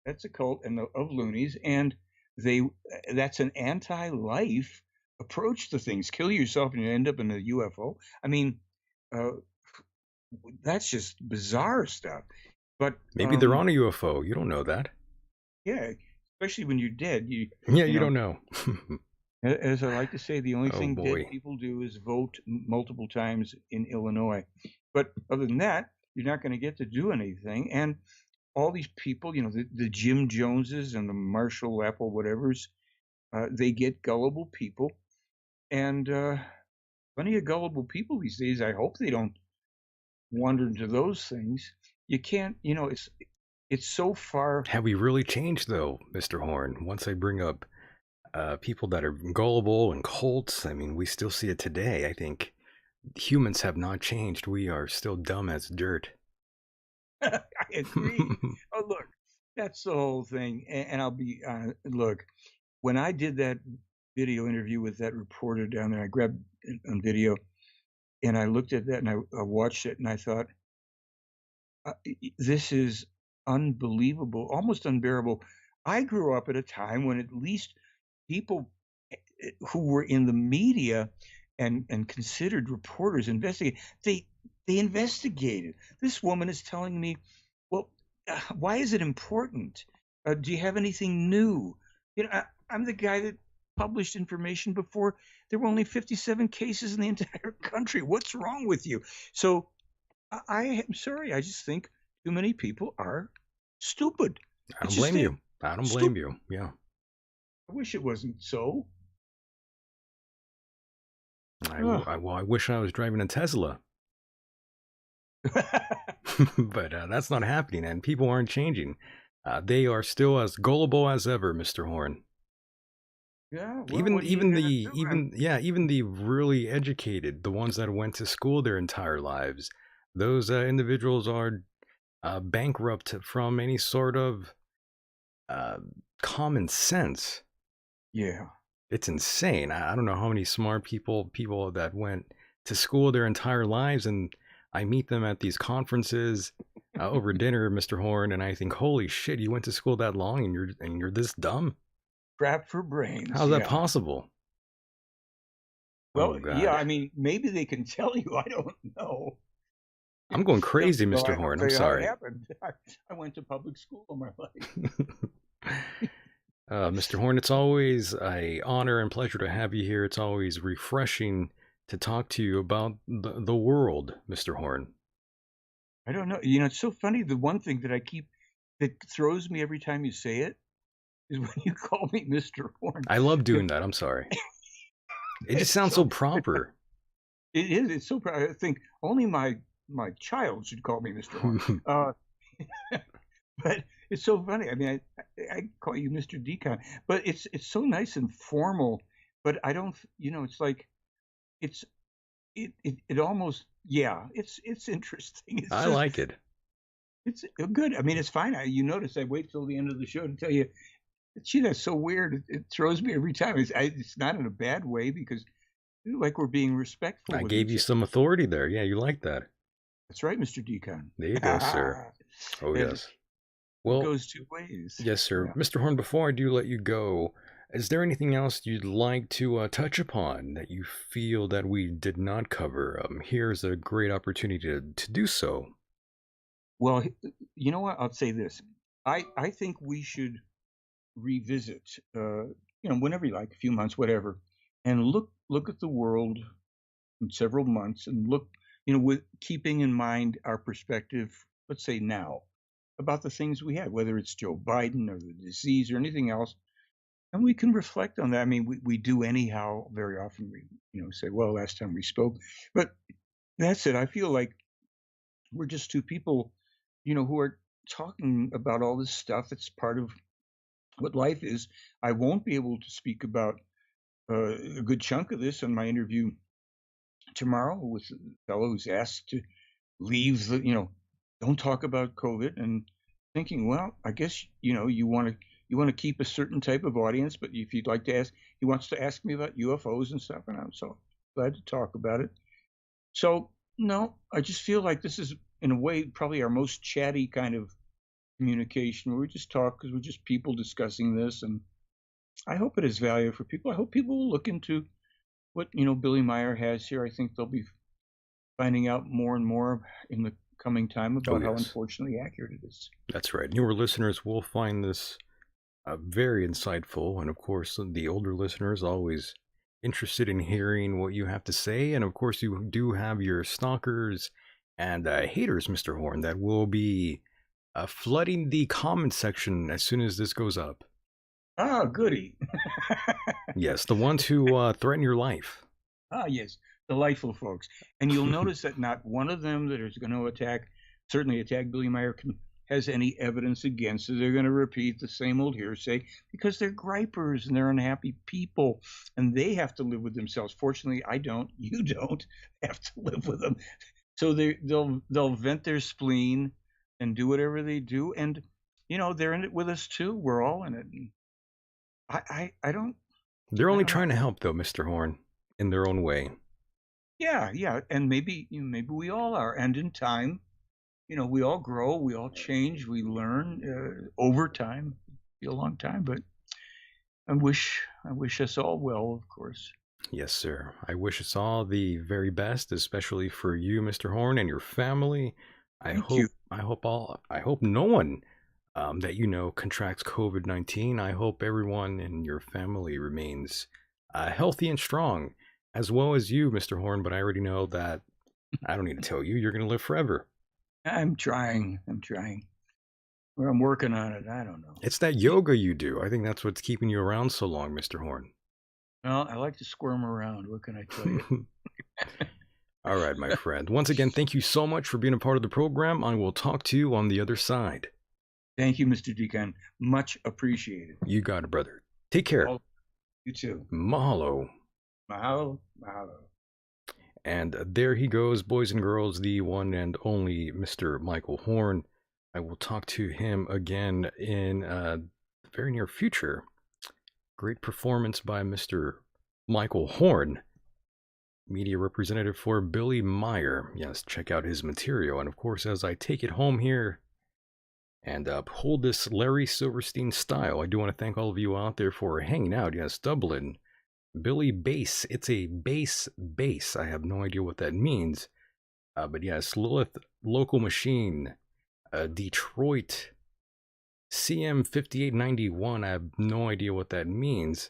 that's a cult of loonies, and they that's an anti-life approach to things. Kill yourself and you end up in a UFO. I mean, uh, that's just bizarre stuff. But Maybe they're on a UFO. You don't know that. yeah, especially when you're dead. Yeah, You you know, don't know. as I like to say, the only Oh thing boy. dead people do is vote multiple times in Illinois. But other than that, you're not going to get to do anything. And all these people, the Jim Joneses and the Marshall Apple whatevers, they get gullible people. And plenty of gullible people these days. I hope they don't wander into those things. You can't, it's so far. Have we really changed though, Mr. Horn? Once I bring up people that are gullible and cults, I mean, we still see it today. I think humans have not changed. We are still dumb as dirt. I agree. Oh, look, that's the whole thing. And I'll be look, when I did that video interview with that reporter down there, I grabbed it on video and I looked at that and I watched it and I thought, this is unbelievable, almost unbearable. I grew up at a time when at least people who were in the media and considered reporters investigate, they investigated. This woman is telling me, well, why is it important? Do you have anything new? I'm the guy that published information before there were only 57 cases in the entire country. What's wrong with you? So I am sorry. I just think too many people are stupid. I don't It's just blame it. you. I don't blame you. Yeah. I wish it wasn't so. I wish I was driving a Tesla. But that's not happening, and people aren't changing. They are still as gullible as ever, Mr. Horn. Yeah, well, Even what are you even gonna the do? even the really educated, the ones that went to school their entire lives, those individuals are bankrupt from any sort of uh, common sense. Yeah. It's insane. I don't know how many smart people that went to school their entire lives, and I meet them at these conferences over dinner, Mr. Horn, and I think, holy shit, you went to school that long and you're this dumb. Crap for brains. How's that Yeah. possible? Well, Oh yeah, God, I mean, maybe they can tell you. I don't know. I'm going crazy, Well, Mr. I'll Horn. tell I'm you how it sorry. happened. I went to public school all my life. Mr. Horn, it's always a honor and pleasure to have you here. It's always refreshing to talk to you about the world, Mr. Horn. I don't know. It's so funny. The one thing that throws me every time you say it is when you call me Mr. Horn. I love doing that. I'm sorry. It just sounds so proper. It is. It's so proud. I think only my child should call me Mr. Horn. But it's so funny. I mean, I call you Mr. Decon, but it's so nice and formal. But I don't. It's like it's it almost. Yeah. It's interesting. It's I just, like it. It's good. I mean, it's fine. You notice I wait till the end of the show to tell you. Gee, that's so weird. It throws me every time. It's not in a bad way because like we're being respectful. I with gave each you other. some authority there. Yeah, you like that. That's right, Mr. Decon. There you go, sir. Oh, yes. It Well, goes two ways. yes, sir. Yeah. Mr. Horn, before I do let you go, is there anything else you'd like to touch upon that you feel that we did not cover? Here's a great opportunity to do so. Well, you know what? I'll say this. I think we should revisit, whenever you like, a few months, whatever, and look at the world in several months and look, with keeping in mind our perspective, let's say now, about the things we had, whether it's Joe Biden or the disease or anything else, and we can reflect on that. I mean, we do anyhow. Very often we, say, well, last time we spoke, but that's it. I feel like we're just two people, who are talking about all this stuff. It's part of what life is. I won't be able to speak about a good chunk of this in my interview tomorrow with a fellow who's asked to leave don't talk about COVID, and thinking, well, I guess, you want to keep a certain type of audience, but if you'd like to ask, he wants to ask me about UFOs and stuff, and I'm so glad to talk about it. So, no, I just feel like this is, in a way, probably our most chatty kind of communication where we just talk because we're just people discussing this. And I hope it is value for people. I hope people will look into what, Billy Meier has here. I think they'll be finding out more and more in the coming time about how unfortunately accurate it is. That's right. Newer listeners will find this very insightful. And of course, the older listeners always interested in hearing what you have to say. And of course, you do have your stalkers and haters, Mr. Horn, that will be flooding the comment section as soon as this goes up. Ah, goody. Yes, the ones who threaten your life. Ah, yes, delightful folks. And you'll notice that not one of them that is going to certainly attack Billy Meier, has any evidence against it. They're going to repeat the same old hearsay because they're gripers and they're unhappy people, and they have to live with themselves. Fortunately, I don't. You don't have to live with them. So they'll vent their spleen and do whatever they do, and they're in it with us too. We're all in it. And I don't. They're only trying to help, though, Mr. Horn, in their own way. Yeah, and maybe we all are, and in time, we all grow, we all change, we learn over time. Be a long time, but I wish us all well, of course. Yes, sir. I wish us all the very best, especially for you, Mr. Horn, and your family. I I hope no one that you know contracts COVID-19. I hope everyone in your family remains healthy and strong, as well as you, Mr. Horn. But I already know that I don't need to tell you, you're going to live forever. I'm trying. Well, I'm working on it. I don't know. It's that yoga you do. I think that's what's keeping you around so long, Mr. Horn. Well, I like to squirm around. What can I tell you? All right, my friend. Once again, thank you so much for being a part of the program. I will talk to you on the other side. Thank you, Mr. Deacon. Much appreciated. You got it, brother. Take care. You too. Mahalo. Mahalo. And there he goes, boys and girls, the one and only Mr. Michael Horn. I will talk to him again in the very near future. Great performance by Mr. Michael Horn, media representative for Billy Meier. Yes, check out his material. And of course, as I take it home here and hold this Larry Silverstein style, I do want to thank all of you out there for hanging out. Yes, Dublin, Billy Bass. It's a bass. I have no idea what that means. But yes, Lilith, Local Machine, Detroit, CM 5891. I have no idea what that means.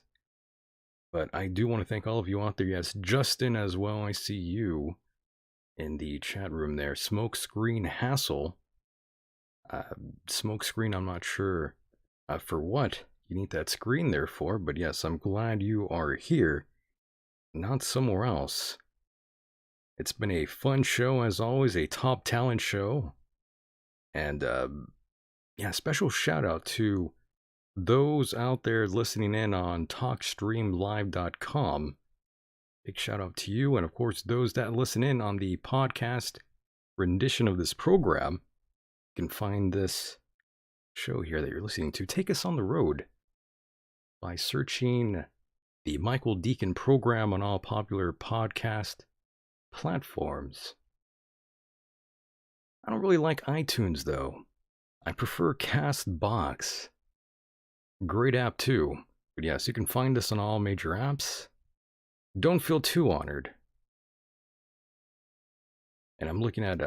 But I do want to thank all of you out there. Yes, Justin as well. I see you in the chat room there. Smokescreen Hassle. Smokescreen, I'm not sure for what you need that screen there for. But yes, I'm glad you are here, not somewhere else. It's been a fun show as always, a top talent show. And yeah, special shout out to those out there listening in on TalkStreamLive.com. Big shout out to you. And of course, those that listen in on the podcast rendition of this program. You can find this show here that you're listening to. Take us on the road by searching the Michael Deacon program on all popular podcast platforms. I don't really like iTunes though. I prefer Castbox. Great app too. But yes, you can find us on all major apps. Don't feel too honored. And I'm looking at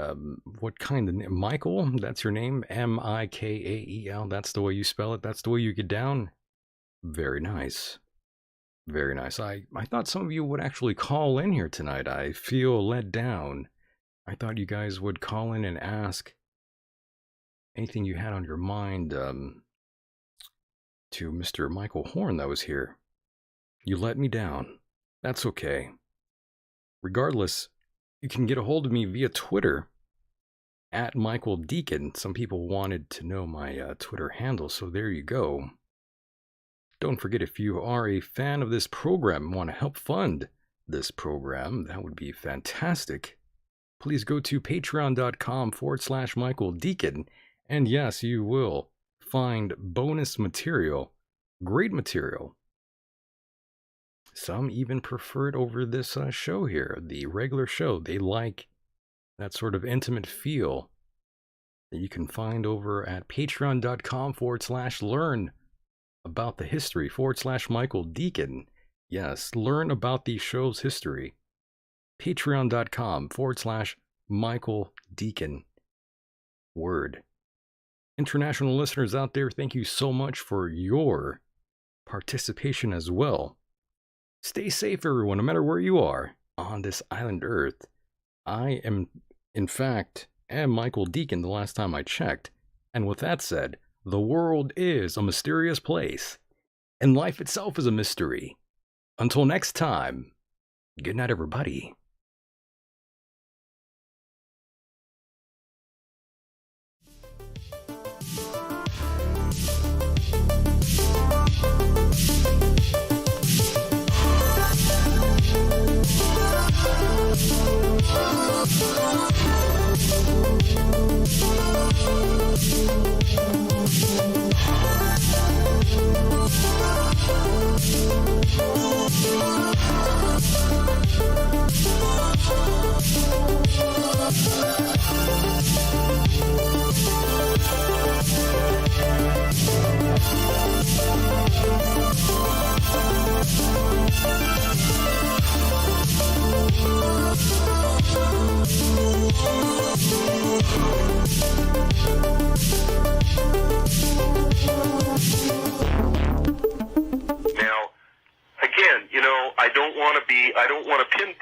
what kind of name? Michael, that's your name? Mikael, that's the way you spell it? That's the way you get down? Very nice. Very nice. I thought some of you would actually call in here tonight. I feel let down. I thought you guys would call in and ask anything you had on your mind to Mr. Michael Horn that was here. You let me down. That's okay. Regardless, you can get a hold of me via Twitter at Michael Deacon. Some people wanted to know my Twitter handle, so there you go. Don't forget, if you are a fan of this program and want to help fund this program, that would be fantastic. Please go to patreon.com/Michael Deacon. And yes, you will find bonus material, great material. Some even prefer it over this show here, the regular show. They like that sort of intimate feel that you can find over at patreon.com/learn about the history /Michael Deacon. Yes, learn about the show's history. Patreon.com/Michael Deacon. Word. International listeners out there, thank you so much for your participation as well. Stay safe, everyone, no matter where you are on this island Earth. I am, in fact, Michael Deacon the last time I checked. And with that said, the world is a mysterious place, and life itself is a mystery. Until next time, good night, everybody.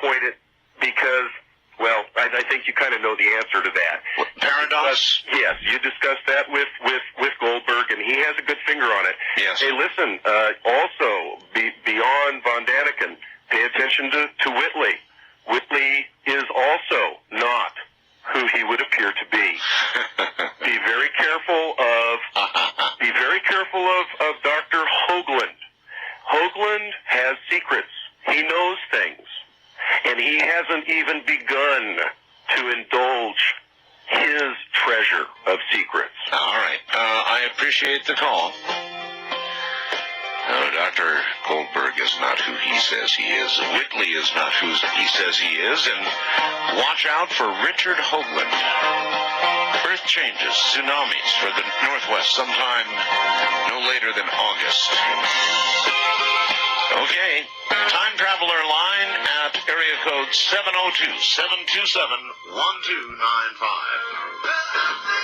disappointed because, well, I think you kind of know the answer to that. Paradox? Yes, you discussed that with Goldberg, and he has a good finger on it. Yes. Hey, listen, also, beyond Von Daniken, pay attention to Whitley. Whitley is also not who he would appear to be. Be very careful of Dr. Hoagland. Hoagland has secrets. He knows things. And he hasn't even begun to indulge his treasure of secrets. All right. I appreciate the call. No, Dr. Goldberg is not who he says he is. Whitley is not who he says he is. And watch out for Richard Hoagland. Earth changes, tsunamis for the Northwest sometime no later than August. Okay. Time Traveler line at area code 702-727-1295.